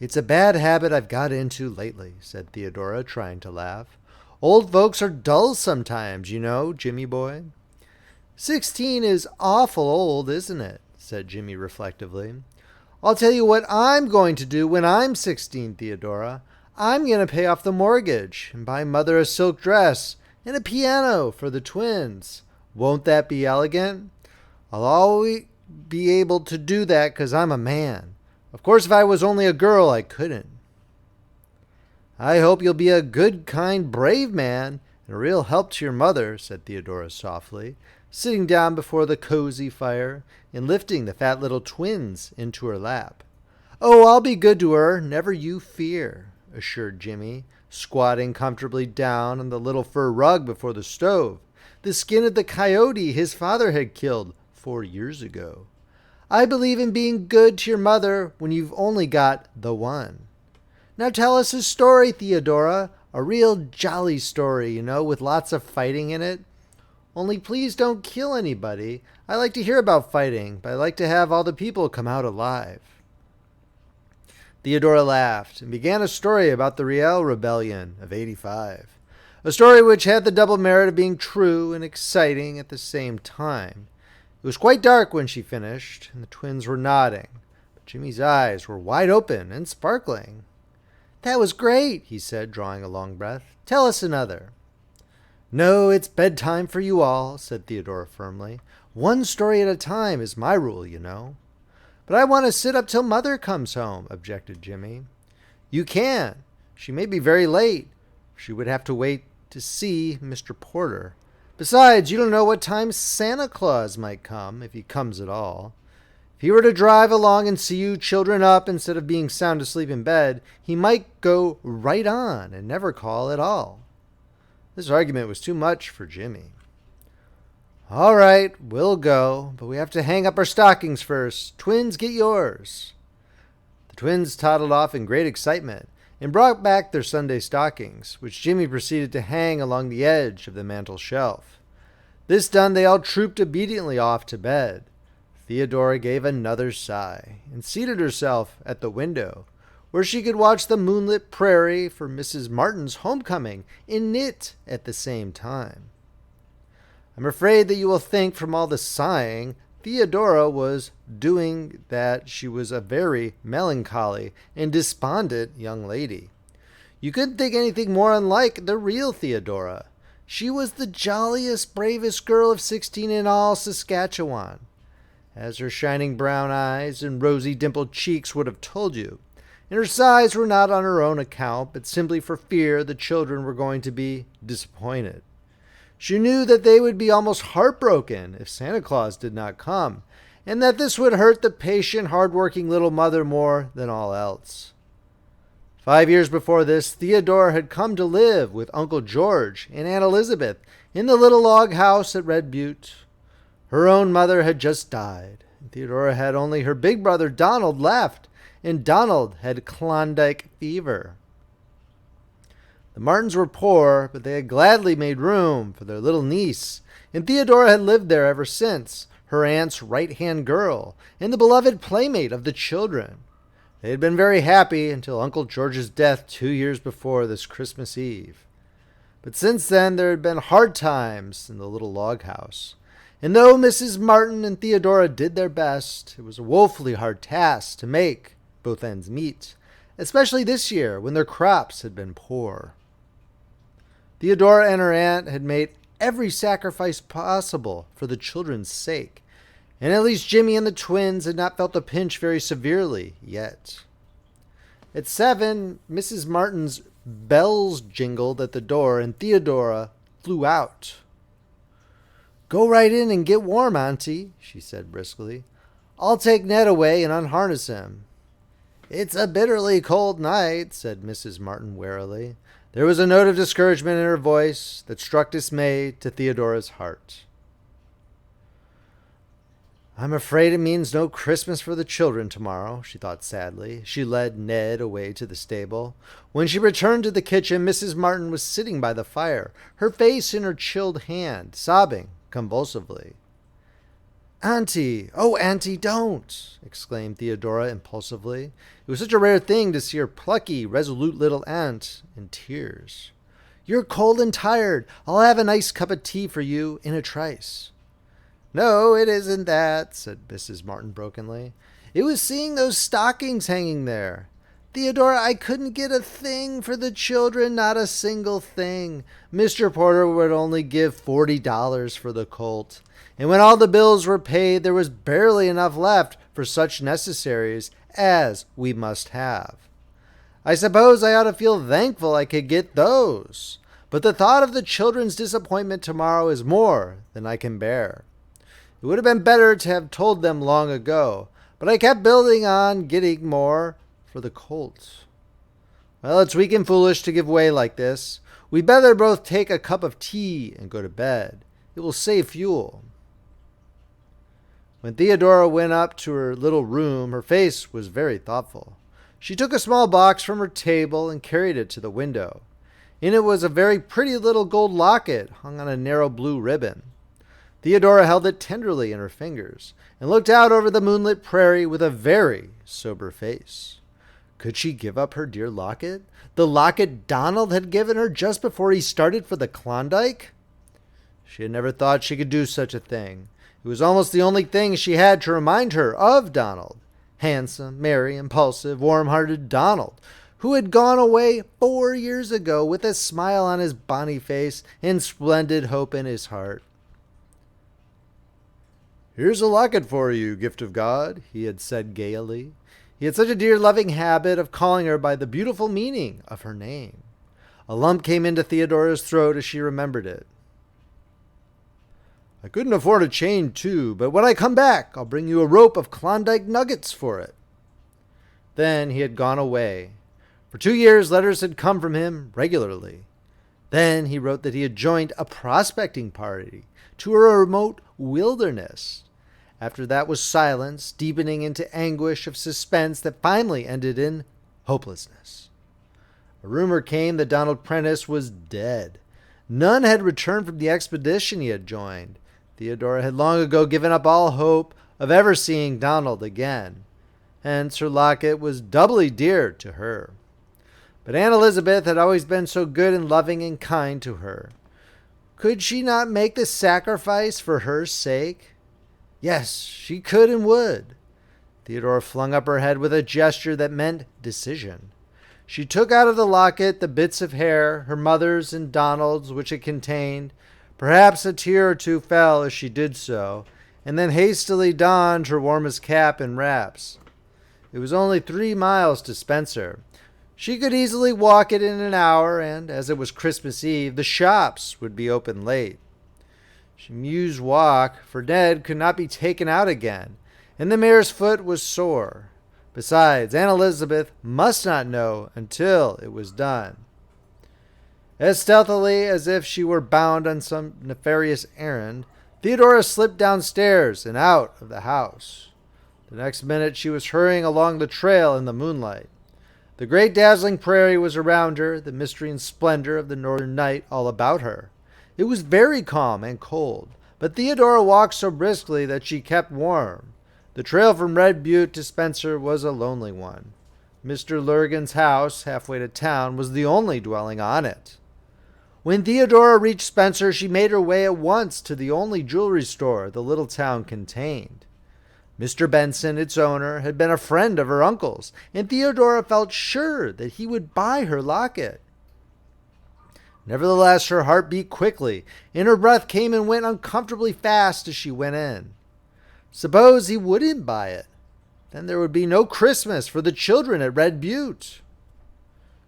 "It's a bad habit I've got into lately," said Theodora, trying to laugh. "Old folks are dull sometimes, you know, Jimmy boy." 16 is awful old, isn't it? Said Jimmy reflectively. I'll tell you what I'm going to do when I'm 16, Theodora. I'm going to pay off the mortgage and buy Mother a silk dress and a piano for the twins. Won't that be elegant? I'll always be able to do that because I'm a man. Of course, if I was only a girl, I couldn't. I hope you'll be a good, kind, brave man and a real help to your mother, said Theodora softly, sitting down before the cozy fire and lifting the fat little twins into her lap. Oh, I'll be good to her, never you fear, assured Jimmy, squatting comfortably down on the little fur rug before the stove, the skin of the coyote his father had killed 4 years ago. I believe in being good to your mother when you've only got the one. Now tell us a story, Theodora, a real jolly story, with lots of fighting in it. Only please don't kill anybody. I like to hear about fighting, but I like to have all the people come out alive. Theodora laughed and began a story about the Riel Rebellion of '85, a story which had the double merit of being true and exciting at the same time. It was quite dark when she finished, and the twins were nodding, but Jimmy's eyes were wide open and sparkling. That was great, he said, drawing a long breath. Tell us another. No, it's bedtime for you all, said Theodora firmly. One story at a time is my rule, But I want to sit up till Mother comes home, objected Jimmy. You can. She may be very late. She would have to wait to see Mr. Porter. Besides, you don't know what time Santa Claus might come, if he comes at all. If he were to drive along and see you children up instead of being sound asleep in bed, he might go right on and never call at all. This argument was too much for Jimmy. All right, we'll go, but we have to hang up our stockings first. Twins, get yours. The twins toddled off in great excitement and brought back their Sunday stockings, which Jimmy proceeded to hang along the edge of the mantel shelf. This done, they all trooped obediently off to bed. Theodora gave another sigh and seated herself at the window, where she could watch the moonlit prairie for Mrs. Martin's homecoming and knit at the same time. I'm afraid that you will think from all the sighing Theodora was doing that she was a very melancholy and despondent young lady. You couldn't think anything more unlike the real Theodora. She was the jolliest, bravest girl of 16 in all Saskatchewan, as her shining brown eyes and rosy dimpled cheeks would have told you. And her sighs were not on her own account, but simply for fear the children were going to be disappointed. She knew that they would be almost heartbroken if Santa Claus did not come, and that this would hurt the patient, hard-working little mother more than all else. 5 years before this, Theodora had come to live with Uncle George and Aunt Elizabeth in the little log house at Red Butte. Her own mother had just died, and Theodora had only her big brother Donald left, and Donald had Klondike fever. The Martins were poor, but they had gladly made room for their little niece, and Theodora had lived there ever since, her aunt's right-hand girl, and the beloved playmate of the children. They had been very happy until Uncle George's death 2 years before this Christmas Eve. But since then there had been hard times in the little log house. And though Mrs. Martin and Theodora did their best, it was a woefully hard task to make both ends meet, especially this year when their crops had been poor. Theodora and her aunt had made every sacrifice possible for the children's sake, and at least Jimmy and the twins had not felt the pinch very severely yet. At 7, Mrs. Martin's bells jingled at the door, and Theodora flew out. "Go right in and get warm, Auntie," she said briskly. "I'll take Ned away and unharness him." "It's a bitterly cold night," said Mrs. Martin warily. There was a note of discouragement in her voice that struck dismay to Theodora's heart. "I'm afraid it means no Christmas for the children tomorrow," she thought sadly. She led Ned away to the stable. When she returned to the kitchen, Mrs. Martin was sitting by the fire, her face in her chilled hand, sobbing convulsively. "Auntie! Oh, Auntie, don't!" exclaimed Theodora impulsively. It was such a rare thing to see her plucky, resolute little aunt in tears. "You're cold and tired. I'll have a nice cup of tea for you in a trice." "No, it isn't that," said Mrs. Martin brokenly. "It was seeing those stockings hanging there. Theodora, I couldn't get a thing for the children, not a single thing. Mr. Porter would only give $40 for the colt. And when all the bills were paid, there was barely enough left for such necessaries as we must have. I suppose I ought to feel thankful I could get those. But the thought of the children's disappointment tomorrow is more than I can bear. It would have been better to have told them long ago, but I kept building on getting more for the colt. Well, it's weak and foolish to give way like this. We'd better both take a cup of tea and go to bed. It will save fuel." When Theodora went up to her little room, her face was very thoughtful. She took a small box from her table and carried it to the window. In it was a very pretty little gold locket hung on a narrow blue ribbon. Theodora held it tenderly in her fingers and looked out over the moonlit prairie with a very sober face. Could she give up her dear locket? The locket Donald had given her just before he started for the Klondike? She had never thought she could do such a thing. It was almost the only thing she had to remind her of Donald. Handsome, merry, impulsive, warm-hearted Donald, who had gone away 4 years ago with a smile on his bonny face and splendid hope in his heart. "Here's a locket for you, gift of God," he had said gaily. He had such a dear loving habit of calling her by the beautiful meaning of her name. A lump came into Theodora's throat as she remembered it. "I couldn't afford a chain, too, but when I come back, I'll bring you a rope of Klondike nuggets for it." Then he had gone away. For 2 years, letters had come from him regularly. Then he wrote that he had joined a prospecting party to a remote wilderness. After that was silence, deepening into anguish of suspense that finally ended in hopelessness. A rumor came that Donald Prentice was dead. None had returned from the expedition he had joined. Theodora had long ago given up all hope of ever seeing Donald again. Hence her locket was doubly dear to her. But Aunt Elizabeth had always been so good and loving and kind to her. Could she not make the sacrifice for her sake? Yes, she could and would. Theodora flung up her head with a gesture that meant decision. She took out of the locket the bits of hair, her mother's and Donald's, which it contained. Perhaps a tear or two fell as she did so, and then hastily donned her warmest cap and wraps. It was only 3 miles to Spencer. She could easily walk it in an hour, and, as it was Christmas Eve, the shops would be open late. She mused walk, for Ned could not be taken out again, and the mare's foot was sore. Besides, Aunt Elizabeth must not know until it was done. As stealthily as if she were bound on some nefarious errand, Theodora slipped downstairs and out of the house. The next minute she was hurrying along the trail in the moonlight. The great dazzling prairie was around her, the mystery and splendor of the northern night all about her. It was very calm and cold, but Theodora walked so briskly that she kept warm. The trail from Red Butte to Spencer was a lonely one. Mr. Lurgan's house, halfway to town, was the only dwelling on it. When Theodora reached Spencer, she made her way at once to the only jewelry store the little town contained. Mr. Benson, its owner, had been a friend of her uncle's, and Theodora felt sure that he would buy her locket. Nevertheless, her heart beat quickly, and her breath came and went uncomfortably fast as she went in. Suppose he wouldn't buy it? Then there would be no Christmas for the children at Red Butte.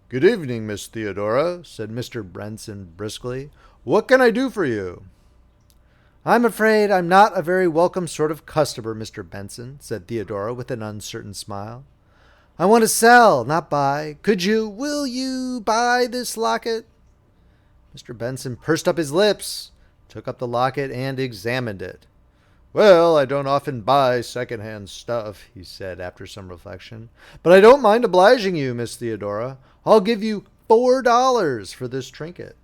"Good evening, Miss Theodora," said Mr. Benson briskly. "What can I do for you?" "I'm afraid I'm not a very welcome sort of customer, Mr. Benson," said Theodora with an uncertain smile. "I want to sell, not buy. Will you buy this locket?" Mr. Benson pursed up his lips, took up the locket, and examined it. "Well, I don't often buy second-hand stuff," he said after some reflection. "But I don't mind obliging you, Miss Theodora. I'll give you $4 for this trinket."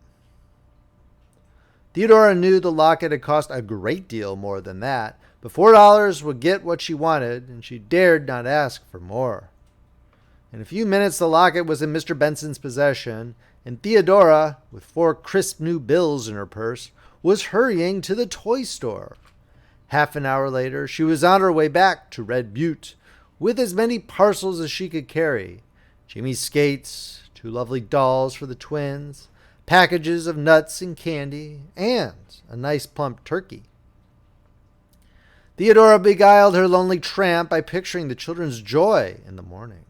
Theodora knew the locket had cost a great deal more than that, but $4 would get what she wanted, and she dared not ask for more. In a few minutes the locket was in Mr. Benson's possession, and Theodora, with 4 crisp new bills in her purse, was hurrying to the toy store. Half an hour later, she was on her way back to Red Butte with as many parcels as she could carry. Jimmy's skates, 2 lovely dolls for the twins, packages of nuts and candy, and a nice plump turkey. Theodora beguiled her lonely tramp by picturing the children's joy in the morning.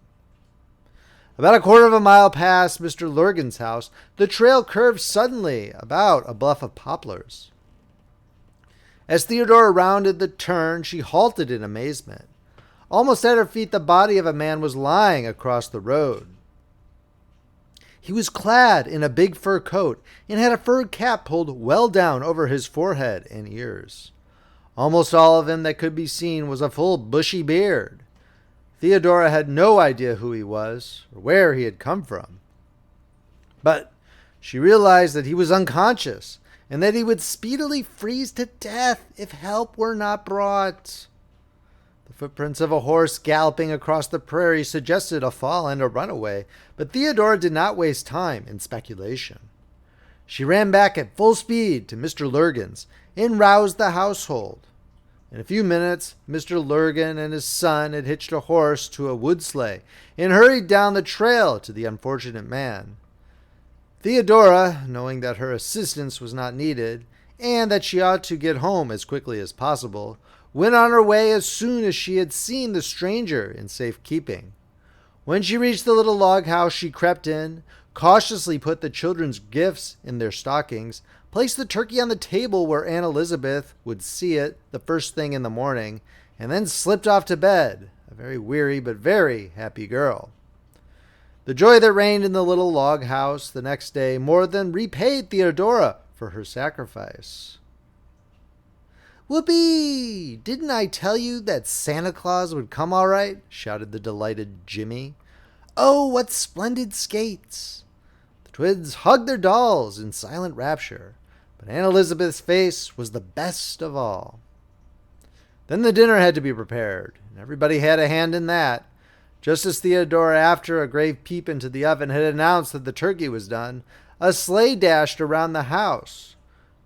About a quarter of a mile past Mr. Lurgan's house, the trail curved suddenly about a bluff of poplars. As Theodora rounded the turn, she halted in amazement. Almost at her feet, the body of a man was lying across the road. He was clad in a big fur coat and had a fur cap pulled well down over his forehead and ears. Almost all of him that could be seen was a full bushy beard. Theodora had no idea who he was or where he had come from. But she realized that he was unconscious and that he would speedily freeze to death if help were not brought. The footprints of a horse galloping across the prairie suggested a fall and a runaway, but Theodora did not waste time in speculation. She ran back at full speed to Mr. Lurgan's and roused the household. In a few minutes, Mr. Lurgan and his son had hitched a horse to a wood sleigh and hurried down the trail to the unfortunate man. Theodora, knowing that her assistance was not needed and that she ought to get home as quickly as possible, went on her way as soon as she had seen the stranger in safekeeping. When she reached the little log house, she crept in, cautiously put the children's gifts in their stockings, placed the turkey on the table where Aunt Elizabeth would see it the first thing in the morning, and then slipped off to bed, a very weary but very happy girl. The joy that reigned in the little log house the next day more than repaid Theodora for her sacrifice. "Whoopee! Didn't I tell you that Santa Claus would come all right?" shouted the delighted Jimmy. "Oh, what splendid skates!" The twins hugged their dolls in silent rapture, but Aunt Elizabeth's face was the best of all. Then the dinner had to be prepared, and everybody had a hand in that. Just as Theodora, after a grave peep into the oven, had announced that the turkey was done, a sleigh dashed around the house.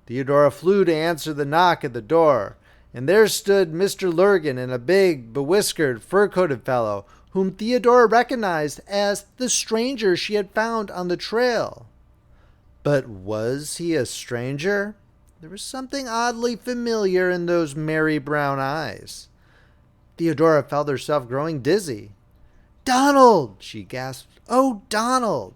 Theodora flew to answer the knock at the door, and there stood Mr. Lurgan and a big, bewhiskered, fur-coated fellow, whom Theodora recognized as the stranger she had found on the trail. But was he a stranger? There was something oddly familiar in those merry brown eyes. Theodora felt herself growing dizzy. "Donald!" she gasped. "Oh, Donald!"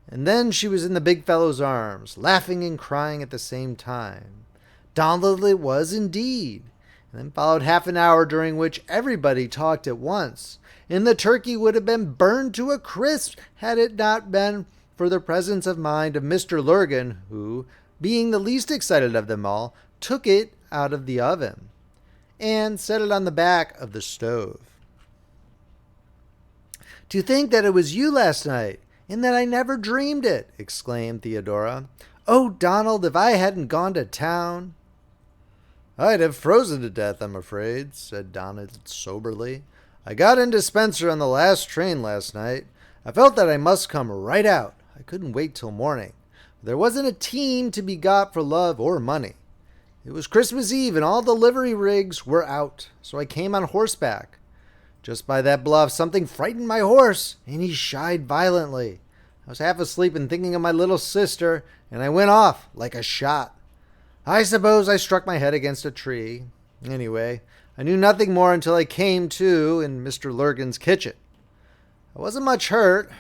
And then she was in the big fellow's arms, laughing and crying at the same time. Donald it was indeed. And then followed half an hour during which everybody talked at once, and the turkey would have been burned to a crisp had it not been for the presence of mind of Mr. Lurgan, who, being the least excited of them all, took it out of the oven and set it on the back of the stove. "To think that it was you last night, and that I never dreamed it!" exclaimed Theodora. "Oh, Donald, if I hadn't gone to town!" "I'd have frozen to death, I'm afraid," said Donald soberly. "I got into Spencer on the last train last night. I felt that I must come right out. I couldn't wait till morning. There wasn't a team to be got for love or money. It was Christmas Eve, and all the livery rigs were out, so I came on horseback. Just by that bluff, something frightened my horse, and he shied violently. I was half asleep and thinking of my little sister, and I went off like a shot. I suppose I struck my head against a tree. Anyway, I knew nothing more until I came to in Mr. Lurgan's kitchen. I wasn't much hurt,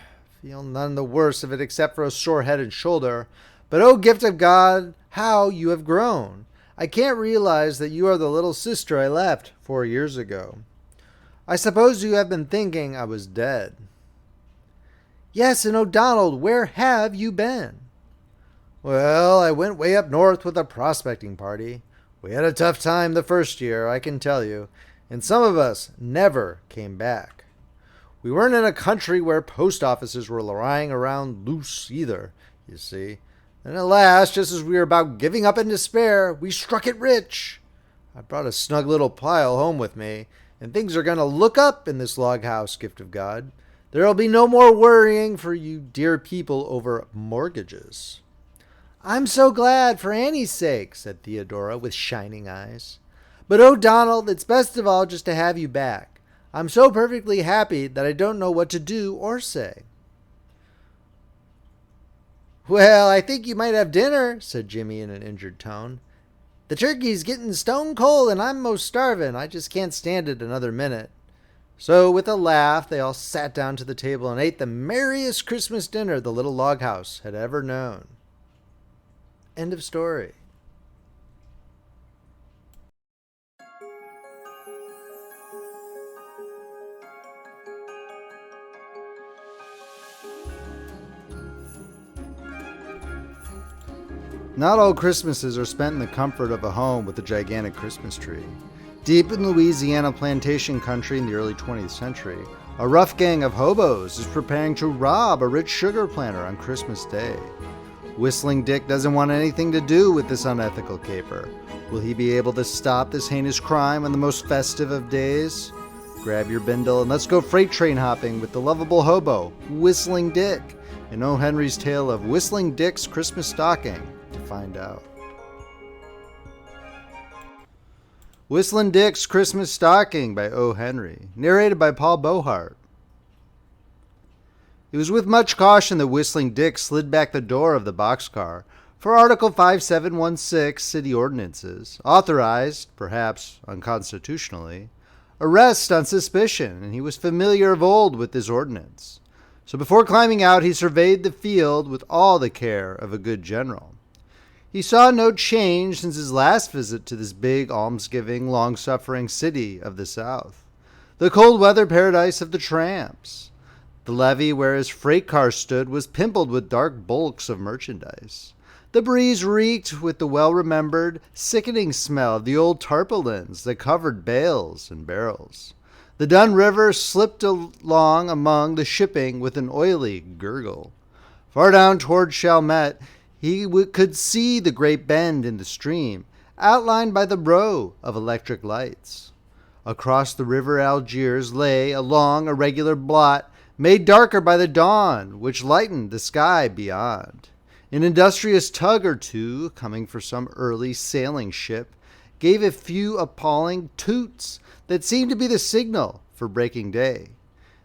feel none the worse of it except for a sore head and shoulder, but oh, gift of God, how you have grown. I can't realize that you are the little sister I left 4 years ago. I suppose you have been thinking I was dead." "Yes, and oh, Donald, where have you been?" "Well, I went way up north with a prospecting party. We had a tough time the first year, I can tell you, and some of us never came back. We weren't in a country where post offices were lying around loose either, you see. And at last, just as we were about giving up in despair, we struck it rich. I brought a snug little pile home with me, and things are going to look up in this log house, gift of God. There'll be no more worrying for you dear people over mortgages." "I'm so glad for Annie's sake," said Theodora with shining eyes. But oh, Donald, it's best of all just to have you back. I'm so perfectly happy that I don't know what to do or say." "Well, I think you might have dinner," said Jimmy in an injured tone. "The turkey's getting stone cold and I'm most starving. I just can't stand it another minute." So with a laugh, they all sat down to the table and ate the merriest Christmas dinner the little log house had ever known. End of story. Not all Christmases are spent in the comfort of a home with a gigantic Christmas tree. Deep in Louisiana plantation country in the early 20th century, a rough gang of hobos is preparing to rob a rich sugar planter on Christmas Day. Whistling Dick doesn't want anything to do with this unethical caper. Will he be able to stop this heinous crime on the most festive of days? Grab your bindle and let's go freight train hopping with the lovable hobo, Whistling Dick, in O. Henry's tale of Whistling Dick's Christmas Stocking, to find out. Whistling Dick's Christmas Stocking by O. Henry, narrated by Paul Beauheart. It was with much caution that Whistling Dick slid back the door of the boxcar, for Article 5716 City Ordinances authorized, perhaps unconstitutionally, arrest on suspicion, and he was familiar of old with this ordinance. So before climbing out, he surveyed the field with all the care of a good general. He saw no change since his last visit to this big, almsgiving, long-suffering city of the South. The cold weather paradise of the tramps. The levee where his freight car stood was pimpled with dark bulks of merchandise. The breeze reeked with the well-remembered, sickening smell of the old tarpaulins that covered bales and barrels. The Dun River slipped along among the shipping with an oily gurgle. Far down toward Chalmette, he could see the great bend in the stream, outlined by the row of electric lights. Across the river Algiers lay a long, irregular blot, made darker by the dawn, which lightened the sky beyond. An industrious tug or two, coming for some early sailing ship, gave a few appalling toots that seemed to be the signal for breaking day.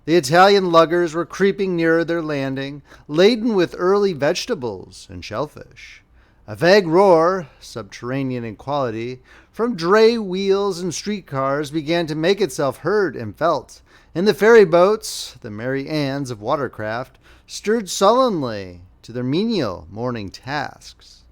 The Italian luggers were creeping nearer their landing, laden with early vegetables and shellfish. A vague roar, subterranean in quality, from dray wheels and streetcars began to make itself heard and felt, and the ferry boats, the Mary Anns of watercraft, stirred sullenly to their menial morning tasks.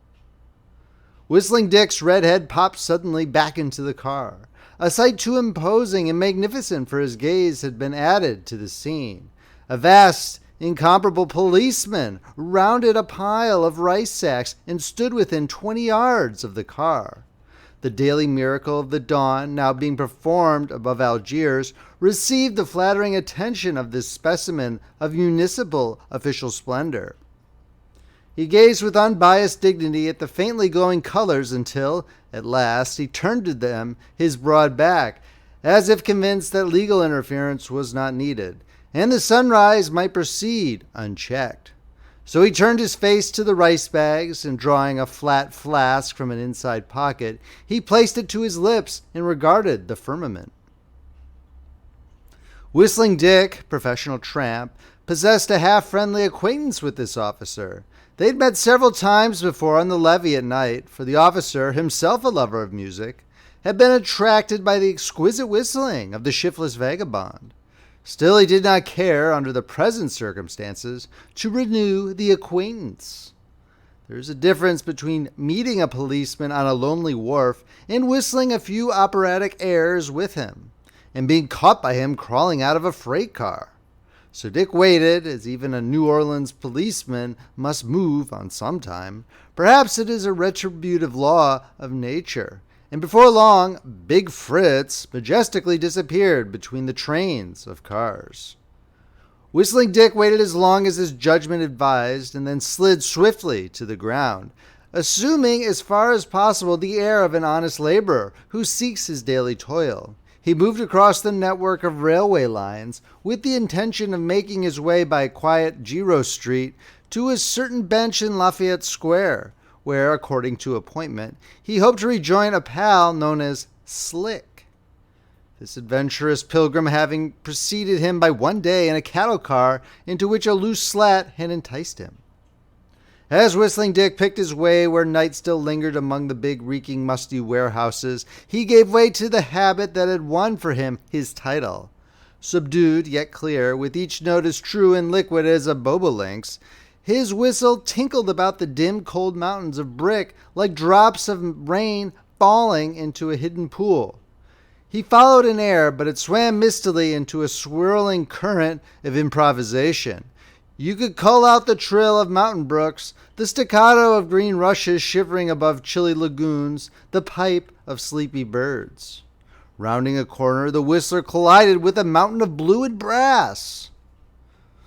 Whistling Dick's red head popped suddenly back into the car. A sight too imposing and magnificent for his gaze had been added to the scene. A vast, incomparable policeman rounded a pile of rice sacks and stood within 20 yards of the car. The daily miracle of the dawn, now being performed above Algiers, received the flattering attention of this specimen of municipal official splendor. He gazed with unbiased dignity at the faintly glowing colors until, at last, he turned to them his broad back, as if convinced that legal interference was not needed, and the sunrise might proceed unchecked. So he turned his face to the rice bags, and drawing a flat flask from an inside pocket, he placed it to his lips and regarded the firmament. Whistling Dick, professional tramp, possessed a half-friendly acquaintance with this officer. They'd met several times before on the levee at night, for the officer, himself a lover of music, had been attracted by the exquisite whistling of the shiftless vagabond. Still, he did not care, under the present circumstances, to renew the acquaintance. There is a difference between meeting a policeman on a lonely wharf and whistling a few operatic airs with him, and being caught by him crawling out of a freight car. So Dick waited, as even a New Orleans policeman must move on some time. Perhaps it is a retributive law of nature. And before long, Big Fritz majestically disappeared between the trains of cars. Whistling Dick waited as long as his judgment advised, and then slid swiftly to the ground, assuming as far as possible the air of an honest laborer who seeks his daily toil. He moved across the network of railway lines with the intention of making his way by quiet Giro Street to a certain bench in Lafayette Square, where, according to appointment, he hoped to rejoin a pal known as slick. This adventurous pilgrim having preceded him by one day in a cattle car into which a loose slat had enticed him. As Whistling Dick picked his way where night still lingered among the big, reeking, musty warehouses, he gave way to the habit that had won for him his title. Subdued, yet clear, with each note as true and liquid as a bobolink's, his whistle tinkled about the dim, cold mountains of brick like drops of rain falling into a hidden pool. He followed an air, but it swam mistily into a swirling current of improvisation. You could cull out the trill of mountain brooks, the staccato of green rushes shivering above chilly lagoons, the pipe of sleepy birds. Rounding a corner, the whistler collided with a mountain of blue and brass.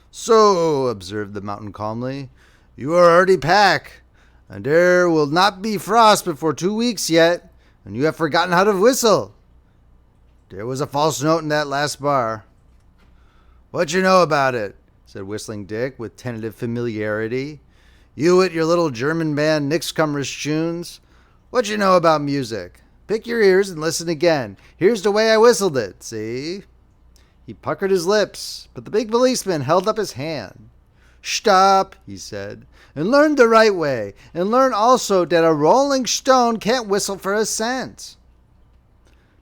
"So," observed the mountain calmly, "you are already packed, and there will not be frost before 2 weeks yet, and you have forgotten how to whistle. There was a false note in that last bar." "What you know about it?" said Whistling Dick with tentative familiarity. "You with your little German band Nixcomers tunes? What you know about music? Pick your ears and listen again. Here's the way I whistled it, see?" He puckered his lips, but the big policeman held up his hand. "Stop," he said, "and learn the right way, and learn also that a rolling stone can't whistle for a cent."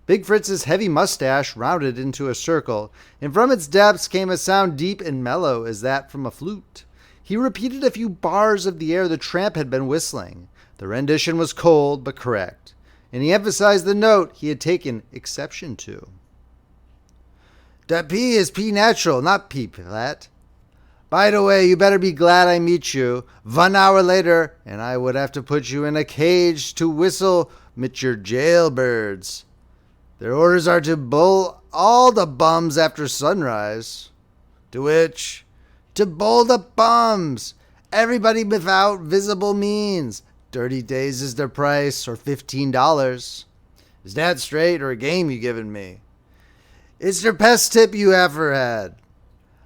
Big Fritz's heavy mustache rounded into a circle, and from its depths came a sound deep and mellow as that from a flute. He repeated a few bars of the air the tramp had been whistling. The rendition was cold but correct, and he emphasized the note he had taken exception to. "The P is P natural, not P flat. By the way, you better be glad I meet you. 1 hour later, and I would have to put you in a cage to whistle mit your jailbirds. Their orders are to bull all the bums after sunrise." "To which?" "To bull the bums. Everybody without visible means. 30 days is their price, or $15. Is that straight, or a game you giving me?" "It's the best tip you ever had.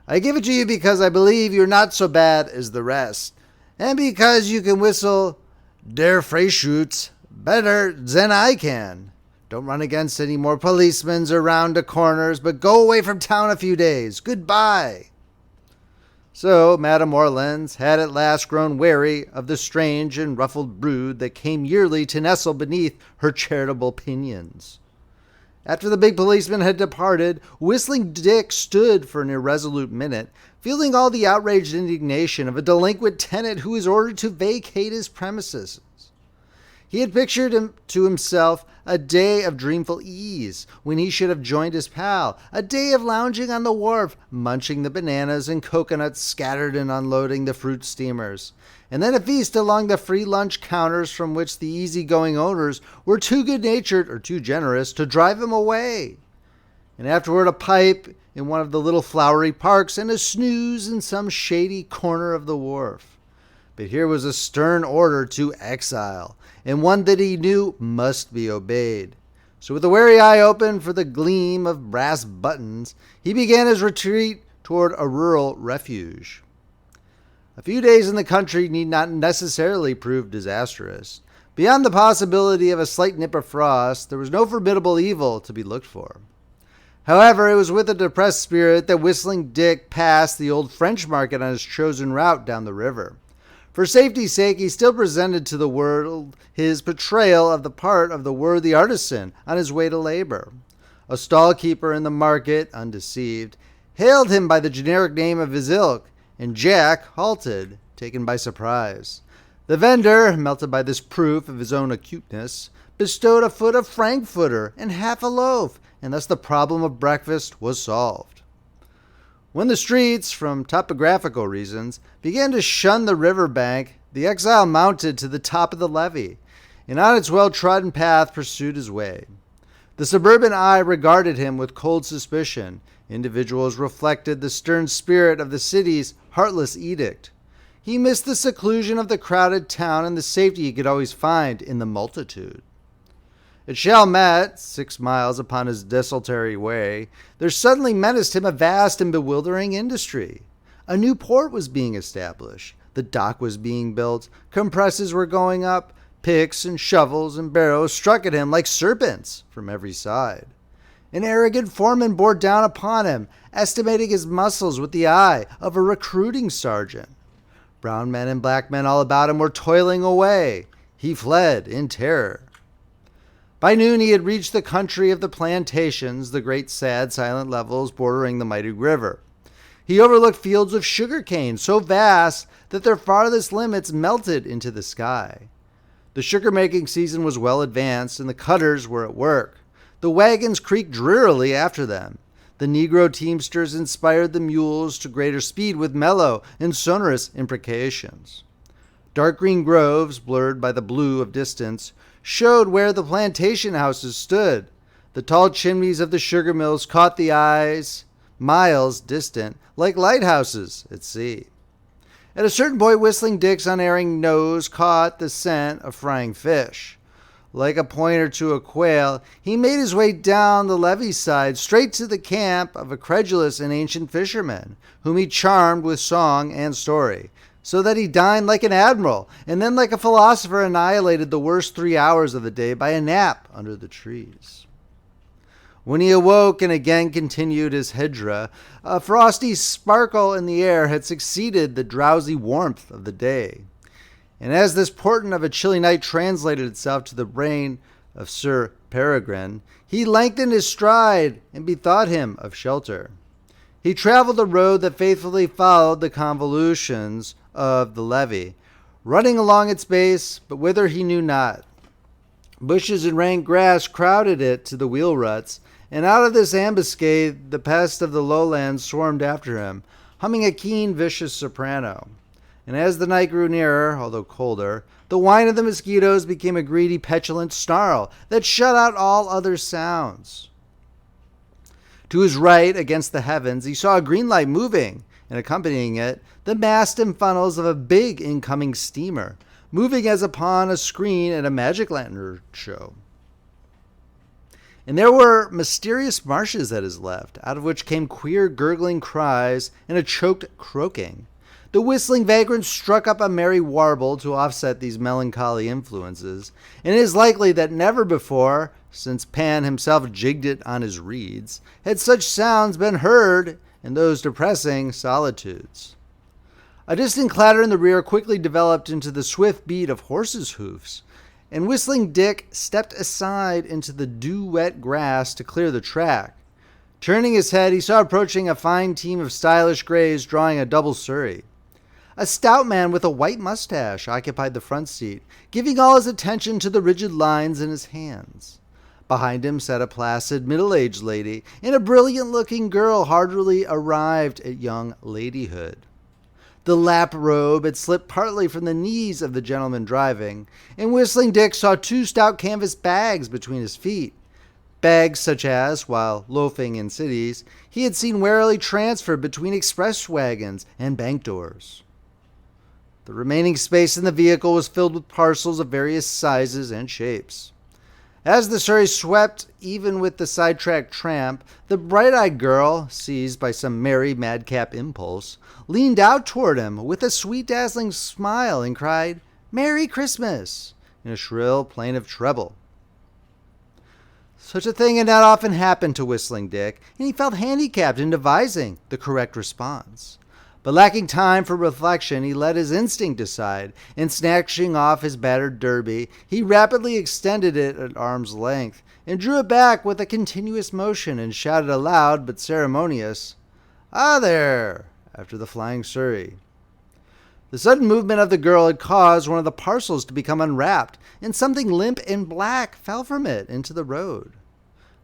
I give it to you because I believe you're not so bad as the rest, and because you can whistle der Freischütz better than I can. Don't run against any more policemen around the corners, but go away from town a few days. Goodbye." So Madame Orleans had at last grown weary of the strange and ruffled brood that came yearly to nestle beneath her charitable pinions. After the big policeman had departed, Whistling Dick stood for an irresolute minute, feeling all the outraged indignation of a delinquent tenant who is ordered to vacate his premises. He had pictured to himself a day of dreamful ease, when he should have joined his pal, a day of lounging on the wharf, munching the bananas and coconuts scattered and unloading the fruit steamers, and then a feast along the free lunch counters from which the easy-going owners were too good-natured or too generous to drive him away, and afterward a pipe in one of the little flowery parks and a snooze in some shady corner of the wharf. But here was a stern order to exile, and one that he knew must be obeyed. So with a wary eye open for the gleam of brass buttons, he began his retreat toward a rural refuge. A few days in the country need not necessarily prove disastrous. Beyond the possibility of a slight nip of frost, there was no formidable evil to be looked for. However, it was with a depressed spirit that Whistling Dick passed the old French market on his chosen route down the river. For safety's sake, he still presented to the world his portrayal of the part of the worthy artisan on his way to labor. A stall-keeper in the market, undeceived, hailed him by the generic name of his ilk, and Jack halted, taken by surprise. The vendor, melted by this proof of his own acuteness, bestowed a foot of frankfurter and half a loaf, and thus the problem of breakfast was solved. When the streets, from topographical reasons, began to shun the river bank, the exile mounted to the top of the levee, and on its well-trodden path pursued his way. The suburban eye regarded him with cold suspicion. Individuals reflected the stern spirit of the city's heartless edict. He missed the seclusion of the crowded town and the safety he could always find in the multitude. At Chalmette, 6 miles upon his desultory way, there suddenly menaced him a vast and bewildering industry. A new port was being established. The dock was being built. Compresses were going up. Picks and shovels and barrows struck at him like serpents from every side. An arrogant foreman bore down upon him, estimating his muscles with the eye of a recruiting sergeant. Brown men and black men all about him were toiling away. He fled in terror. By noon he had reached the country of the plantations, the great sad silent levels bordering the mighty river. He overlooked fields of sugar cane so vast that their farthest limits melted into the sky. The sugar-making season was well advanced, and the cutters were at work. The wagons creaked drearily after them. The Negro teamsters inspired the mules to greater speed with mellow and sonorous imprecations. Dark green groves, blurred by the blue of distance, showed where the plantation houses stood. The tall chimneys of the sugar mills caught the eyes, miles distant, like lighthouses at sea. At a certain point, Whistling Dick's unerring nose caught the scent of frying fish. Like a pointer to a quail, he made his way down the levee side straight to the camp of a credulous and ancient fisherman, whom he charmed with song and story, so that he dined like an admiral, and then like a philosopher annihilated the worst 3 hours of the day by a nap under the trees. When he awoke and again continued his hydra, a frosty sparkle in the air had succeeded the drowsy warmth of the day. And as this portent of a chilly night translated itself to the brain of Sir Peregrine, he lengthened his stride and bethought him of shelter. He traveled a road that faithfully followed the convolutions of the levee, running along its base, but whither he knew not. Bushes and rank grass crowded it to the wheel ruts, and out of this ambuscade the pest of the lowlands swarmed after him, humming a keen, vicious soprano. And as the night grew nearer, although colder, the whine of the mosquitoes became a greedy, petulant snarl that shut out all other sounds. To his right, against the heavens, he saw a green light moving, and accompanying it, the mast and funnels of a big incoming steamer, moving as upon a screen at a magic lantern show. And there were mysterious marshes at his left, out of which came queer gurgling cries and a choked croaking. The whistling vagrant struck up a merry warble to offset these melancholy influences, and it is likely that never before, since Pan himself jigged it on his reeds, had such sounds been heard in those depressing solitudes. A distant clatter in the rear quickly developed into the swift beat of horses' hoofs, and Whistling Dick stepped aside into the dew-wet grass to clear the track. Turning his head, he saw approaching a fine team of stylish grays drawing a double surrey. A stout man with a white mustache occupied the front seat, giving all his attention to the rigid lines in his hands. Behind him sat a placid, middle-aged lady and a brilliant-looking girl hardly arrived at young ladyhood. The lap robe had slipped partly from the knees of the gentleman driving, and Whistling Dick saw 2 stout canvas bags between his feet. Bags such as, while loafing in cities, he had seen warily transferred between express wagons and bank doors. The remaining space in the vehicle was filled with parcels of various sizes and shapes. As the surrey swept even with the sidetracked tramp, the bright-eyed girl, seized by some merry madcap impulse, leaned out toward him with a sweet dazzling smile and cried, "Merry Christmas!" in a shrill plaintive treble. Such a thing had not often happened to Whistling Dick, and he felt handicapped in devising the correct response. But lacking time for reflection, he let his instinct decide, and snatching off his battered derby, he rapidly extended it at arm's length, and drew it back with a continuous motion, and shouted aloud but ceremonious, "Ah, there!" after the flying surrey. The sudden movement of the girl had caused one of the parcels to become unwrapped, and something limp and black fell from it into the road.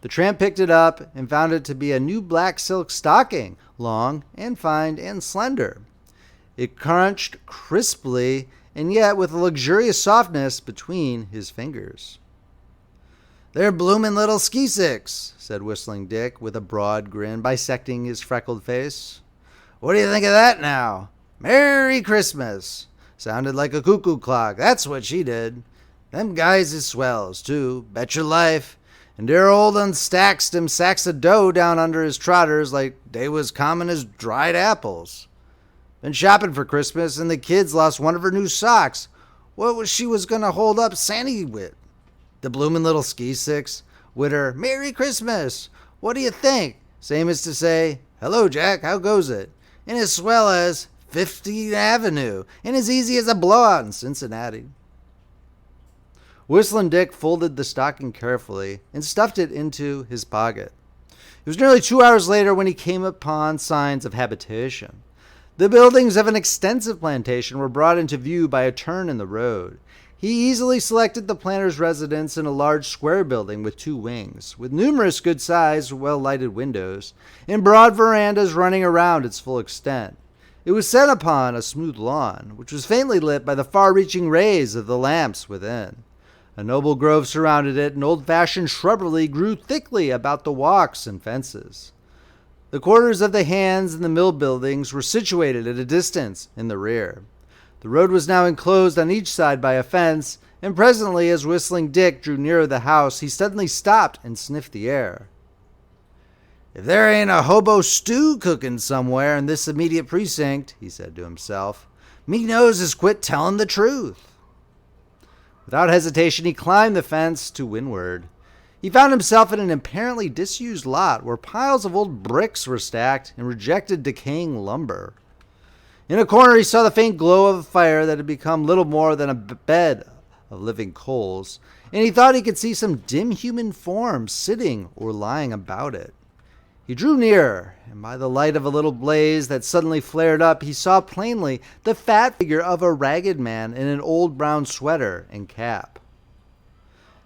The tramp picked it up and found it to be a new black silk stocking, long and fine and slender. It crunched crisply and yet with a luxurious softness between his fingers. "They're bloomin' little skisicks," said Whistling Dick with a broad grin bisecting his freckled face. "What do you think of that now? Merry Christmas! Sounded like a cuckoo clock, that's what she did. Them guys is swells, too, bet your life. And their old un stacks them sacks of dough down under his trotters like they was common as dried apples. Been shopping for Christmas, and the kids lost one of her new socks. what she was going to hold up Sandy with. The bloomin' little ski sticks with her Merry Christmas. What do you think? Same as to say, hello, Jack, how goes it? And as swell as 50th Avenue, and as easy as a blowout in Cincinnati. Whistling Dick folded the stocking carefully and stuffed it into his pocket. It was nearly 2 hours later when he came upon signs of habitation. The buildings of an extensive plantation were brought into view by a turn in the road. He easily selected the planter's residence in a large square building with 2 wings, with numerous good-sized, well-lighted windows, and broad verandas running around its full extent. It was set upon a smooth lawn, which was faintly lit by the far-reaching rays of the lamps within. A noble grove surrounded it, and old-fashioned shrubbery grew thickly about the walks and fences. The quarters of the hands and the mill buildings were situated at a distance in the rear. The road was now enclosed on each side by a fence, and presently, as Whistling Dick drew nearer the house, he suddenly stopped and sniffed the air. If there ain't a hobo stew cooking somewhere in this immediate precinct, he said to himself, me nose has quit telling the truth. Without hesitation, he climbed the fence to windward. He found himself in an apparently disused lot where piles of old bricks were stacked and rejected decaying lumber. In a corner, he saw the faint glow of a fire that had become little more than a bed of living coals, and he thought he could see some dim human forms sitting or lying about it. He drew nearer, and by the light of a little blaze that suddenly flared up, he saw plainly the fat figure of a ragged man in an old brown sweater and cap.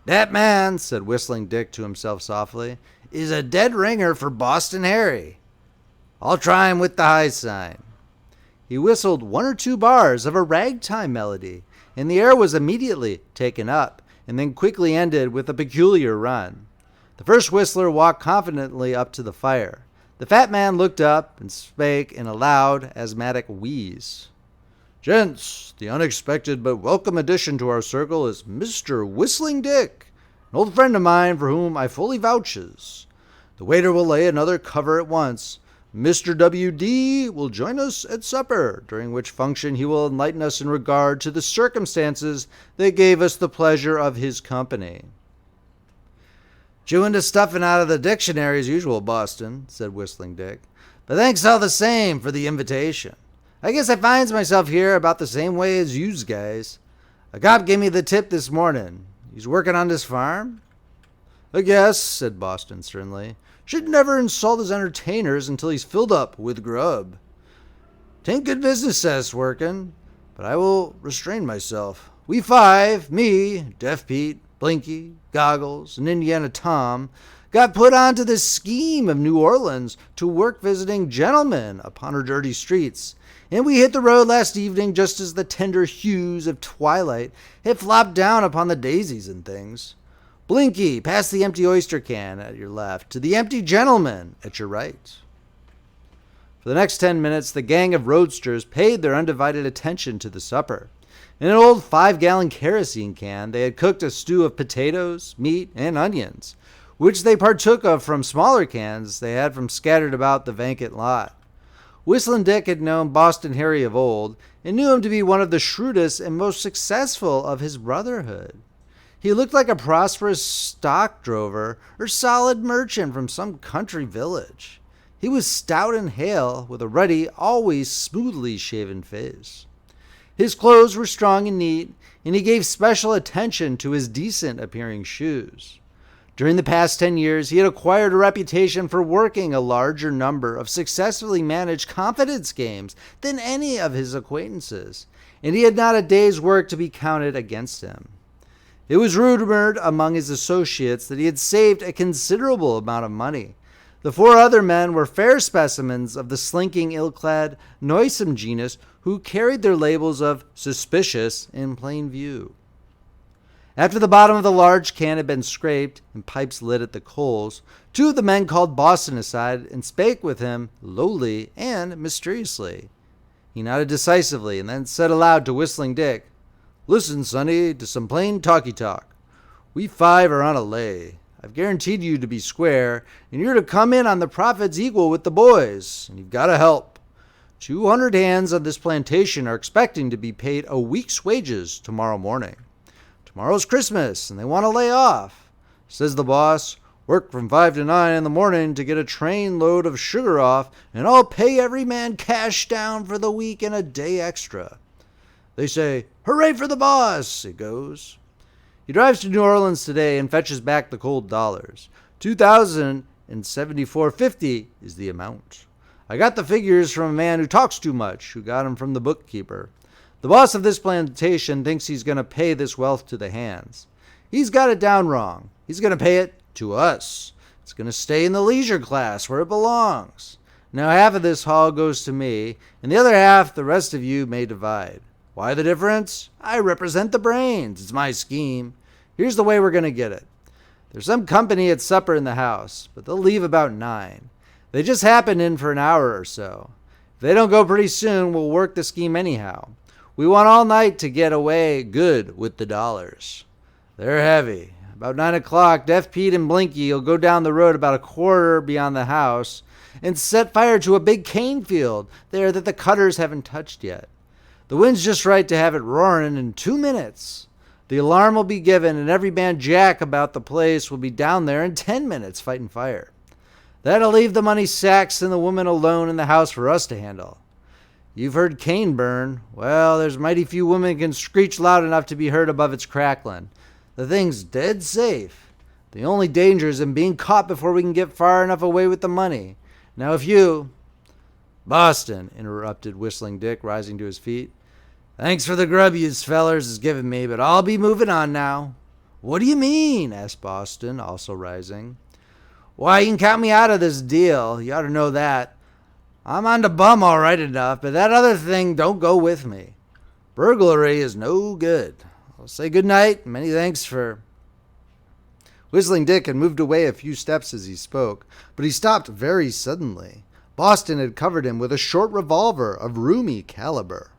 That man, said Whistling Dick to himself softly, is a dead ringer for Boston Harry. I'll try him with the high sign. He whistled 1 or 2 bars of a ragtime melody, and the air was immediately taken up, and then quickly ended with a peculiar run. The first whistler walked confidently up to the fire. The fat man looked up and spake in a loud, asthmatic wheeze. Gents, the unexpected but welcome addition to our circle is Mr. Whistling Dick, an old friend of mine for whom I fully vouches. The waiter will lay another cover at once. Mr. W.D. will join us at supper, during which function he will enlighten us in regard to the circumstances that gave us the pleasure of his company. Chewing the stuffing out of the dictionary as usual, Boston, said Whistling Dick. But thanks all the same for the invitation. I guess I finds myself here about the same way as yous guys. A cop gave me the tip this morning. He's working on this farm? I guess, said Boston sternly. Should never insult his entertainers until he's filled up with grub. 'Tain't good business, says working, but I will restrain myself. We 5, me, Deaf Pete, Blinky, Goggles, and Indiana Tom, got put onto this scheme of New Orleans to work visiting gentlemen upon her dirty streets, and we hit the road last evening just as the tender hues of twilight had flopped down upon the daisies and things. Blinky, past the empty oyster can at your left, to the empty gentleman at your right. For the next 10 minutes, the gang of roadsters paid their undivided attention to the supper. In an old 5-gallon kerosene can, they had cooked a stew of potatoes, meat, and onions, which they partook of from smaller cans they had from scattered about the vacant lot. Whistling Dick had known Boston Harry of old, and knew him to be one of the shrewdest and most successful of his brotherhood. He looked like a prosperous stock drover or solid merchant from some country village. He was stout and hale, with a ruddy, always smoothly shaven face. His clothes were strong and neat, and he gave special attention to his decent-appearing shoes. During the past 10 years, he had acquired a reputation for working a larger number of successfully managed confidence games than any of his acquaintances, and he had not a day's work to be counted against him. It was rumored among his associates that he had saved a considerable amount of money. The 4 other men were fair specimens of the slinking, ill-clad, noisome genus who carried their labels of suspicious in plain view. After the bottom of the large can had been scraped and pipes lit at the coals, 2 of the men called Boston aside and spake with him lowly and mysteriously. He nodded decisively and then said aloud to Whistling Dick, "Listen, sonny, to some plain talky-talk. We 5 are on a lay. I've guaranteed you to be square, and you're to come in on the profits equal with the boys, and you've got to help. 200 hands on this plantation are expecting to be paid a week's wages tomorrow morning. Tomorrow's Christmas, and they want to lay off. Says the boss, work from 5 to 9 in the morning to get a train load of sugar off, and I'll pay every man cash down for the week and a day extra. They say, hooray for the boss, it goes. He drives to New Orleans today and fetches back the cold dollars. $2,074.50 is the amount. I got the figures from a man who talks too much, who got them from the bookkeeper. The boss of this plantation thinks he's going to pay this wealth to the hands. He's got it down wrong. He's going to pay it to us. It's going to stay in the leisure class where it belongs. Now half of this haul goes to me, and the other half the rest of you may divide. Why the difference? I represent the brains. It's my scheme. Here's the way we're going to get it. There's some company at supper in the house, but they'll leave about 9. They just happen in for an hour or so. If they don't go pretty soon, we'll work the scheme anyhow. We want all night to get away good with the dollars. They're heavy. About 9 o'clock, Deaf Pete and Blinky will go down the road about a quarter beyond the house and set fire to a big cane field there that the cutters haven't touched yet. The wind's just right to have it roaring in 2 minutes. The alarm will be given, and every man jack about the place will be down there in 10 minutes fighting fire. That'll leave the money sacks and the woman alone in the house for us to handle. You've heard cane burn. Well, there's mighty few women can screech loud enough to be heard above its crackling. The thing's dead safe. The only danger is in being caught before we can get far enough away with the money. Now if you... Boston, interrupted Whistling Dick, rising to his feet. Thanks for the grub you fellers has given me, but I'll be moving on now. What do you mean? Asked Boston, also rising. Why, you can count me out of this deal. You ought to know that. I'm on the bum all right enough, but that other thing don't go with me. Burglary is no good. I'll say good night. Many thanks for... Whistling Dick had moved away a few steps as he spoke, but he stopped very suddenly. Boston had covered him with a short revolver of roomy caliber.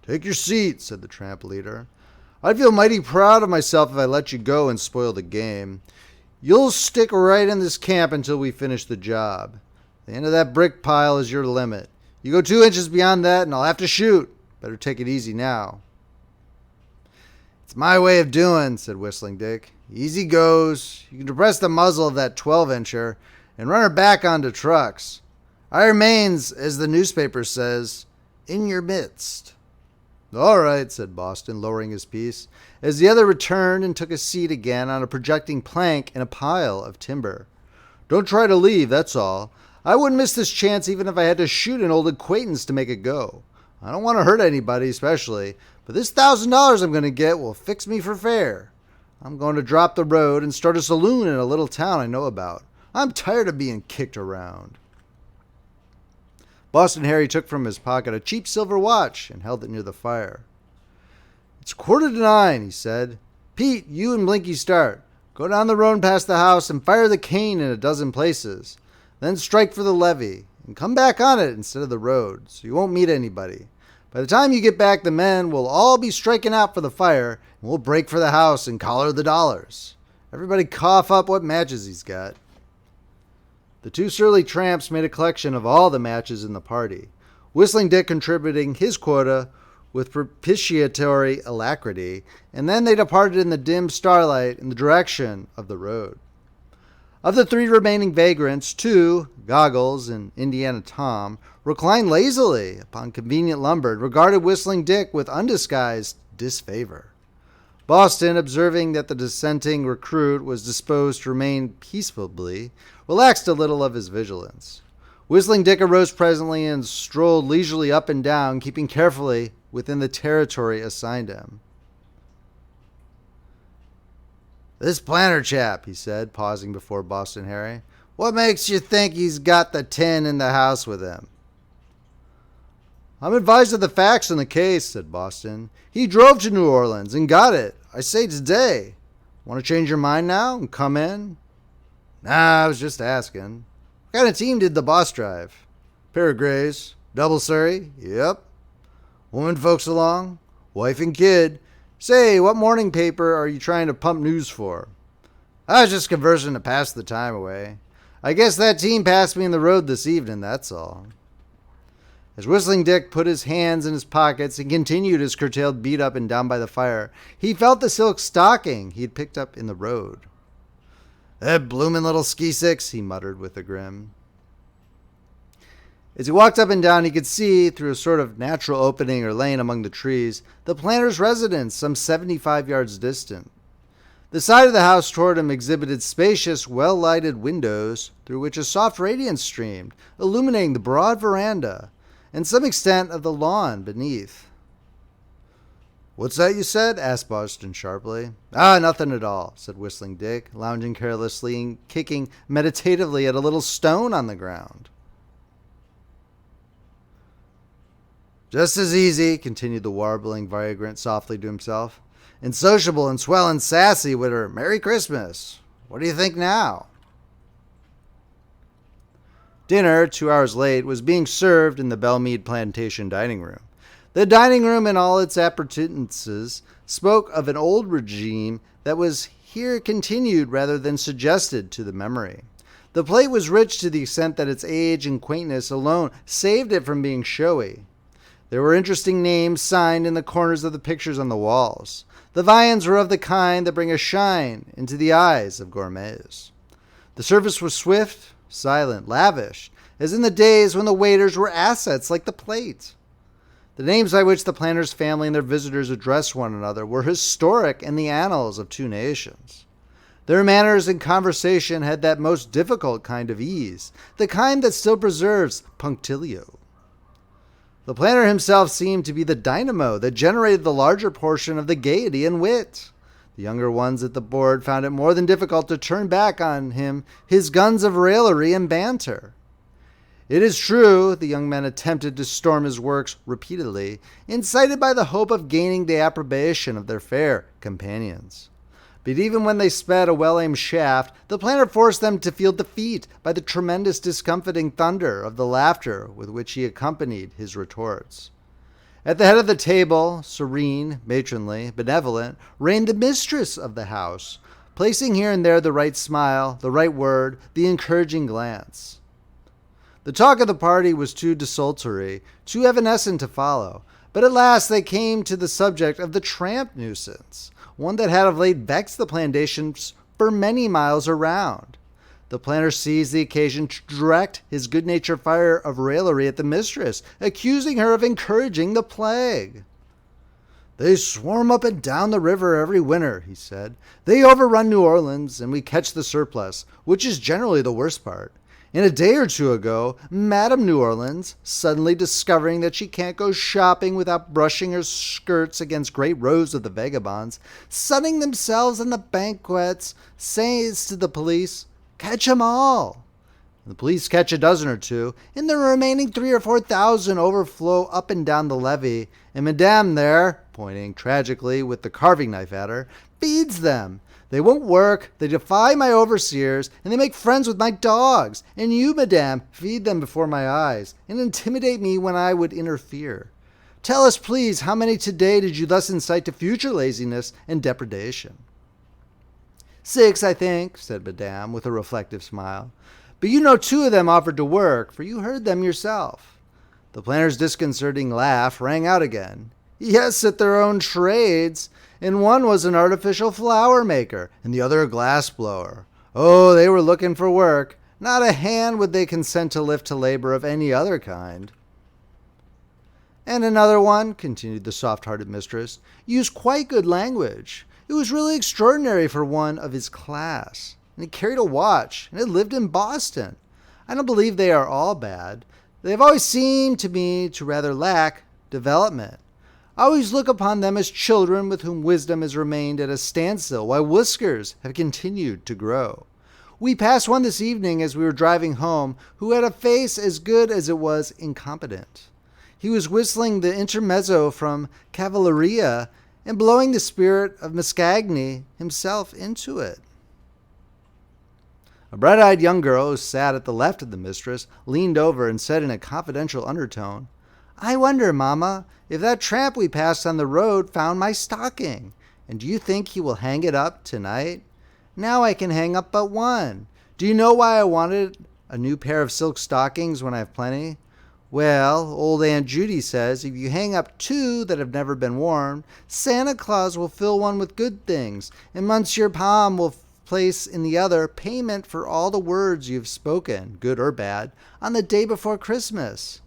Take your seat, said the tramp leader. I'd feel mighty proud of myself if I let you go and spoil the game. You'll stick right in this camp until we finish the job. The end of that brick pile is your limit. You go 2 inches beyond that and I'll have to shoot. Better take it easy now. It's my way of doing, said Whistling Dick. Easy goes. You can depress the muzzle of that 12-incher and run her back onto trucks. I remains, as the newspaper says, in your midst. All right, said Boston, lowering his piece, as the other returned and took a seat again on a projecting plank in a pile of timber. Don't try to leave, that's all. I wouldn't miss this chance even if I had to shoot an old acquaintance to make it go. I don't want to hurt anybody especially, but this $1,000 I'm going to get will fix me for fair. I'm going to drop the road and start a saloon in a little town I know about. I'm tired of being kicked around. Boston Harry took from his pocket a cheap silver watch and held it near the fire. It's 8:45, he said. Pete, you and Blinky start. Go down the road past the house and fire the cane in a dozen places. Then strike for the levee and come back on it instead of the road, so you won't meet anybody. By the time you get back, the men will all be striking out for the fire, and we'll break for the house and collar the dollars. Everybody cough up what matches he's got. The two surly tramps made a collection of all the matches in the party, Whistling Dick contributing his quota with propitiatory alacrity, and then they departed in the dim starlight in the direction of the road. Of the 3 remaining vagrants, 2, Goggles and Indiana Tom, reclined lazily upon convenient lumber and regarded Whistling Dick with undisguised disfavor. Boston, observing that the dissenting recruit was disposed to remain peaceably, relaxed a little of his vigilance. Whistling Dick arose presently and strolled leisurely up and down, keeping carefully within the territory assigned him. This planter chap, he said, pausing before Boston Harry. What makes you think he's got the 10 in the house with him? I'm advised of the facts in the case, said Boston. He drove to New Orleans and got it. I say today. Want to change your mind now and come in? Nah, I was just asking. What kind of team did the boss drive? Pair of grays. Double Surrey? Yep. Woman folks along? Wife and kid. Say, what morning paper are you trying to pump news for? I was just conversing to pass the time away. I guess that team passed me in the road this evening, that's all. As Whistling Dick put his hands in his pockets and continued his curtailed beat up and down by the fire, he felt the silk stocking he had picked up in the road. "That bloomin' little ski-six," he muttered with a grin. As he walked up and down, he could see, through a sort of natural opening or lane among the trees, the planter's residence some 75 yards distant. The side of the house toward him exhibited spacious, well-lighted windows through which a soft radiance streamed, illuminating the broad veranda and some extent of the lawn beneath. "What's that you said?" asked Boston sharply. "Nothing at all," said Whistling Dick, lounging carelessly and kicking meditatively at a little stone on the ground. "Just as easy," continued the warbling vagrant softly to himself, "and sociable and swell and sassy with her Merry Christmas. What do you think now?" Dinner, 2 hours late, was being served in the Belmead Plantation dining room. The dining room and all its appurtenances spoke of an old regime that was here continued rather than suggested to the memory. The plate was rich to the extent that its age and quaintness alone saved it from being showy. There were interesting names signed in the corners of the pictures on the walls. The viands were of the kind that bring a shine into the eyes of gourmets. The service was swift, silent, lavish, as in the days when the waiters were assets like the plate. The names by which the planter's family and their visitors addressed one another were historic in the annals of two nations. Their manners and conversation had that most difficult kind of ease, the kind that still preserves punctilio. The planter himself seemed to be the dynamo that generated the larger portion of the gaiety and wit. The younger ones at the board found it more than difficult to turn back on him his guns of raillery and banter. It is true, the young men attempted to storm his works repeatedly, incited by the hope of gaining the approbation of their fair companions. But even when they sped a well-aimed shaft, the planter forced them to feel defeat by the tremendous discomfiting thunder of the laughter with which he accompanied his retorts. At the head of the table, serene, matronly, benevolent, reigned the mistress of the house, placing here and there the right smile, the right word, the encouraging glance. The talk of the party was too desultory, too evanescent to follow, but at last they came to the subject of the tramp nuisance, one that had of late vexed the plantations for many miles around. The planter seized the occasion to direct his good-natured fire of raillery at the mistress, accusing her of encouraging the plague. "They swarm up and down the river every winter," he said. "They overrun New Orleans, and we catch the surplus, which is generally the worst part. And a day or two ago, Madame New Orleans, suddenly discovering that she can't go shopping without brushing her skirts against great rows of the vagabonds, sunning themselves on the banquettes, says to the police, 'Catch 'em all!' The police catch a dozen or two, and the remaining 3,000 or 4,000 overflow up and down the levee, and Madame there," pointing tragically with the carving knife at her, "feeds them. They won't work, they defy my overseers, and they make friends with my dogs. And you, Madame, feed them before my eyes, and intimidate me when I would interfere. Tell us, please, how many today did you thus incite to future laziness and depredation?" "6, I think," said Madame, with a reflective smile. "But you know 2 of them offered to work, for you heard them yourself." The planter's disconcerting laugh rang out again. "Yes, at their own trades. And one was an artificial flower maker, and the other a glass blower. Oh, they were looking for work. Not a hand would they consent to lift to labor of any other kind." "And another one," continued the soft-hearted mistress, "used quite good language. It was really extraordinary for one of his class. And he carried a watch, and had lived in Boston. I don't believe they are all bad. They have always seemed to me to rather lack development. I always look upon them as children with whom wisdom has remained at a standstill while whiskers have continued to grow. We passed one this evening as we were driving home who had a face as good as it was incompetent. He was whistling the intermezzo from Cavalleria and blowing the spirit of Mascagni himself into it." A bright-eyed young girl who sat at the left of the mistress leaned over and said in a confidential undertone, "I wonder, Mamma, if that tramp we passed on the road found my stocking. And do you think he will hang it up tonight? Now I can hang up but one. Do you know why I wanted a new pair of silk stockings when I have plenty? Well, old Aunt Judy says if you hang up 2 that have never been worn, Santa Claus will fill one with good things, and Monsieur Baum will place in the other payment for all the words you've spoken, good or bad, on the day before Christmas.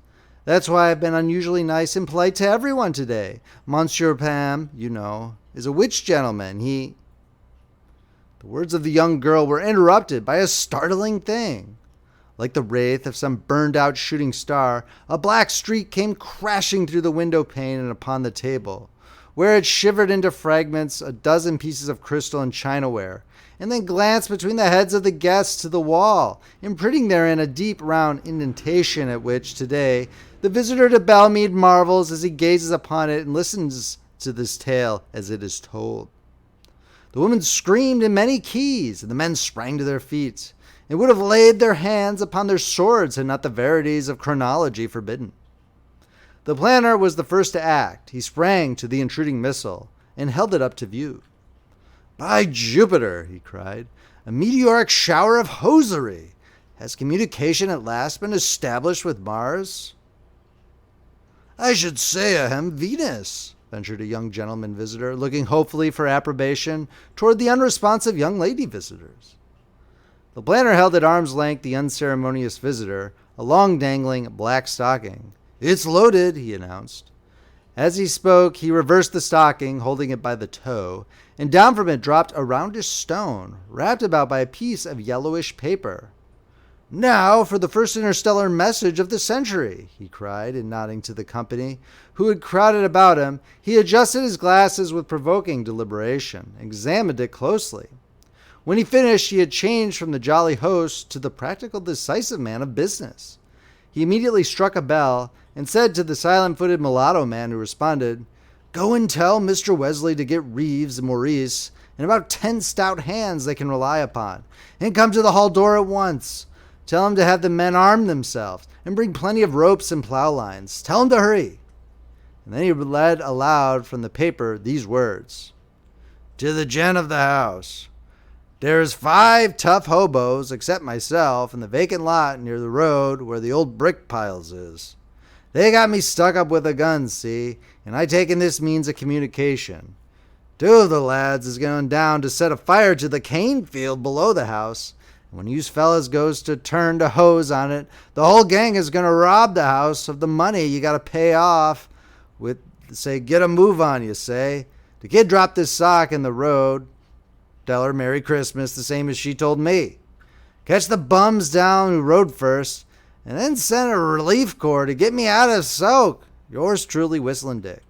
That's why I've been unusually nice and polite to everyone today. Monsieur Baum, is a witch gentleman. The words of the young girl were interrupted by a startling thing. Like the wraith of some burned-out shooting star, a black streak came crashing through the window pane and upon the table, where it shivered into fragments a dozen pieces of crystal and chinaware, and then glanced between the heads of the guests to the wall, imprinting therein a deep round indentation at which, today, the visitor to Belmead marvels as he gazes upon it and listens to this tale as it is told. The women screamed in many keys, and the men sprang to their feet, and would have laid their hands upon their swords had not the verities of chronology forbidden. The planner was the first to act. He sprang to the intruding missile and held it up to view. "By Jupiter," he cried, "a meteoric shower of hosiery! Has communication at last been established with Mars?" "I should say, Venus," ventured a young gentleman visitor, looking hopefully for approbation toward the unresponsive young lady visitors. The planner held at arm's length the unceremonious visitor, a long dangling black stocking. "It's loaded," he announced. As he spoke, he reversed the stocking, holding it by the toe, and down from it dropped a roundish stone, wrapped about by a piece of yellowish paper. "Now for the first interstellar message of the century," he cried, and nodding to the company, who had crowded about him, he adjusted his glasses with provoking deliberation, examined it closely. When he finished, he had changed from the jolly host to the practical, decisive man of business. He immediately struck a bell and said to the silent-footed mulatto man who responded, "Go and tell Mr. Wesley to get Reeves and Maurice and about 10 stout hands they can rely upon, and come to the hall door at once. Tell him to have the men arm themselves and bring plenty of ropes and plow lines. Tell him to hurry." And then he read aloud from the paper these words: "To the gent of the house. There's 5 tough hobos, except myself, in the vacant lot near the road where the old brick piles is. They got me stuck up with a gun, see, and I taken this means of communication. 2 of the lads is going down to set a fire to the cane field below the house, and when you fellas goes to turn to hose on it, the whole gang is going to rob the house of the money you got to pay off with, say, get a move on you, say. The kid dropped this sock in the road. Tell her Merry Christmas, the same as she told me. Catch the bums down who rode first, and then send a relief corps to get me out of soak. Yours truly, Whistling Dick."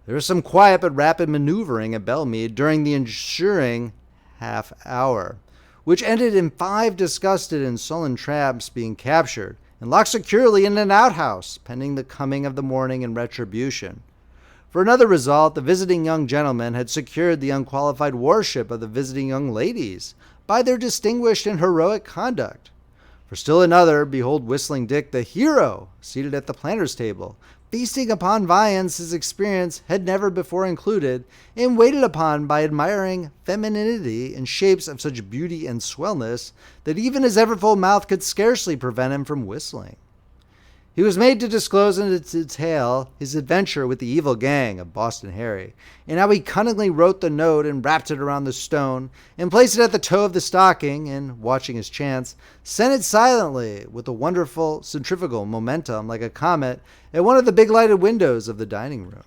There was some quiet but rapid maneuvering at Belmead during the ensuing half hour, which ended in 5 disgusted and sullen tramps being captured and locked securely in an outhouse, pending the coming of the morning and retribution. For another result, the visiting young gentlemen had secured the unqualified worship of the visiting young ladies by their distinguished and heroic conduct. For still another, behold Whistling Dick the hero, seated at the planter's table, feasting upon viands his experience had never before included, and waited upon by admiring femininity in shapes of such beauty and swellness that even his ever-full mouth could scarcely prevent him from whistling. He was made to disclose in detail his adventure with the evil gang of Boston Harry, and how he cunningly wrote the note and wrapped it around the stone, and placed it at the toe of the stocking, and, watching his chance, sent it silently, with a wonderful centrifugal momentum like a comet, at one of the big lighted windows of the dining room.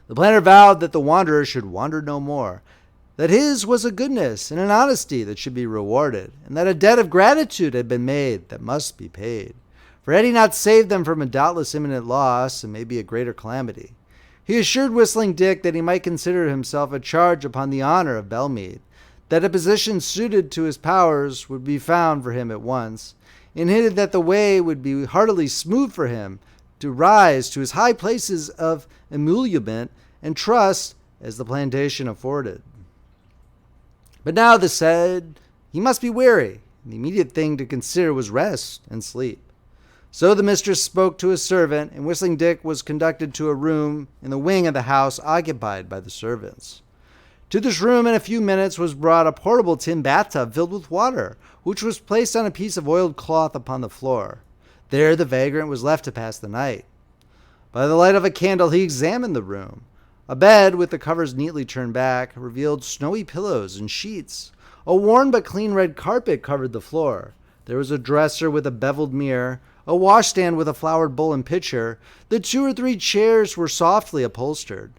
The planter vowed that the wanderer should wander no more, that his was a goodness and an honesty that should be rewarded, and that a debt of gratitude had been made that must be paid. For had he not saved them from a doubtless imminent loss, and maybe a greater calamity, he assured Whistling Dick that he might consider himself a charge upon the honor of Belmead, that a position suited to his powers would be found for him at once, and hinted that the way would be heartily smooth for him to rise to his high places of emolument and trust as the plantation afforded. But now, this said, he must be weary, and the immediate thing to consider was rest and sleep. So the mistress spoke to a servant, and Whistling Dick was conducted to a room in the wing of the house occupied by the servants. To this room in a few minutes was brought a portable tin bathtub filled with water, which was placed on a piece of oiled cloth upon the floor. There the vagrant was left to pass the night. By the light of a candle he examined the room. A bed with the covers neatly turned back revealed snowy pillows and sheets. A worn but clean red carpet covered the floor. There was a dresser with a beveled mirror, a washstand with a flowered bowl and pitcher. The 2 or 3 chairs were softly upholstered.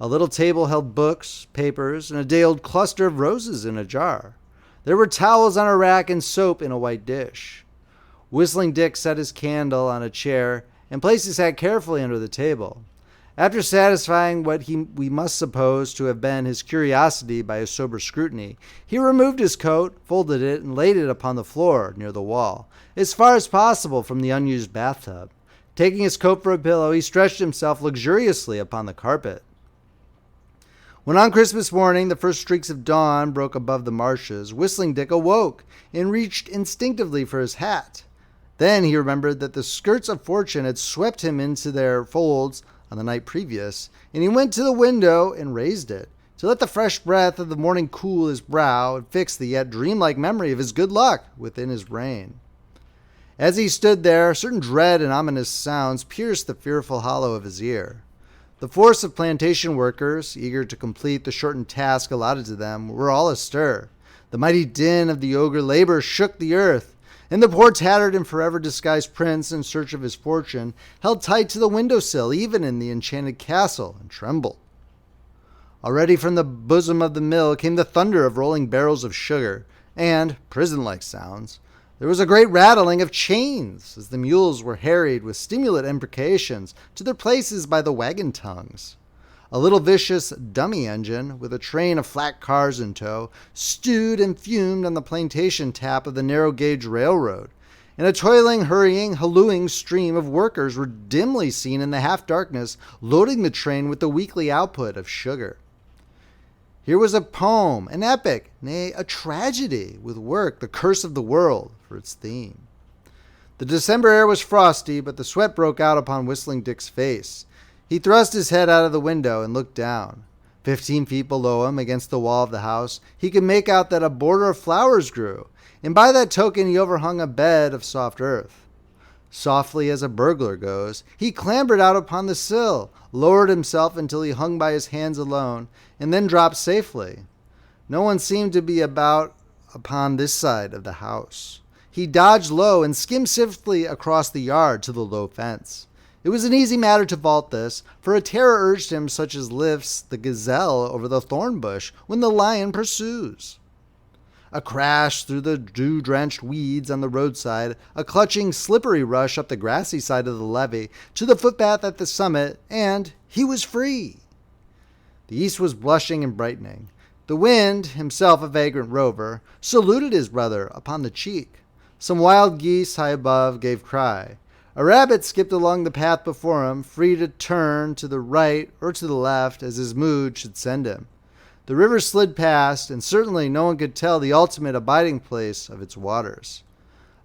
A little table held books, papers, and a day-old cluster of roses in a jar. There were towels on a rack and soap in a white dish. Whistling Dick set his candle on a chair and placed his hat carefully under the table. After satisfying what we must suppose to have been his curiosity by a sober scrutiny, he removed his coat, folded it, and laid it upon the floor near the wall, as far as possible from the unused bathtub. Taking his coat for a pillow, he stretched himself luxuriously upon the carpet. When on Christmas morning the first streaks of dawn broke above the marshes, Whistling Dick awoke and reached instinctively for his hat. Then he remembered that the skirts of fortune had swept him into their folds on the night previous, and he went to the window and raised it, to let the fresh breath of the morning cool his brow and fix the yet dreamlike memory of his good luck within his brain. As he stood there, certain dread and ominous sounds pierced the fearful hollow of his ear. The force of plantation workers, eager to complete the shortened task allotted to them, were all astir. The mighty din of the ogre labor shook the earth, and the poor tattered and forever disguised prince, in search of his fortune, held tight to the window-sill, even in the enchanted castle, and trembled. Already from the bosom of the mill came the thunder of rolling barrels of sugar, and, prison-like sounds, there was a great rattling of chains as the mules were harried with stimulant imprecations to their places by the wagon tongues. A little vicious dummy engine, with a train of flat cars in tow, stewed and fumed on the plantation tap of the narrow-gauge railroad, and a toiling, hurrying, hallooing stream of workers were dimly seen in the half-darkness, loading the train with the weekly output of sugar. Here was a poem, an epic, nay, a tragedy, with work, the curse of the world, for its theme. The December air was frosty, but the sweat broke out upon Whistling Dick's face. He thrust his head out of the window and looked down. 15 feet below him, against the wall of the house, he could make out that a border of flowers grew, and by that token he overhung a bed of soft earth. Softly as a burglar goes, he clambered out upon the sill, lowered himself until he hung by his hands alone, and then dropped safely. No one seemed to be about upon this side of the house. He dodged low and skimmed swiftly across the yard to the low fence. It was an easy matter to vault this, for a terror urged him such as lifts the gazelle over the thorn bush when the lion pursues. A crash through the dew-drenched weeds on the roadside, a clutching, slippery rush up the grassy side of the levee to the footpath at the summit, and he was free. The east was blushing and brightening. The wind, himself a vagrant rover, saluted his brother upon the cheek. Some wild geese high above gave cry. A rabbit skipped along the path before him, free to turn to the right or to the left as his mood should send him. The river slid past, and certainly no one could tell the ultimate abiding place of its waters.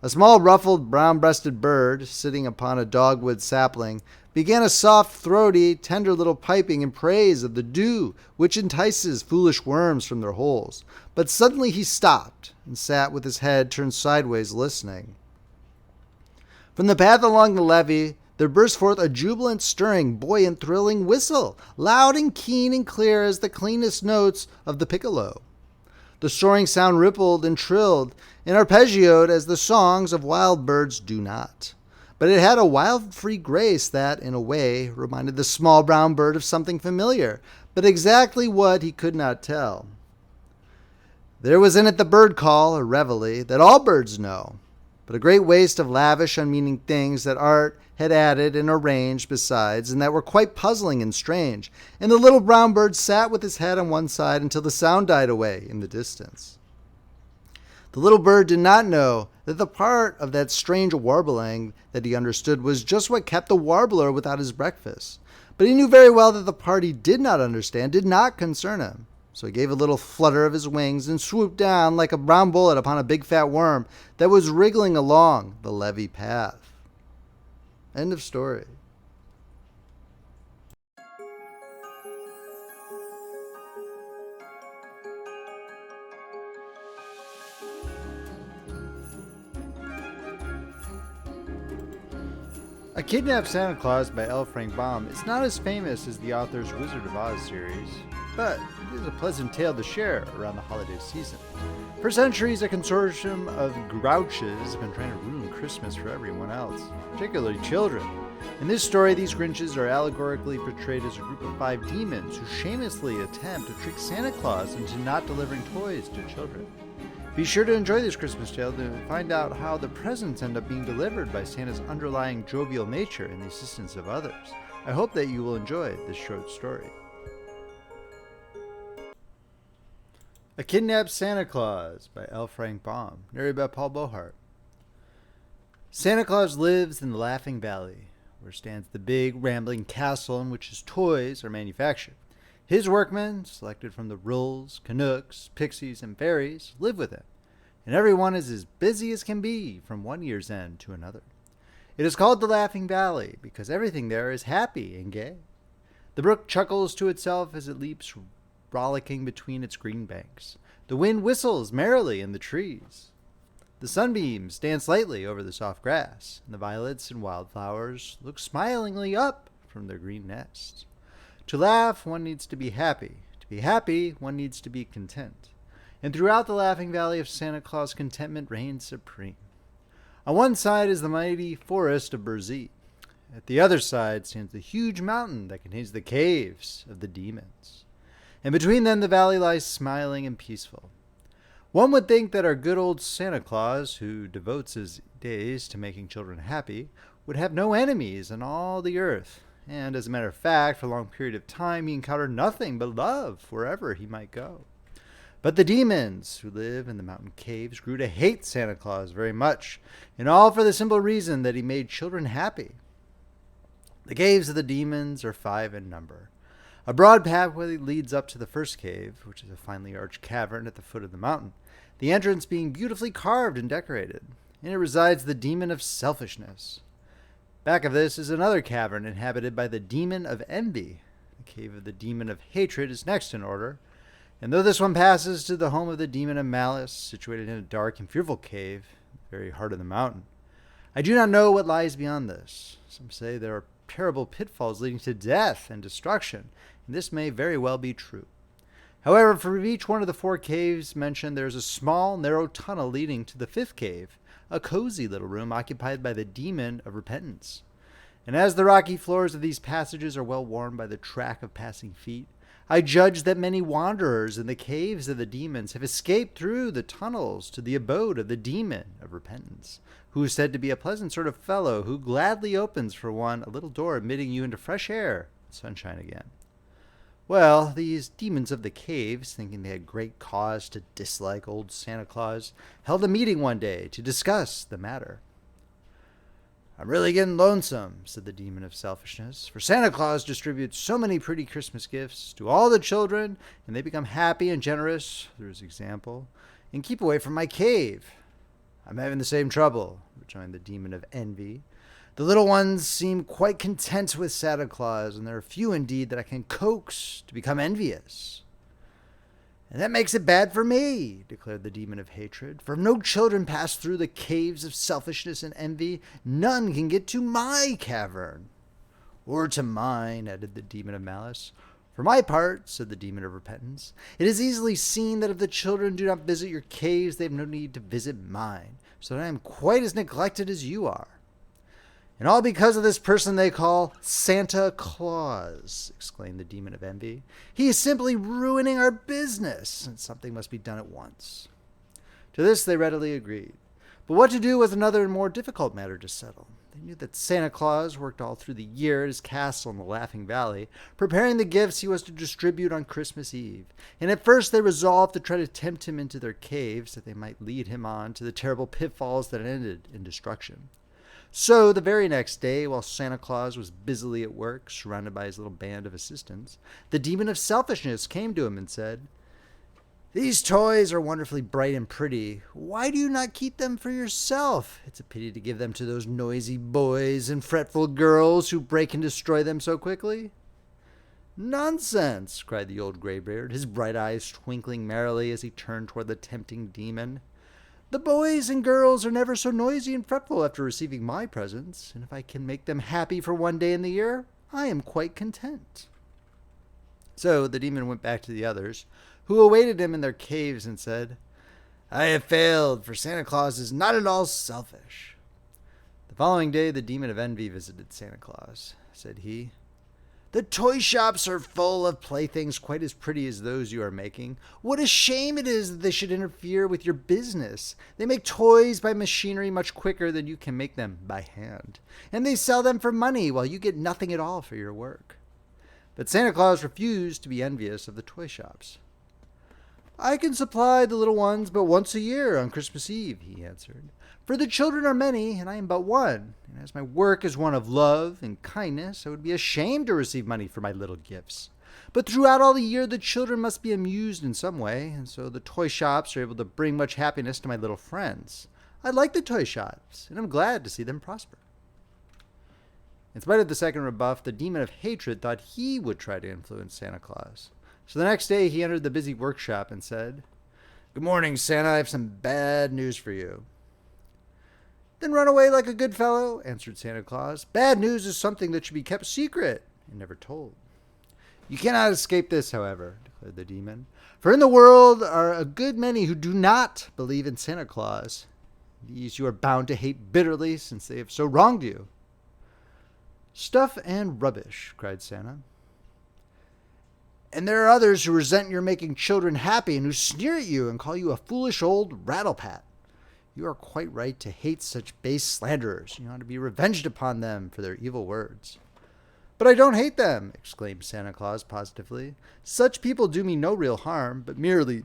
A small ruffled brown-breasted bird, sitting upon a dogwood sapling, began a soft, throaty, tender little piping in praise of the dew which entices foolish worms from their holes. But suddenly he stopped and sat with his head turned sideways, listening. From the path along the levee there burst forth a jubilant, stirring, buoyant, thrilling whistle, loud and keen and clear as the cleanest notes of the piccolo. The soaring sound rippled and trilled and arpeggioed as the songs of wild birds do not. But it had a wild, free grace that, in a way, reminded the small brown bird of something familiar, but exactly what he could not tell. There was in it the bird call, or reveille, that all birds know, but a great waste of lavish, unmeaning things that art had added and arranged besides, and that were quite puzzling and strange, and the little brown bird sat with his head on one side until the sound died away in the distance. The little bird did not know that the part of that strange warbling that he understood was just what kept the warbler without his breakfast, but he knew very well that the part he did not understand did not concern him. So he gave a little flutter of his wings and swooped down like a brown bullet upon a big fat worm that was wriggling along the levee path. End of story. A Kidnapped Santa Claus by L. Frank Baum is not as famous as the author's Wizard of Oz series, but it is a pleasant tale to share around the holiday season. For centuries, a consortium of grouches have been trying to ruin Christmas for everyone else, particularly children. In this story, these Grinches are allegorically portrayed as a group of 5 demons who shamelessly attempt to trick Santa Claus into not delivering toys to children. Be sure to enjoy this Christmas tale to find out how the presents end up being delivered by Santa's underlying jovial nature and the assistance of others. I hope that you will enjoy this short story. A Kidnapped Santa Claus by L. Frank Baum, narrated by Paul Beauheart. Santa Claus lives in the Laughing Valley, where stands the big, rambling castle in which his toys are manufactured. His workmen, selected from the Rulls, Canucks, Pixies, and Fairies, live with him, and everyone is as busy as can be from one year's end to another. It is called the Laughing Valley because everything there is happy and gay. The brook chuckles to itself as it leaps rollicking between its green banks. The wind whistles merrily in the trees. The sunbeams dance lightly over the soft grass, and the violets and wildflowers look smilingly up from their green nests. To laugh, one needs to be happy. To be happy, one needs to be content. And throughout the Laughing Valley of Santa Claus, contentment reigns supreme. On one side is the mighty forest of Burzee. At the other side stands the huge mountain that contains the caves of the demons. And between them the valley lies smiling and peaceful. One would think that our good old Santa Claus, who devotes his days to making children happy, would have no enemies on all the earth. And as a matter of fact, for a long period of time, he encountered nothing but love wherever he might go. But the demons who live in the mountain caves grew to hate Santa Claus very much, and all for the simple reason that he made children happy. The caves of the demons are 5 in number. A broad pathway leads up to the first cave, which is a finely arched cavern at the foot of the mountain, the entrance being beautifully carved and decorated. In it resides the demon of selfishness. Back of this is another cavern inhabited by the demon of envy. The cave of the demon of hatred is next in order, and though this one passes to the home of the demon of malice, situated in a dark and fearful cave, in the very heart of the mountain, I do not know what lies beyond this. Some say there are terrible pitfalls leading to death and destruction, and this may very well be true. However, for each one of the 4 caves mentioned, there is a small, narrow tunnel leading to the 5th cave, a cozy little room occupied by the demon of repentance. And as the rocky floors of these passages are well worn by the track of passing feet, I judge that many wanderers in the caves of the demons have escaped through the tunnels to the abode of the demon of repentance, who is said to be a pleasant sort of fellow who gladly opens for one a little door admitting you into fresh air and sunshine again. Well, these demons of the caves, thinking they had great cause to dislike old Santa Claus, held a meeting one day to discuss the matter. "I'm really getting lonesome," said the demon of selfishness, "for Santa Claus distributes so many pretty Christmas gifts to all the children, and they become happy and generous through his example, and keep away from my cave." "I'm having the same trouble," rejoined the demon of envy. "The little ones seem quite content with Santa Claus, and there are few indeed that I can coax to become envious." "And that makes it bad for me," declared the demon of hatred. "For if no children pass through the caves of selfishness and envy, none can get to my cavern." "Or to mine," added the demon of malice. "For my part," said the demon of repentance, "it is easily seen that if the children do not visit your caves, they have no need to visit mine, so that I am quite as neglected as you are." "And all because of this person they call Santa Claus," exclaimed the demon of envy. "He is simply ruining our business, and something must be done at once." To this they readily agreed. But what to do was another and more difficult matter to settle. They knew that Santa Claus worked all through the year at his castle in the Laughing Valley, preparing the gifts he was to distribute on Christmas Eve. And at first they resolved to try to tempt him into their caves, that they might lead him on to the terrible pitfalls that ended in destruction. So the very next day, while Santa Claus was busily at work, surrounded by his little band of assistants, the demon of selfishness came to him and said, "These toys are wonderfully bright and pretty. Why do you not keep them for yourself? It's a pity to give them to those noisy boys and fretful girls who break and destroy them so quickly." "Nonsense!" cried the old graybeard, his bright eyes twinkling merrily as he turned toward the tempting demon. The boys and girls are never so noisy and fretful after receiving my presents, and if I can make them happy for one day in the year, I am quite content." So the demon went back to the others, who awaited him in their caves, and said, "I have failed, for Santa Claus is not at all selfish." The following day, the demon of envy visited Santa Claus. Said he, "The toy shops are full of playthings quite as pretty as those you are making. What a shame it is that they should interfere with your business. They make toys by machinery much quicker than you can make them by hand, and they sell them for money while you get nothing at all for your work." But Santa Claus refused to be envious of the toy shops. "I can supply the little ones but once a year on Christmas Eve," he answered. "For the children are many, and I am but one. And as my work is one of love and kindness, I would be ashamed to receive money for my little gifts. But throughout all the year, the children must be amused in some way, and so the toy shops are able to bring much happiness to my little friends. I like the toy shops, and I'm glad to see them prosper." In spite of the second rebuff, the demon of hatred thought he would try to influence Santa Claus. So the next day he entered the busy workshop and said, "Good morning, Santa. I have some bad news for you." "Then run away like a good fellow," answered Santa Claus. "Bad news is something that should be kept secret and never told." "You cannot escape this, however," declared the demon, "for in the world are a good many who do not believe in Santa Claus. These you are bound to hate bitterly, since they have so wronged you." "Stuff and rubbish," cried Santa. "And there are others who resent your making children happy and who sneer at you and call you a foolish old rattlepat. You are quite right to hate such base slanderers. You ought to be revenged upon them for their evil words." "But I don't hate them," exclaimed Santa Claus positively. "Such people do me no real harm, but merely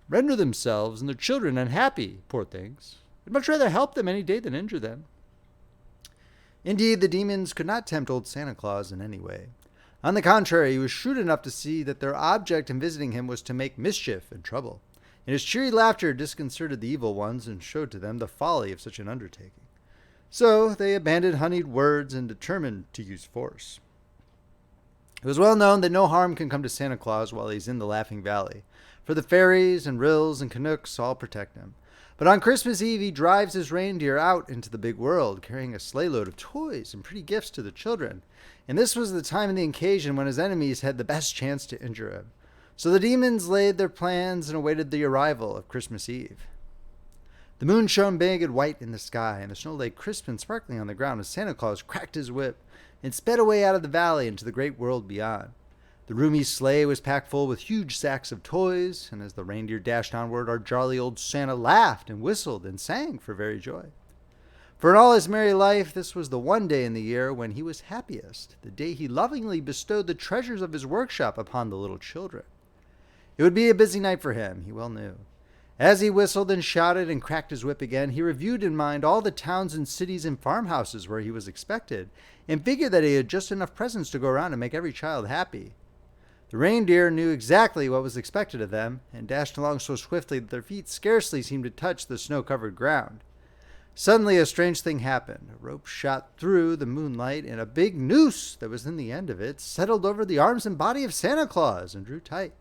render themselves and their children unhappy, poor things. I'd much rather help them any day than injure them." Indeed, the demons could not tempt old Santa Claus in any way. On the contrary, he was shrewd enough to see that their object in visiting him was to make mischief and trouble. And his cheery laughter disconcerted the evil ones and showed to them the folly of such an undertaking. So they abandoned honeyed words and determined to use force. It was well known that no harm can come to Santa Claus while he's in the Laughing Valley, for the fairies and Ryls and Canucks all protect him. But on Christmas Eve, he drives his reindeer out into the big world, carrying a sleigh load of toys and pretty gifts to the children. And this was the time of the occasion when his enemies had the best chance to injure him. So the demons laid their plans and awaited the arrival of Christmas Eve. The moon shone big and white in the sky, and the snow lay crisp and sparkling on the ground as Santa Claus cracked his whip and sped away out of the valley into the great world beyond. The roomy sleigh was packed full with huge sacks of toys, and as the reindeer dashed onward, our jolly old Santa laughed and whistled and sang for very joy. For in all his merry life, this was the one day in the year when he was happiest, the day he lovingly bestowed the treasures of his workshop upon the little children. It would be a busy night for him, he well knew. As he whistled and shouted and cracked his whip again, he reviewed in mind all the towns and cities and farmhouses where he was expected, and figured that he had just enough presents to go around and make every child happy. The reindeer knew exactly what was expected of them, and dashed along so swiftly that their feet scarcely seemed to touch the snow-covered ground. Suddenly a strange thing happened. A rope shot through the moonlight, and a big noose that was in the end of it settled over the arms and body of Santa Claus and drew tight.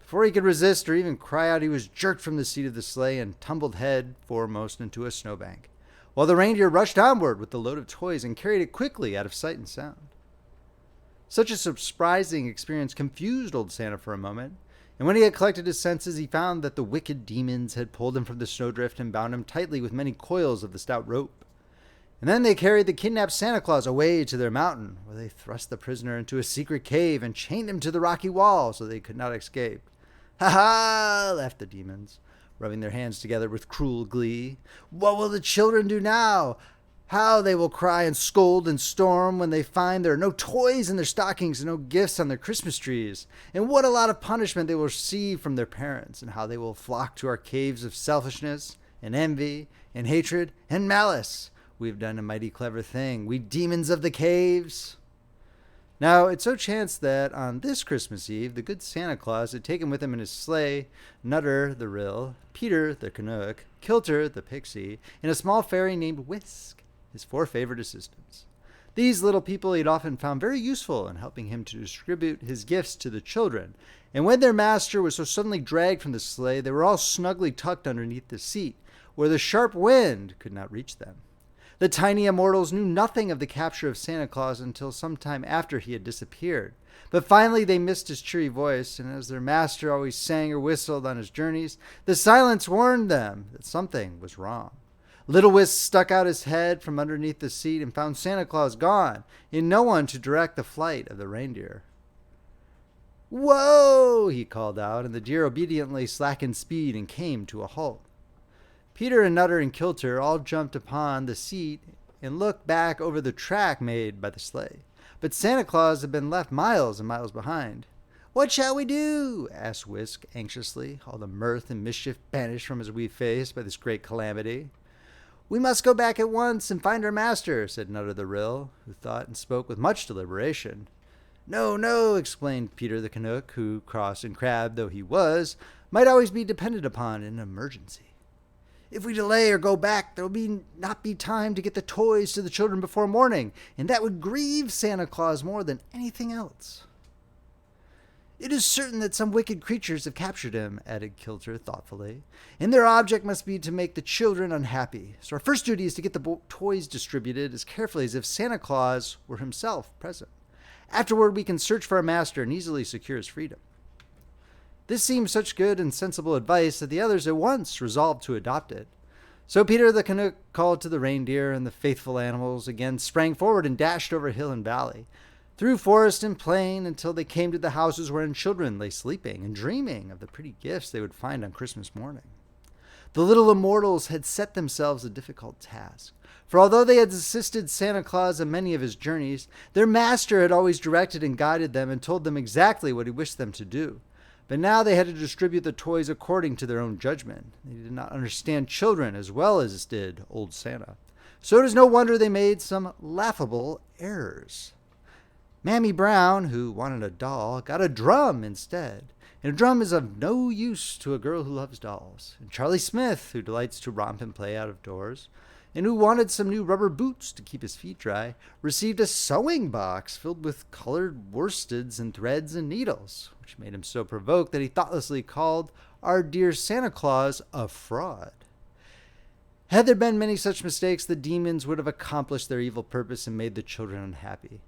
Before he could resist or even cry out, he was jerked from the seat of the sleigh and tumbled head foremost into a snowbank, while the reindeer rushed onward with the load of toys and carried it quickly out of sight and sound. Such a surprising experience confused old Santa for a moment, and when he had collected his senses, he found that the wicked demons had pulled him from the snowdrift and bound him tightly with many coils of the stout rope. And then they carried the kidnapped Santa Claus away to their mountain, where they thrust the prisoner into a secret cave and chained him to the rocky wall so they could not escape. "Ha ha!" laughed the demons, rubbing their hands together with cruel glee. "What will the children do now? How they will cry and scold and storm when they find there are no toys in their stockings and no gifts on their Christmas trees. And what a lot of punishment they will receive from their parents, and how they will flock to our caves of selfishness and envy and hatred and malice. We've done a mighty clever thing, we demons of the caves." Now it so chanced that on this Christmas Eve, the good Santa Claus had taken with him in his sleigh Nutter the Ryl, Peter the Canuck, Kilter the Pixie, and a small fairy named Whisk, his 4 favorite assistants. These little people he had often found very useful in helping him to distribute his gifts to the children, and when their master was so suddenly dragged from the sleigh, they were all snugly tucked underneath the seat, where the sharp wind could not reach them. The tiny immortals knew nothing of the capture of Santa Claus until some time after he had disappeared. But finally they missed his cheery voice, and as their master always sang or whistled on his journeys, the silence warned them that something was wrong. Little Whisk stuck out his head from underneath the seat and found Santa Claus gone, and no one to direct the flight of the reindeer. "Whoa!" he called out, and the deer obediently slackened speed and came to a halt. Peter and Nutter and Kilter all jumped upon the seat and looked back over the track made by the sleigh. But Santa Claus had been left miles and miles behind. "What shall we do?" asked Whisk anxiously, all the mirth and mischief banished from his wee face by this great calamity. "We must go back at once and find our master," said Nutter the Rill, who thought and spoke with much deliberation. "No, no," explained Peter the Canuck, who, cross and crabbed though he was, might always be depended upon in an emergency. "If we delay or go back, there will not be time to get the toys to the children before morning, and that would grieve Santa Claus more than anything else." "It is certain that some wicked creatures have captured him," added Kilter thoughtfully, "and their object must be to make the children unhappy. So our first duty is to get the toys distributed as carefully as if Santa Claus were himself present. Afterward, we can search for our master and easily secure his freedom." This seemed such good and sensible advice that the others at once resolved to adopt it. So Peter the Canuck called to the reindeer, and the faithful animals again sprang forward and dashed over hill and valley, through forest and plain, until they came to the houses wherein children lay sleeping and dreaming of the pretty gifts they would find on Christmas morning. The little immortals had set themselves a difficult task, for although they had assisted Santa Claus in many of his journeys, their master had always directed and guided them and told them exactly what he wished them to do. But now they had to distribute the toys according to their own judgment. They did not understand children as well as did old Santa. So it is no wonder they made some laughable errors. Mammy Brown, who wanted a doll, got a drum instead. And a drum is of no use to a girl who loves dolls. And Charlie Smith, who delights to romp and play out of doors, and who wanted some new rubber boots to keep his feet dry, received a sewing box filled with colored worsteds and threads and needles, which made him so provoked that he thoughtlessly called our dear Santa Claus a fraud. Had there been many such mistakes, the demons would have accomplished their evil purpose and made the children unhappy.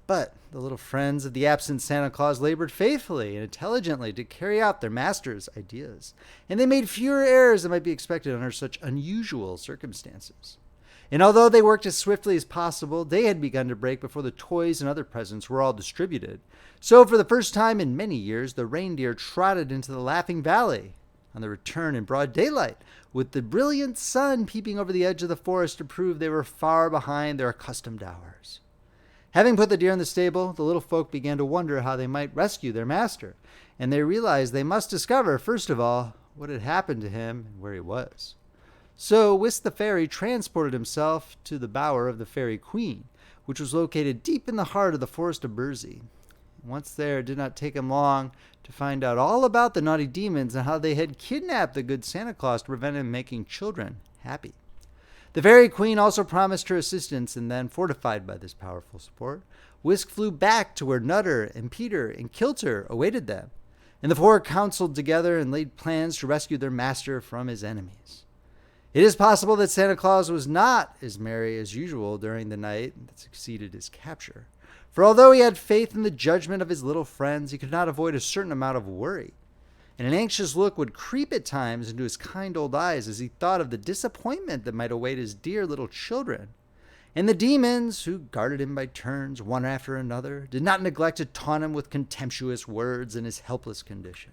But the little friends of the absent Santa Claus labored faithfully and intelligently to carry out their master's ideas, and they made fewer errors than might be expected under such unusual circumstances. And although they worked as swiftly as possible, day had begun to break before the toys and other presents were all distributed. So for the first time in many years, the reindeer trotted into the Laughing Valley on their return in broad daylight, with the brilliant sun peeping over the edge of the forest to prove they were far behind their accustomed hours. Having put the deer in the stable, the little folk began to wonder how they might rescue their master, and they realized they must discover, first of all, what had happened to him and where he was. So Whisk the Fairy transported himself to the bower of the Fairy Queen, which was located deep in the heart of the forest of Burzee. Once there, it did not take him long to find out all about the naughty demons and how they had kidnapped the good Santa Claus to prevent him making children happy. The Fairy Queen also promised her assistance, and then, fortified by this powerful support, Whisk flew back to where Nutter and Peter and Kilter awaited them, and the four counseled together and laid plans to rescue their master from his enemies. It is possible that Santa Claus was not as merry as usual during the night that succeeded his capture, for although he had faith in the judgment of his little friends, he could not avoid a certain amount of worry, and an anxious look would creep at times into his kind old eyes as he thought of the disappointment that might await his dear little children. And the demons, who guarded him by turns, one after another, did not neglect to taunt him with contemptuous words in his helpless condition.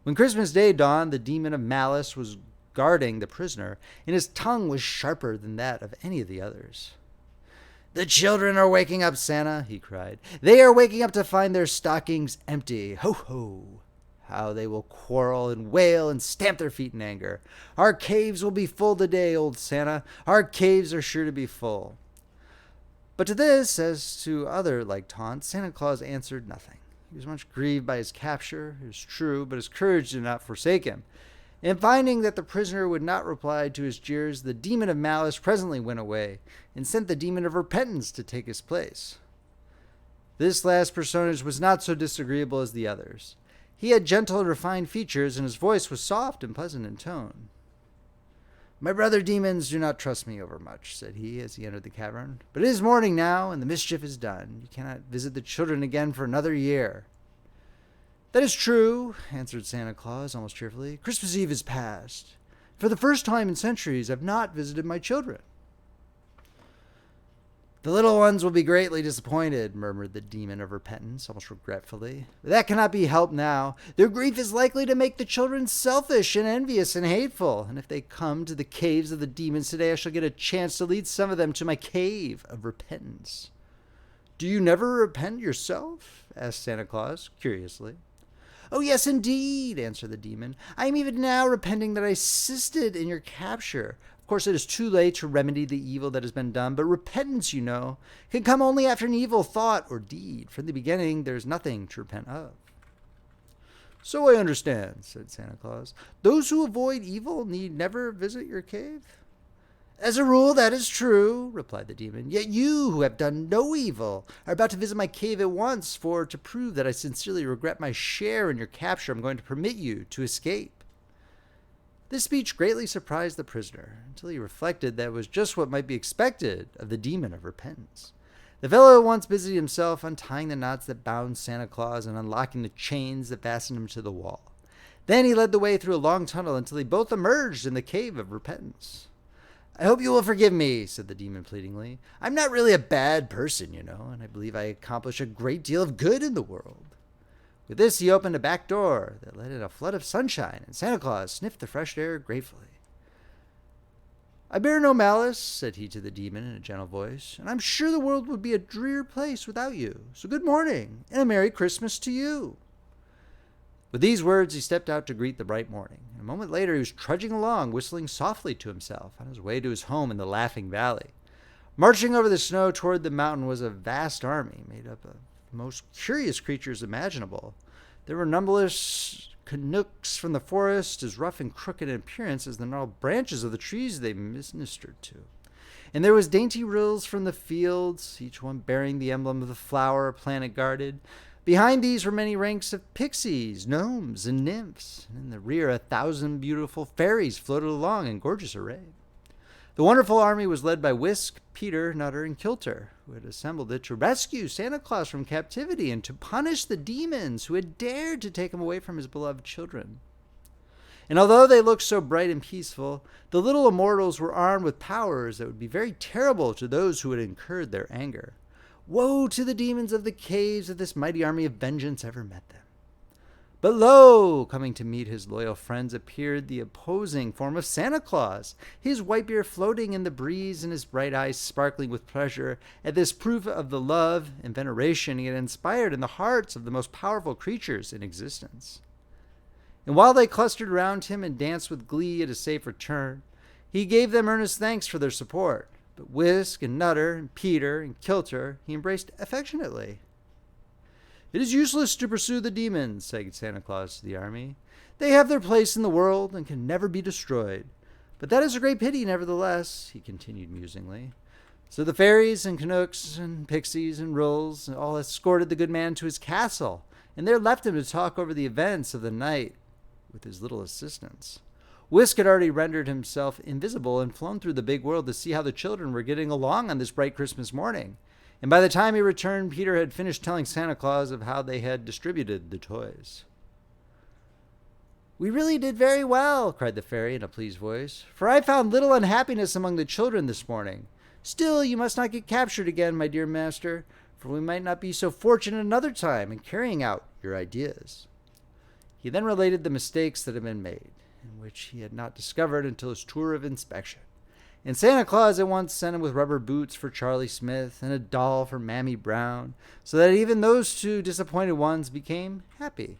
When Christmas Day dawned, the demon of malice was guarding the prisoner, and his tongue was sharper than that of any of the others. "The children are waking up, Santa," he cried. "They are waking up to find their stockings empty. Ho, ho! How they will quarrel and wail and stamp their feet in anger. Our caves will be full today, old Santa. Our caves are sure to be full." But to this, as to other like taunts, Santa Claus answered nothing. He was much grieved by his capture, it is true, but his courage did not forsake him. And finding that the prisoner would not reply to his jeers, the demon of malice presently went away and sent the demon of repentance to take his place. This last personage was not so disagreeable as the others. He had gentle and refined features, and his voice was soft and pleasant in tone. My brother demons do not trust me overmuch, said he as he entered the cavern. But it is morning now, and the mischief is done. You cannot visit the children again for another year. That is true, answered Santa Claus almost cheerfully. Christmas Eve is past. For the first time in centuries, I've not visited my children. The little ones will be greatly disappointed, murmured the demon of repentance, almost regretfully. But that cannot be helped now. Their grief is likely to make the children selfish and envious and hateful. And if they come to the caves of the demons today, I shall get a chance to lead some of them to my cave of repentance. Do you never repent yourself? Asked Santa Claus, curiously. Oh, yes, indeed, answered the demon. I am even now repenting that I assisted in your capture. Of course, it is too late to remedy the evil that has been done, but repentance, you know, can come only after an evil thought or deed. From the beginning, there is nothing to repent of. So I understand, said Santa Claus. Those who avoid evil need never visit your cave? As a rule, that is true, replied the demon. Yet you, who have done no evil, are about to visit my cave at once, for to prove that I sincerely regret my share in your capture, I'm going to permit you to escape. This speech greatly surprised the prisoner, until he reflected that it was just what might be expected of the demon of repentance. The fellow at once busied himself untying the knots that bound Santa Claus and unlocking the chains that fastened him to the wall. Then he led the way through a long tunnel until they both emerged in the cave of repentance. I hope you will forgive me, said the demon pleadingly. I'm not really a bad person, you know, and I believe I accomplish a great deal of good in the world. With this, he opened a back door that let in a flood of sunshine, and Santa Claus sniffed the fresh air gratefully. I bear no malice, said he to the demon in a gentle voice, and I'm sure the world would be a drear place without you. So good morning, and a Merry Christmas to you. With these words, he stepped out to greet the bright morning. And a moment later, he was trudging along, whistling softly to himself on his way to his home in the Laughing Valley. Marching over the snow toward the mountain was a vast army made up of the most curious creatures imaginable. There were numberless Canucks from the forest, as rough and crooked in appearance as the gnarled branches of the trees they ministered to. And there was dainty rills from the fields, each one bearing the emblem of the flower or plant it guarded. Behind these were many ranks of pixies, gnomes, and nymphs, and in the rear 1,000 beautiful fairies floated along in gorgeous array. The wonderful army was led by Whisk, Peter, Nutter, and Kilter, who had assembled it to rescue Santa Claus from captivity and to punish the demons who had dared to take him away from his beloved children. And although they looked so bright and peaceful, the little immortals were armed with powers that would be very terrible to those who had incurred their anger. Woe to the demons of the caves if this mighty army of vengeance ever met them. But lo, coming to meet his loyal friends appeared the opposing form of Santa Claus, his white beard floating in the breeze and his bright eyes sparkling with pleasure at this proof of the love and veneration he had inspired in the hearts of the most powerful creatures in existence. And while they clustered around him and danced with glee at a safe return, he gave them earnest thanks for their support. But Whisk and Nutter and Peter and Kilter he embraced affectionately. It is useless to pursue the demons, said Santa Claus to the army. They have their place in the world and can never be destroyed. But that is a great pity, nevertheless, he continued musingly. So the fairies and Canucks and pixies and rills all escorted the good man to his castle, and there left him to talk over the events of the night with his little assistants. Whisk had already rendered himself invisible and flown through the big world to see how the children were getting along on this bright Christmas morning. And by the time he returned, Peter had finished telling Santa Claus of how they had distributed the toys. We really did very well, cried the fairy in a pleased voice, for I found little unhappiness among the children this morning. Still, you must not get captured again, my dear master, for we might not be so fortunate another time in carrying out your ideas. He then related the mistakes that had been made, and which he had not discovered until his tour of inspection. And Santa Claus at once sent him with rubber boots for Charlie Smith and a doll for Mammy Brown, so that even those two disappointed ones became happy.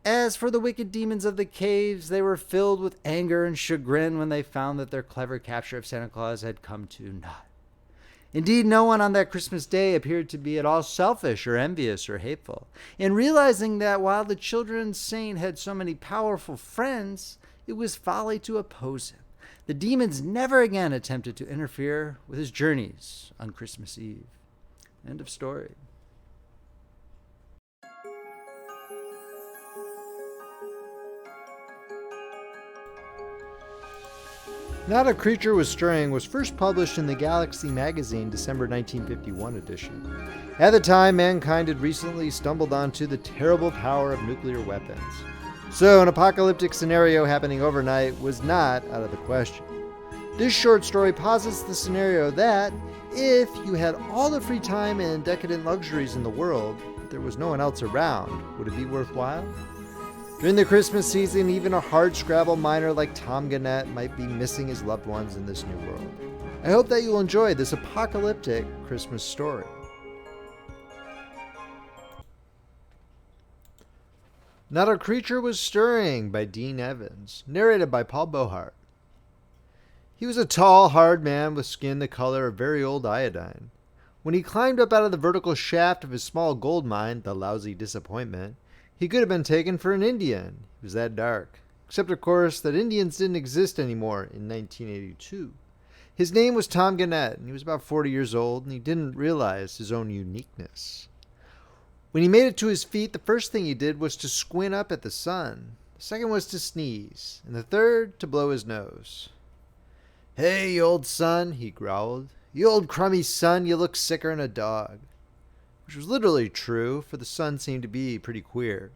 As for the wicked demons of the caves, they were filled with anger and chagrin when they found that their clever capture of Santa Claus had come to naught. Indeed, no one on that Christmas day appeared to be at all selfish or envious or hateful. And realizing that while the children's saint had so many powerful friends, it was folly to oppose him, the demons never again attempted to interfere with his journeys on Christmas Eve. End of story. Not a Creature Was Stirring was first published in the Galaxy magazine December 1951 edition. At the time, mankind had recently stumbled onto the terrible power of nuclear weapons. So an apocalyptic scenario happening overnight was not out of the question. This short story posits the scenario that, if you had all the free time and decadent luxuries in the world, but there was no one else around, would it be worthwhile? During the Christmas season, even a hardscrabble miner like Tom Gannett might be missing his loved ones in this new world. I hope that you'll enjoy this apocalyptic Christmas story. Not a Creature Was Stirring by Dean Evans, narrated by Paul Beauheart. He was a tall, hard man with skin the color of very old iodine. When he climbed up out of the vertical shaft of his small gold mine, the Lousy Disappointment, he could have been taken for an Indian. He was that dark. Except, of course, that Indians didn't exist anymore in 1982. His name was Tom Gannett, and he was about 40 years old, and he didn't realize his own uniqueness. When he made it to his feet, the first thing he did was to squint up at the sun. The second was to sneeze, and the third to blow his nose. "Hey, you old sun," he growled. "You old crummy sun, you look sicker'n a dog." Which was literally true, for the sun seemed to be pretty queer.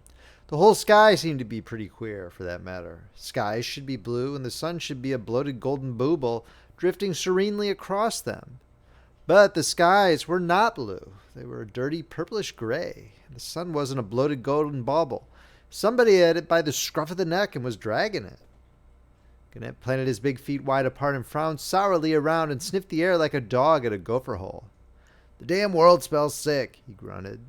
The whole sky seemed to be pretty queer, for that matter. Skies should be blue, and the sun should be a bloated golden bauble drifting serenely across them. But the skies were not blue. They were a dirty purplish gray. And the sun wasn't a bloated golden bauble. Somebody had it by the scruff of the neck and was dragging it. Gannett planted his big feet wide apart and frowned sourly around and sniffed the air like a dog at a gopher hole. "The damn world smells sick," he grunted.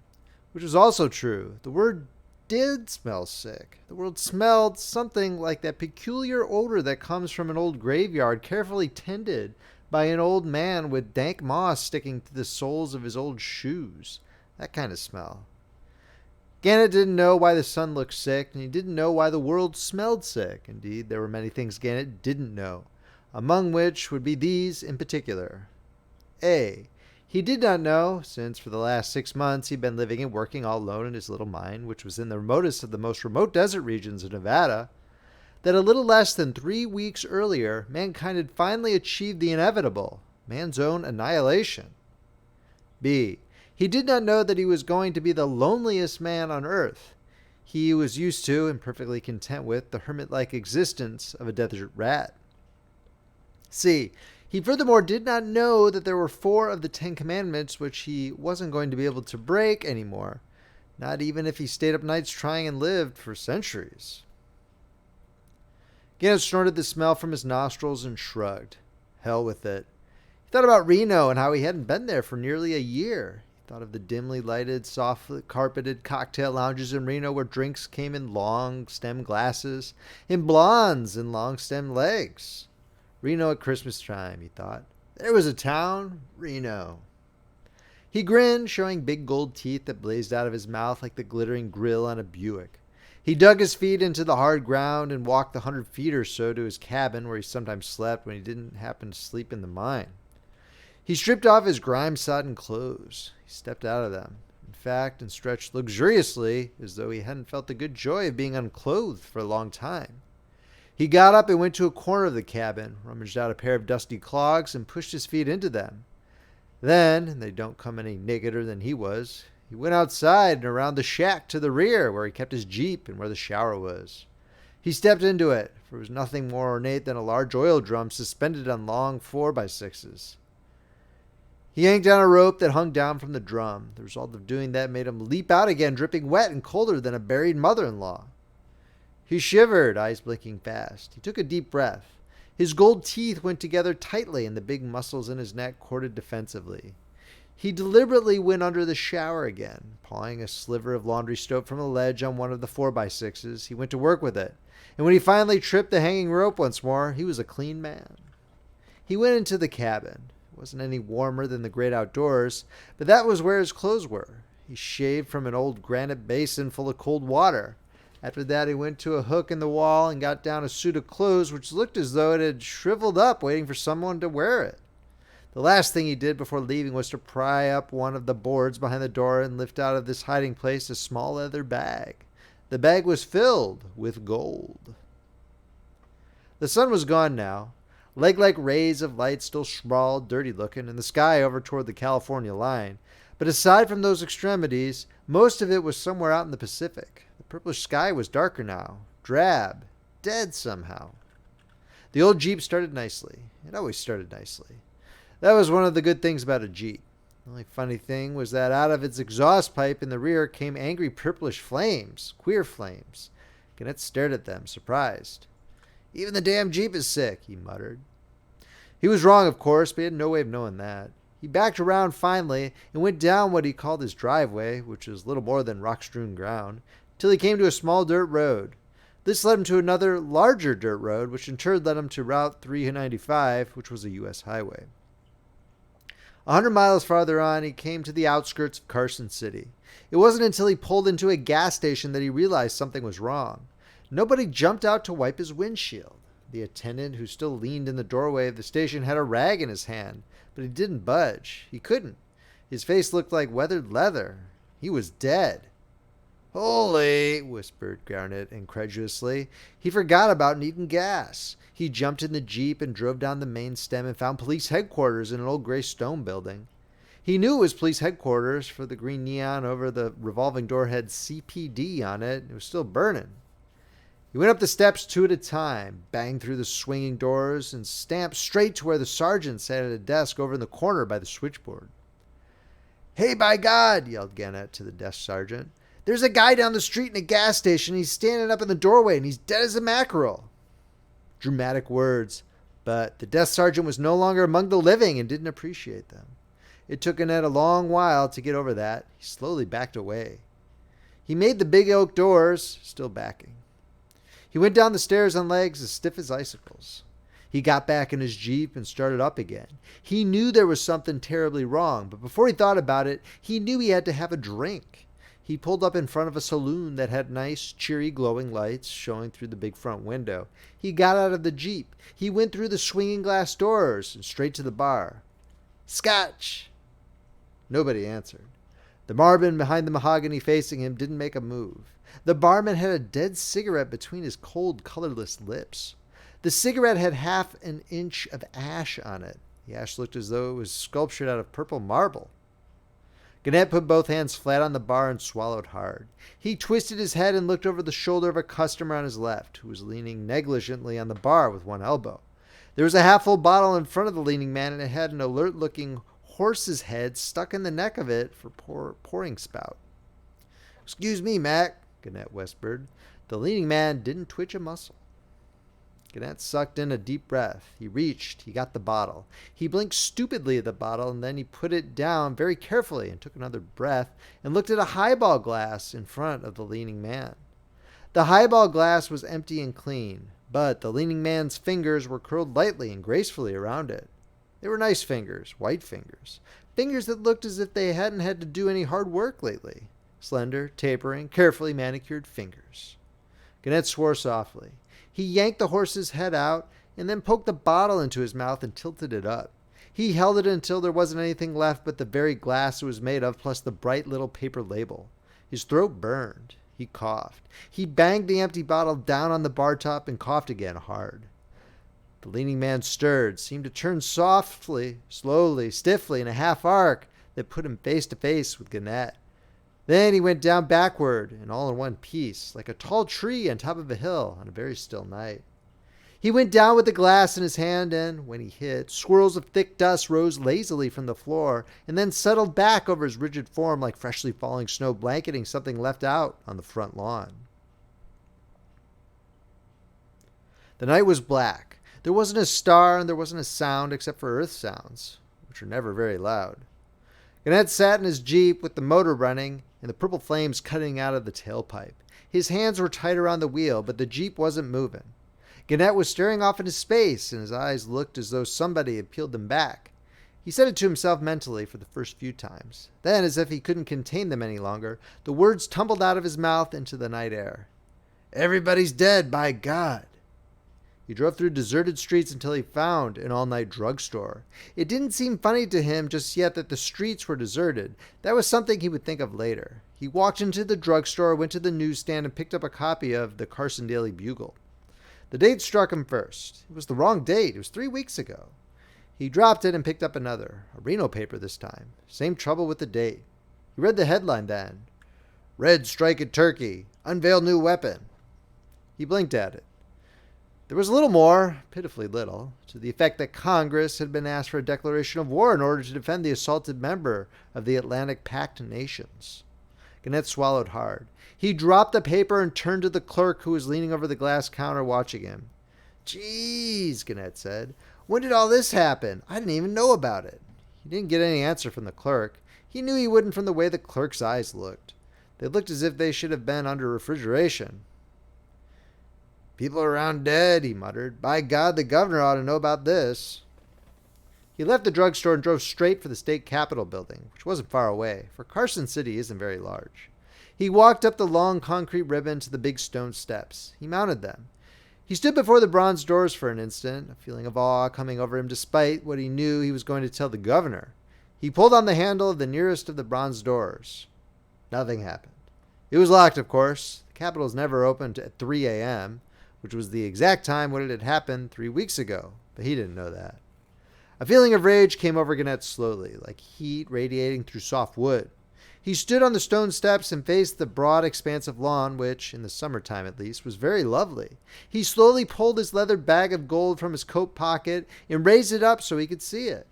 Which was also true. The word did smell sick. The world smelled something like that peculiar odor that comes from an old graveyard carefully tended by an old man with dank moss sticking to the soles of his old shoes. That kind of smell. Gannett didn't know why the sun looked sick, and he didn't know why the world smelled sick. Indeed, there were many things Gannett didn't know, among which would be these in particular. A. He did not know, since for the last 6 months he'd been living and working all alone in his little mine, which was in the remotest of the most remote desert regions of Nevada, that a little less than 3 weeks earlier, mankind had finally achieved the inevitable, man's own annihilation. B. He did not know that he was going to be the loneliest man on earth. He was used to, and perfectly content with, the hermit-like existence of a desert rat. C. He furthermore did not know that there were 4 of the 10 commandments which he wasn't going to be able to break anymore, not even if he stayed up nights trying and lived for centuries. Gannett snorted the smell from his nostrils and shrugged. Hell with it. He thought about Reno and how he hadn't been there for nearly a year. He thought of the dimly lighted, softly carpeted cocktail lounges in Reno where drinks came in long stem glasses, in blondes and long stem legs. Reno at Christmas time, he thought. There was a town, Reno. He grinned, showing big gold teeth that blazed out of his mouth like the glittering grill on a Buick. He dug his feet into the hard ground and walked the 100 feet or so to his cabin, where he sometimes slept when he didn't happen to sleep in the mine. He stripped off his grime-sodden clothes. He stepped out of them, in fact, and stretched luxuriously, as though he hadn't felt the good joy of being unclothed for a long time. He got up and went to a corner of the cabin, rummaged out a pair of dusty clogs, and pushed his feet into them. Then, and they don't come any nakeder than he was, he went outside and around the shack to the rear, where he kept his Jeep and where the shower was. He stepped into it, for it was nothing more ornate than a large oil drum suspended on long 4x6s. He yanked down a rope that hung down from the drum. The result of doing that made him leap out again, dripping wet and colder than a buried mother-in-law. He shivered, eyes blinking fast. He took a deep breath. His gold teeth went together tightly, and the big muscles in his neck corded defensively. He deliberately went under the shower again. Pawing a sliver of laundry soap from a ledge on one of the 4x6s, he went to work with it. And when he finally tripped the hanging rope once more, he was a clean man. He went into the cabin. It wasn't any warmer than the great outdoors, but that was where his clothes were. He shaved from an old granite basin full of cold water. After that, he went to a hook in the wall and got down a suit of clothes which looked as though it had shriveled up, waiting for someone to wear it. The last thing he did before leaving was to pry up one of the boards behind the door and lift out of this hiding place a small leather bag. The bag was filled with gold. The sun was gone now. Leg-like rays of light still sprawled, dirty-looking, in the sky over toward the California line. But aside from those extremities, most of it was somewhere out in the Pacific. The purplish sky was darker now, drab, dead somehow. The old Jeep started nicely. It always started nicely. That was one of the good things about a Jeep. The only funny thing was that out of its exhaust pipe in the rear came angry purplish flames, queer flames. Gannett stared at them, surprised. "Even the damn Jeep is sick," he muttered. He was wrong, of course, but he had no way of knowing that. He backed around finally and went down what he called his driveway, which was little more than rock-strewn ground, till he came to a small dirt road. This led him to another, larger dirt road, which in turn led him to Route 395, which was a U.S. highway. 100 miles farther on, he came to the outskirts of Carson City. It wasn't until he pulled into a gas station that he realized something was wrong. Nobody jumped out to wipe his windshield. The attendant, who still leaned in the doorway of the station, had a rag in his hand, but he didn't budge. He couldn't. His face looked like weathered leather. He was dead. "Holy," whispered Garnett incredulously. He forgot about needing gas. He jumped in the Jeep and drove down the main stem and found police headquarters in an old gray stone building. He knew it was police headquarters, for the green neon over the revolving door had CPD on it. It was still burning. He went up the steps 2 at a time, banged through the swinging doors, and stamped straight to where the sergeant sat at a desk over in the corner by the switchboard. "Hey, by God," yelled Gannett to the desk sergeant. "There's a guy down the street in a gas station. He's standing up in the doorway, and he's dead as a mackerel." Dramatic words, but the desk sergeant was no longer among the living and didn't appreciate them. It took Gannett a long while to get over that. He slowly backed away. He made the big oak doors, still backing. He went down the stairs on legs as stiff as icicles. He got back in his Jeep and started up again. He knew there was something terribly wrong, but before he thought about it, he knew he had to have a drink. He pulled up in front of a saloon that had nice, cheery, glowing lights showing through the big front window. He got out of the Jeep. He went through the swinging glass doors and straight to the bar. "Scotch!" Nobody answered. The barman behind the mahogany facing him didn't make a move. The barman had a dead cigarette between his cold, colorless lips. The cigarette had half an inch of ash on it. The ash looked as though it was sculptured out of purple marble. Gannett put both hands flat on the bar and swallowed hard. He twisted his head and looked over the shoulder of a customer on his left, who was leaning negligently on the bar with one elbow. There was a half-full bottle in front of the leaning man, and it had an alert-looking horse's head stuck in the neck of it for pouring spout. "Excuse me, Mac," Gannett whispered. The leaning man didn't twitch a muscle. Gannett sucked in a deep breath. He reached. He got the bottle. He blinked stupidly at the bottle, and then he put it down very carefully and took another breath and looked at a highball glass in front of the leaning man. The highball glass was empty and clean, but the leaning man's fingers were curled lightly and gracefully around it. They were nice fingers, white fingers, fingers that looked as if they hadn't had to do any hard work lately. Slender, tapering, carefully manicured fingers. Gannett swore softly. He yanked the horse's head out and then poked the bottle into his mouth and tilted it up. He held it until there wasn't anything left but the very glass it was made of, plus the bright little paper label. His throat burned. He coughed. He banged the empty bottle down on the bar top and coughed again hard. The leaning man stirred, seemed to turn softly, slowly, stiffly, in a half arc that put him face to face with Gannett. Then he went down backward and all in one piece, like a tall tree on top of a hill on a very still night. He went down with the glass in his hand, and when he hit, swirls of thick dust rose lazily from the floor and then settled back over his rigid form like freshly falling snow blanketing something left out on the front lawn. The night was black. There wasn't a star and there wasn't a sound except for earth sounds, which are never very loud. Gannett sat in his Jeep with the motor running and the purple flames cutting out of the tailpipe. His hands were tight around the wheel, but the Jeep wasn't moving. Gannett was staring off into space, and his eyes looked as though somebody had peeled them back. He said it to himself mentally for the first few times. Then, as if he couldn't contain them any longer, the words tumbled out of his mouth into the night air. "Everybody's dead, by God." He drove through deserted streets until he found an all-night drugstore. It didn't seem funny to him just yet that the streets were deserted. That was something he would think of later. He walked into the drugstore, went to the newsstand, and picked up a copy of the Carson Daily Bugle. The date struck him first. It was the wrong date. It was 3 weeks ago. He dropped it and picked up another, a Reno paper this time. Same trouble with the date. He read the headline then. Red strike at Turkey. Unveil new weapon. He blinked at it. There was a little more, pitifully little, to the effect that Congress had been asked for a declaration of war in order to defend the assaulted member of the Atlantic Pact nations. Gannett swallowed hard. He dropped the paper and turned to the clerk who was leaning over the glass counter watching him. Geez, Gannett said. When did all this happen? I didn't even know about it. He didn't get any answer from the clerk. He knew he wouldn't from the way the clerk's eyes looked. They looked as if they should have been under refrigeration. People around dead, he muttered. By God, the governor ought to know about this. He left the drugstore and drove straight for the state capitol building, which wasn't far away, for Carson City isn't very large. He walked up the long concrete ribbon to the big stone steps. He mounted them. He stood before the bronze doors for an instant, a feeling of awe coming over him despite what he knew he was going to tell the governor. He pulled on the handle of the nearest of the bronze doors. Nothing happened. It was locked, of course. The capitol's never opened at 3 a.m., which was the exact time when it had happened 3 weeks ago, but he didn't know that. A feeling of rage came over Gannett slowly, like heat radiating through soft wood. He stood on the stone steps and faced the broad expanse of lawn, which, in the summertime at least, was very lovely. He slowly pulled his leather bag of gold from his coat pocket and raised it up so he could see it.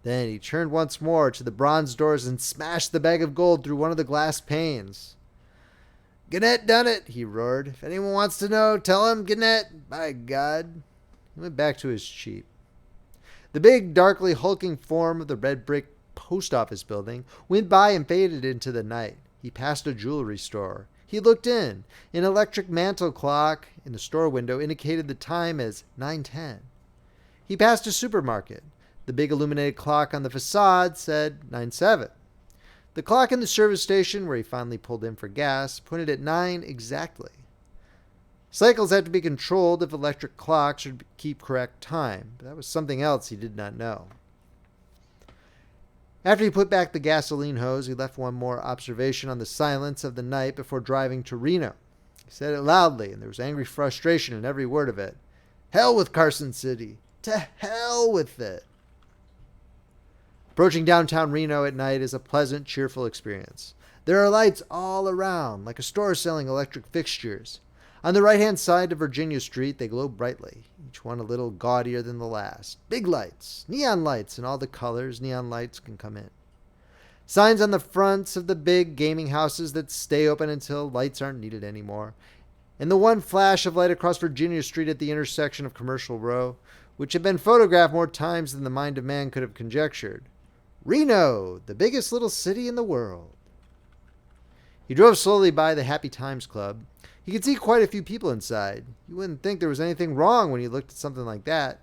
Then he turned once more to the bronze doors and smashed the bag of gold through one of the glass panes. Gannett done it, he roared. If anyone wants to know, tell him Gannett. By God. He went back to his sheep. The big, darkly hulking form of the red brick post office building went by and faded into the night. He passed a jewelry store. He looked in. An electric mantel clock in the store window indicated the time as 9:10. He passed a supermarket. The big illuminated clock on the facade said 9:07. The clock in the service station, where he finally pulled in for gas, pointed at 9 exactly. Cycles had to be controlled if electric clocks should keep correct time, but that was something else he did not know. After he put back the gasoline hose, he left one more observation on the silence of the night before driving to Reno. He said it loudly, and there was angry frustration in every word of it. Hell with Carson City. To hell with it. Approaching downtown Reno at night is a pleasant, cheerful experience. There are lights all around, like a store selling electric fixtures. On the right-hand side of Virginia Street, they glow brightly, each one a little gaudier than the last. Big lights, neon lights in all the colors neon lights can come in. Signs on the fronts of the big gaming houses that stay open until lights aren't needed anymore. And the one flash of light across Virginia Street at the intersection of Commercial Row, which had been photographed more times than the mind of man could have conjectured. Reno, the biggest little city in the world. He drove slowly by the Happy Times Club. He could see quite a few people inside. You wouldn't think there was anything wrong when you looked at something like that.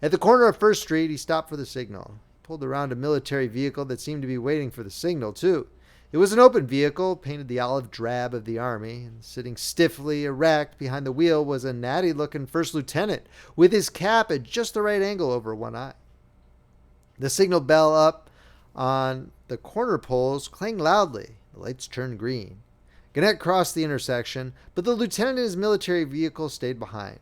At the corner of First Street, he stopped for the signal. He pulled around a military vehicle that seemed to be waiting for the signal, too. It was an open vehicle, painted the olive drab of the Army, and sitting stiffly erect behind the wheel was a natty-looking first lieutenant, with his cap at just the right angle over one eye. The signal bell up on the corner poles clanged loudly. The lights turned green. Gannett crossed the intersection, but the lieutenant in his military vehicle stayed behind.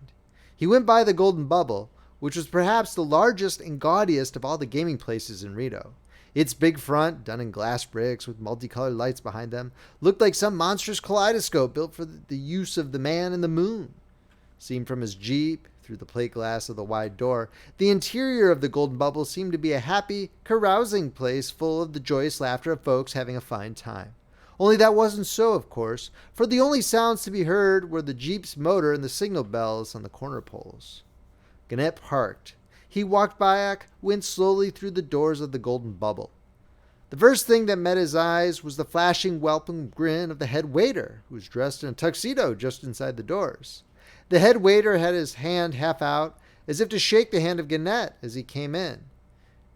He went by the Golden Bubble, which was perhaps the largest and gaudiest of all the gaming places in Reno. Its big front, done in glass bricks with multicolored lights behind them, looked like some monstrous kaleidoscope built for the use of the man in the moon. Seen from his Jeep, through the plate glass of the wide door, the interior of the Golden Bubble seemed to be a happy, carousing place full of the joyous laughter of folks having a fine time. Only that wasn't so, of course, for the only sounds to be heard were the Jeep's motor and the signal bells on the corner poles. Gannett parked. He walked back, went slowly through the doors of the Golden Bubble. The first thing that met his eyes was the flashing welcome grin of the head waiter, who was dressed in a tuxedo just inside the doors. The head waiter had his hand half out, as if to shake the hand of Gannett as he came in.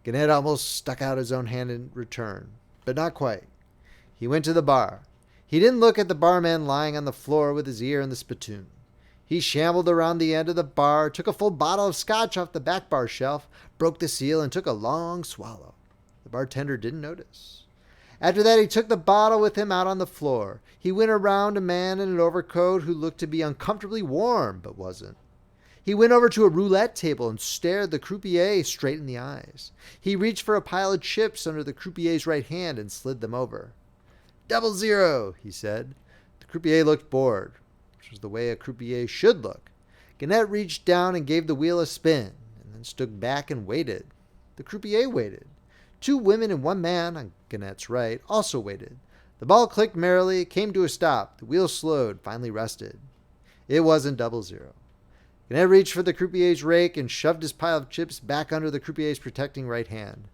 Gannett almost stuck out his own hand in return, but not quite. He went to the bar. He didn't look at the barman lying on the floor with his ear in the spittoon. He shambled around the end of the bar, took a full bottle of scotch off the back bar shelf, broke the seal, and took a long swallow. The bartender didn't notice. After that, he took the bottle with him out on the floor. He went around a man in an overcoat who looked to be uncomfortably warm, but wasn't. He went over to a roulette table and stared the croupier straight in the eyes. He reached for a pile of chips under the croupier's right hand and slid them over. "Double zero," he said. The croupier looked bored, which was the way a croupier should look. Gannett reached down and gave the wheel a spin, and then stood back and waited. The croupier waited. 2 women and 1 man, on Gannett's right, also waited. The ball clicked merrily, came to a stop. The wheel slowed, finally rested. It wasn't double zero. Gannett reached for the croupier's rake and shoved his pile of chips back under the croupier's protecting right hand.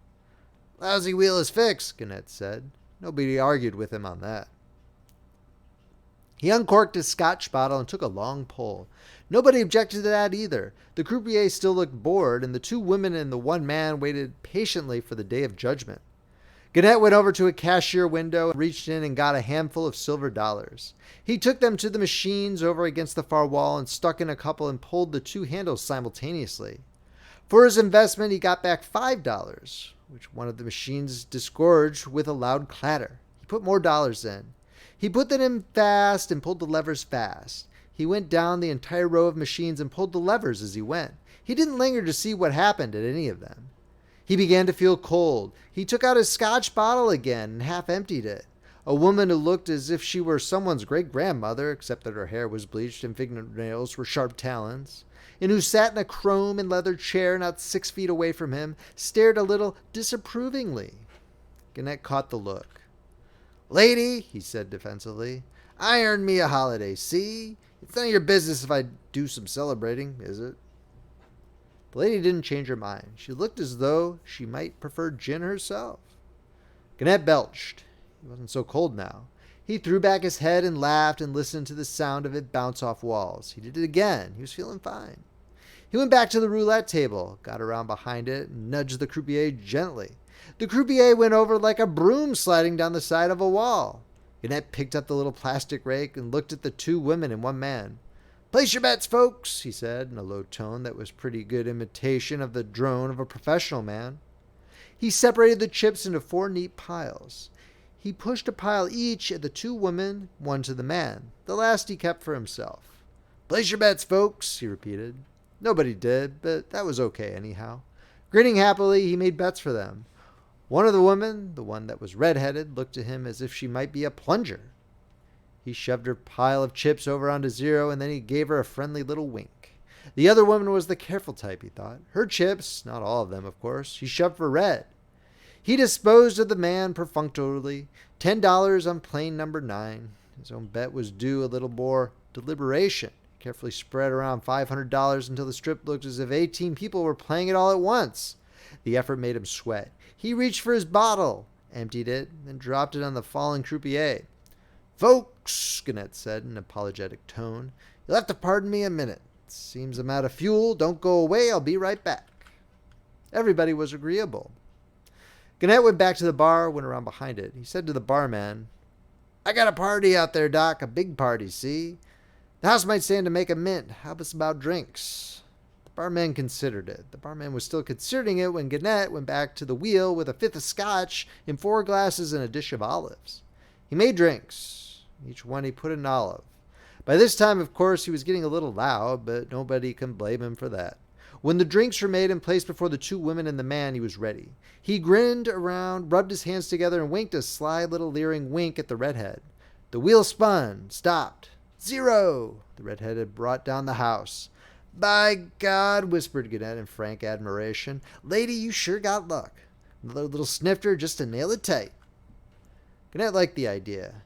"Lousy wheel is fixed," Gannett said. Nobody argued with him on that. He uncorked his scotch bottle and took a long pull. Nobody objected to that either. The croupier still looked bored, and the 2 women and the 1 man waited patiently for the day of judgment. Gannett went over to a cashier window, reached in and got a handful of silver dollars. He took them to the machines over against the far wall and stuck in a couple and pulled the 2 handles simultaneously. For his investment, he got back $5, which one of the machines disgorged with a loud clatter. He put more dollars in. He put them in fast and pulled the levers fast. He went down the entire row of machines and pulled the levers as he went. He didn't linger to see what happened at any of them. He began to feel cold. He took out his scotch bottle again and half emptied it. A woman who looked as if she were someone's great-grandmother, except that her hair was bleached and fingernails were sharp talons, and who sat in a chrome and leather chair not 6 feet away from him, stared a little disapprovingly. Gannett caught the look. "Lady," he said defensively, "I earned me a holiday, see? It's none of your business if I do some celebrating, is it?" The lady didn't change her mind. She looked as though she might prefer gin herself. Gannett belched. He wasn't so cold now. He threw back his head and laughed and listened to the sound of it bounce off walls. He did it again. He was feeling fine. He went back to the roulette table, got around behind it, and nudged the croupier gently. The croupier went over like a broom sliding down the side of a wall. Gannett picked up the little plastic rake and looked at the 2 women and 1 man. "Place your bets, folks," he said in a low tone that was pretty good imitation of the drone of a professional man. He separated the chips into 4 neat piles. He pushed a pile each at the 2 women, 1 to the man. The last he kept for himself. "Place your bets, folks," he repeated. Nobody did, but that was okay anyhow. Grinning happily, he made bets for them. One of the women, the one that was red-headed, looked to him as if she might be a plunger. He shoved her pile of chips over onto zero, and then he gave her a friendly little wink. The other woman was the careful type, he thought. Her chips, not all of them, of course, he shoved for red. He disposed of the man perfunctorily, $10 on plain number 9. His own bet was due a little more deliberation. He carefully spread around $500 until the strip looked as if 18 people were playing it all at once. The effort made him sweat. He reached for his bottle, emptied it, then dropped it on the fallen croupier. "Folks," Gannett said in an apologetic tone, "you'll have to pardon me a minute. Seems I'm out of fuel. Don't go away. I'll be right back." Everybody was agreeable. Gannett went back to the bar, went around behind it. He said to the barman, "I got a party out there, Doc. A big party, see? The house might stand to make a mint. How about drinks?" The barman considered it. The barman was still considering it when Gannett went back to the wheel with a 5th of scotch in 4 glasses and a dish of olives. He made drinks. Each one he put an olive. By this time, of course, he was getting a little loud, but nobody can blame him for that. When the drinks were made and placed before the 2 women and the man, he was ready. He grinned around, rubbed his hands together, and winked a sly little leering wink at the redhead. The wheel spun, stopped. "Zero!" The redhead had brought down the house. "By God," whispered Gannett in frank admiration. "Lady, you sure got luck. Another little snifter just to nail it tight." Gannett liked the idea.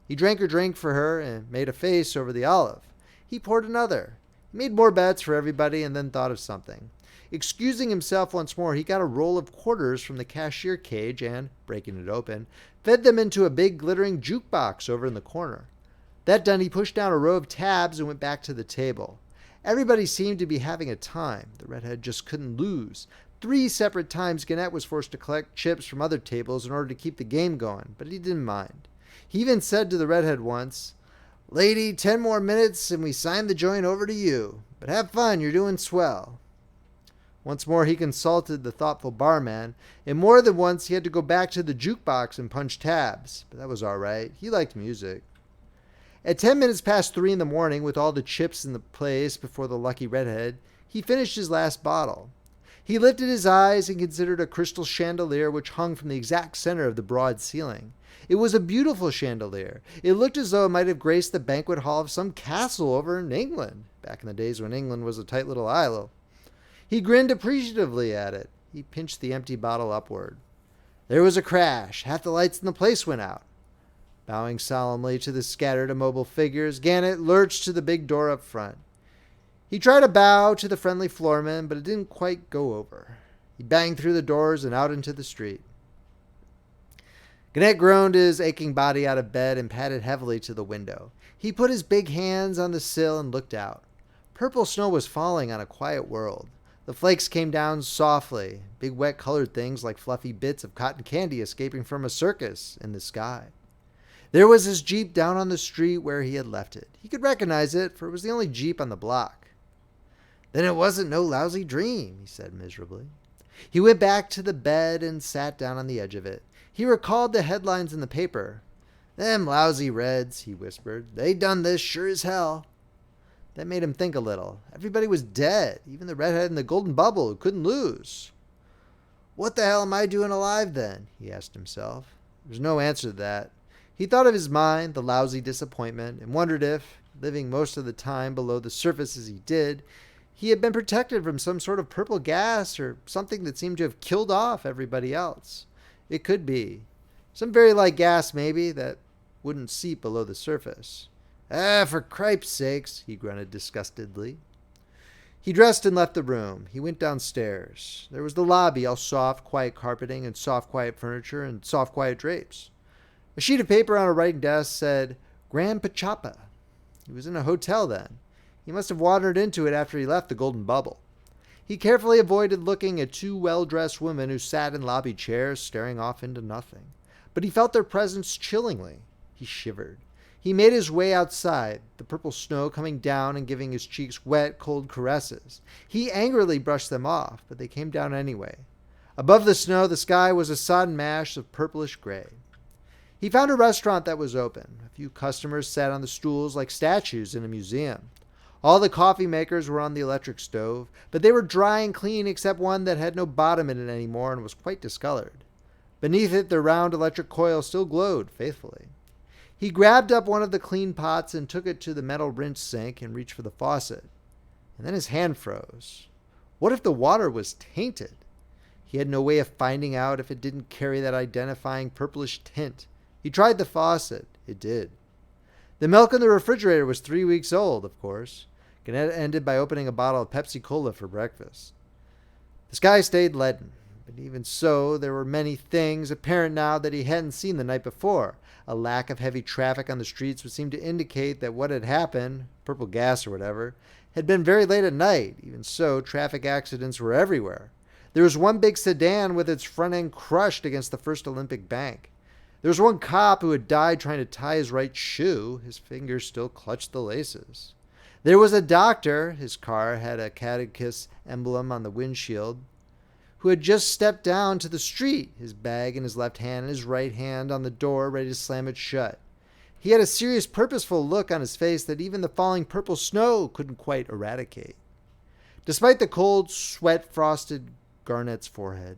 He drank her drink for her and made a face over the olive. He poured another. He made more bets for everybody and then thought of something. Excusing himself once more, he got a roll of quarters from the cashier cage and, breaking it open, fed them into a big glittering jukebox over in the corner. That done, he pushed down a row of tabs and went back to the table. Everybody seemed to be having a time. The redhead just couldn't lose. 3 separate times Gannett was forced to collect chips from other tables in order to keep the game going, but he didn't mind. He even said to the redhead once, "Lady, 10 more minutes and we sign the joint over to you. But have fun, you're doing swell." Once more he consulted the thoughtful barman, and more than once he had to go back to the jukebox and punch tabs. But that was all right. He liked music. At 10 minutes past 3 in the morning, with all the chips in the place before the lucky redhead, He finished his last bottle. He lifted his eyes and considered a crystal chandelier which hung from the exact center of the broad ceiling. It was a beautiful chandelier. It looked as though it might have graced the banquet hall of some castle over in England, back in the days when England was a tight little isle. He grinned appreciatively at it. He pinched the empty bottle upward. There was a crash. Half the lights in the place went out. Bowing solemnly to the scattered immobile figures, Gannett lurched to the big door up front. He tried to bow to the friendly floorman, but it didn't quite go over. He banged through the doors and out into the street. Gannett groaned his aching body out of bed and padded heavily to the window. He put his big hands on the sill and looked out. Purple snow was falling on a quiet world. The flakes came down softly, big wet colored things like fluffy bits of cotton candy escaping from a circus in the sky. There was his Jeep down on the street where he had left it. He could recognize it, for it was the only Jeep on the block. Then it wasn't no lousy dream, he said miserably. He went back to the bed and sat down on the edge of it. He recalled the headlines in the paper. Them lousy Reds, he whispered. They done this sure as hell. That made him think a little. Everybody was dead, even the redhead in the golden bubble who couldn't lose. What the hell am I doing alive then? He asked himself. There was no answer to that. He thought of his mind, the lousy disappointment, and wondered if, living most of the time below the surface as he did, he had been protected from some sort of purple gas or something that seemed to have killed off everybody else. It could be. Some very light gas, maybe, that wouldn't seep below the surface. For cripe's sakes, he grunted disgustedly. He dressed and left the room. He went downstairs. There was the lobby, all soft, quiet carpeting and soft, quiet furniture and soft, quiet drapes. A sheet of paper on a writing desk said, Grand Pachapa. He was in a hotel then. He must have wandered into it after he left the golden bubble. He carefully avoided looking at two well-dressed women who sat in lobby chairs staring off into nothing. But he felt their presence chillingly. He shivered. He made his way outside, the purple snow coming down and giving his cheeks wet, cold caresses. He angrily brushed them off, but they came down anyway. Above the snow, the sky was a sodden mash of purplish gray. He found a restaurant that was open. A few customers sat on the stools like statues in a museum. All the coffee makers were on the electric stove, but they were dry and clean except one that had no bottom in it anymore and was quite discolored. Beneath it, the round electric coil still glowed faithfully. He grabbed up one of the clean pots and took it to the metal rinse sink and reached for the faucet. And then his hand froze. What if the water was tainted? He had no way of finding out if it didn't carry that identifying purplish tint. He tried the faucet. It did. The milk in the refrigerator was 3 weeks old, of course. Gannett ended by opening a bottle of Pepsi-Cola for breakfast. The sky stayed leaden, but even so, there were many things apparent now that he hadn't seen the night before. A lack of heavy traffic on the streets would seem to indicate that what had happened, purple gas or whatever, had been very late at night. Even so, traffic accidents were everywhere. There was one big sedan with its front end crushed against the First Olympic Bank. There was one cop who had died trying to tie his right shoe. His fingers still clutched the laces. There was a doctor, his car had a catechist emblem on the windshield, who had just stepped down to the street, his bag in his left hand and his right hand on the door ready to slam it shut. He had a serious, purposeful look on his face that even the falling purple snow couldn't quite eradicate. Despite the cold, sweat-frosted Garnett's forehead,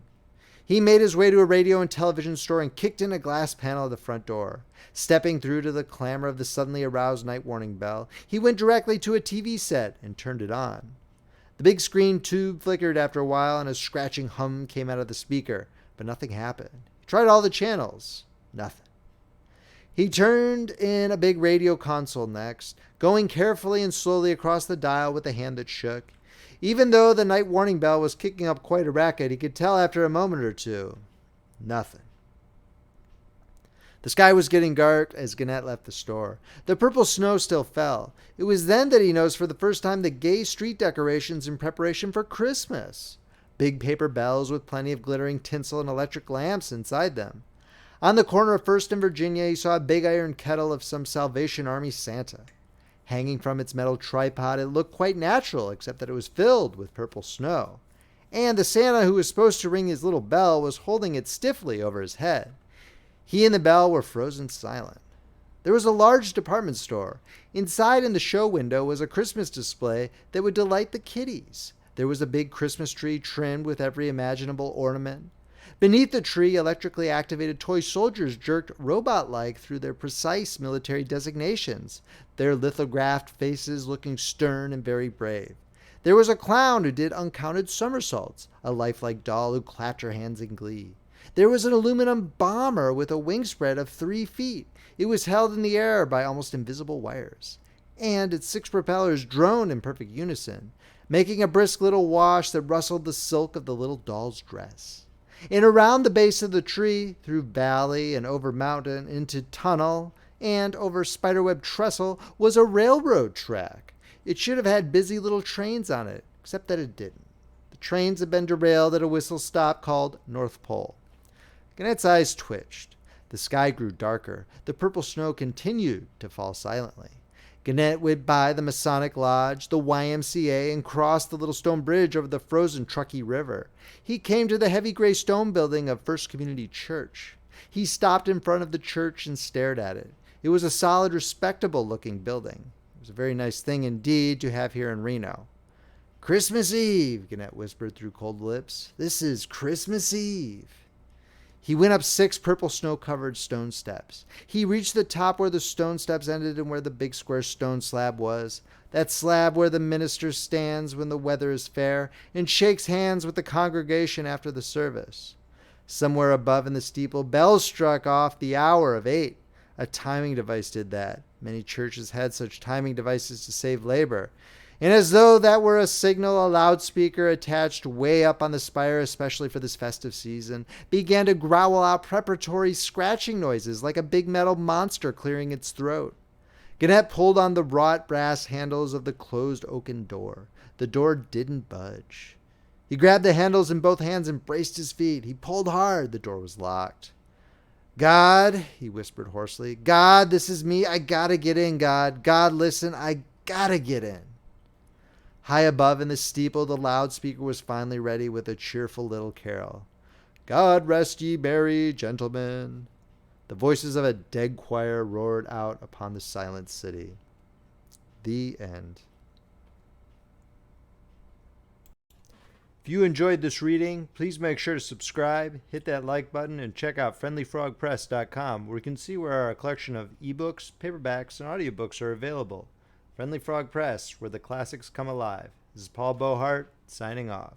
he made his way to a radio and television store and kicked in a glass panel of the front door. Stepping through to the clamor of the suddenly aroused night warning bell, he went directly to a TV set and turned it on. The big screen tube flickered after a while and a scratching hum came out of the speaker, but nothing happened. He tried all the channels. Nothing. He turned in a big radio console next, going carefully and slowly across the dial with a hand that shook. Even though the night warning bell was kicking up quite a racket, he could tell after a moment or two. Nothing. The sky was getting dark as Gannett left the store. The purple snow still fell. It was then that he noticed for the first time the gay street decorations in preparation for Christmas. Big paper bells with plenty of glittering tinsel and electric lamps inside them. On the corner of First and Virginia, he saw a big iron kettle of some Salvation Army Santa. Hanging from its metal tripod, it looked quite natural, except that it was filled with purple snow. And the Santa who was supposed to ring his little bell was holding it stiffly over his head. He and the bell were frozen silent. There was a large department store. Inside in the show window was a Christmas display that would delight the kiddies. There was a big Christmas tree trimmed with every imaginable ornament. Beneath the tree, electrically activated toy soldiers jerked robot-like through their precise military designations, their lithographed faces looking stern and very brave. There was a clown who did uncounted somersaults, a lifelike doll who clapped her hands in glee. There was an aluminum bomber with a wingspread of 3 feet. It was held in the air by almost invisible wires. And its 6 propellers droned in perfect unison, making a brisk little wash that rustled the silk of the little doll's dress. And around the base of the tree, through valley and over mountain into tunnel and over spiderweb trestle, was a railroad track. It should have had busy little trains on it, except that it didn't. The trains had been derailed at a whistle stop called North Pole. Gannett's eyes twitched. The sky grew darker. The purple snow continued to fall silently. Gannett went by the Masonic Lodge, the YMCA, and crossed the little stone bridge over the frozen Truckee River. He came to the heavy gray stone building of First Community Church. He stopped in front of the church and stared at it. It was a solid, respectable-looking building. It was a very nice thing indeed to have here in Reno. "Christmas Eve," Gannett whispered through cold lips. "This is Christmas Eve." He went up 6 purple snow-covered stone steps. He reached the top where the stone steps ended and where the big square stone slab was. That slab where the minister stands when the weather is fair and shakes hands with the congregation after the service. Somewhere above in the steeple, bells struck off the hour of 8. A timing device did that. Many churches had such timing devices to save labor. And as though that were a signal, a loudspeaker attached way up on the spire, especially for this festive season, began to growl out preparatory scratching noises like a big metal monster clearing its throat. Gannett pulled on the wrought brass handles of the closed oaken door. The door didn't budge. He grabbed the handles in both hands and braced his feet. He pulled hard. The door was locked. "God," he whispered hoarsely, "God, this is me. I gotta get in, God. God, listen, I gotta get in." High above in the steeple, the loudspeaker was finally ready with a cheerful little carol. "God rest ye merry gentlemen." The voices of a dead choir roared out upon the silent city. The end. If you enjoyed this reading, please make sure to subscribe, hit that like button, and check out friendlyfrogpress.com, where you can see where our collection of eBooks, paperbacks, and audiobooks are available. Friendly Frog Press, where the classics come alive. This is Paul Beauheart, signing off.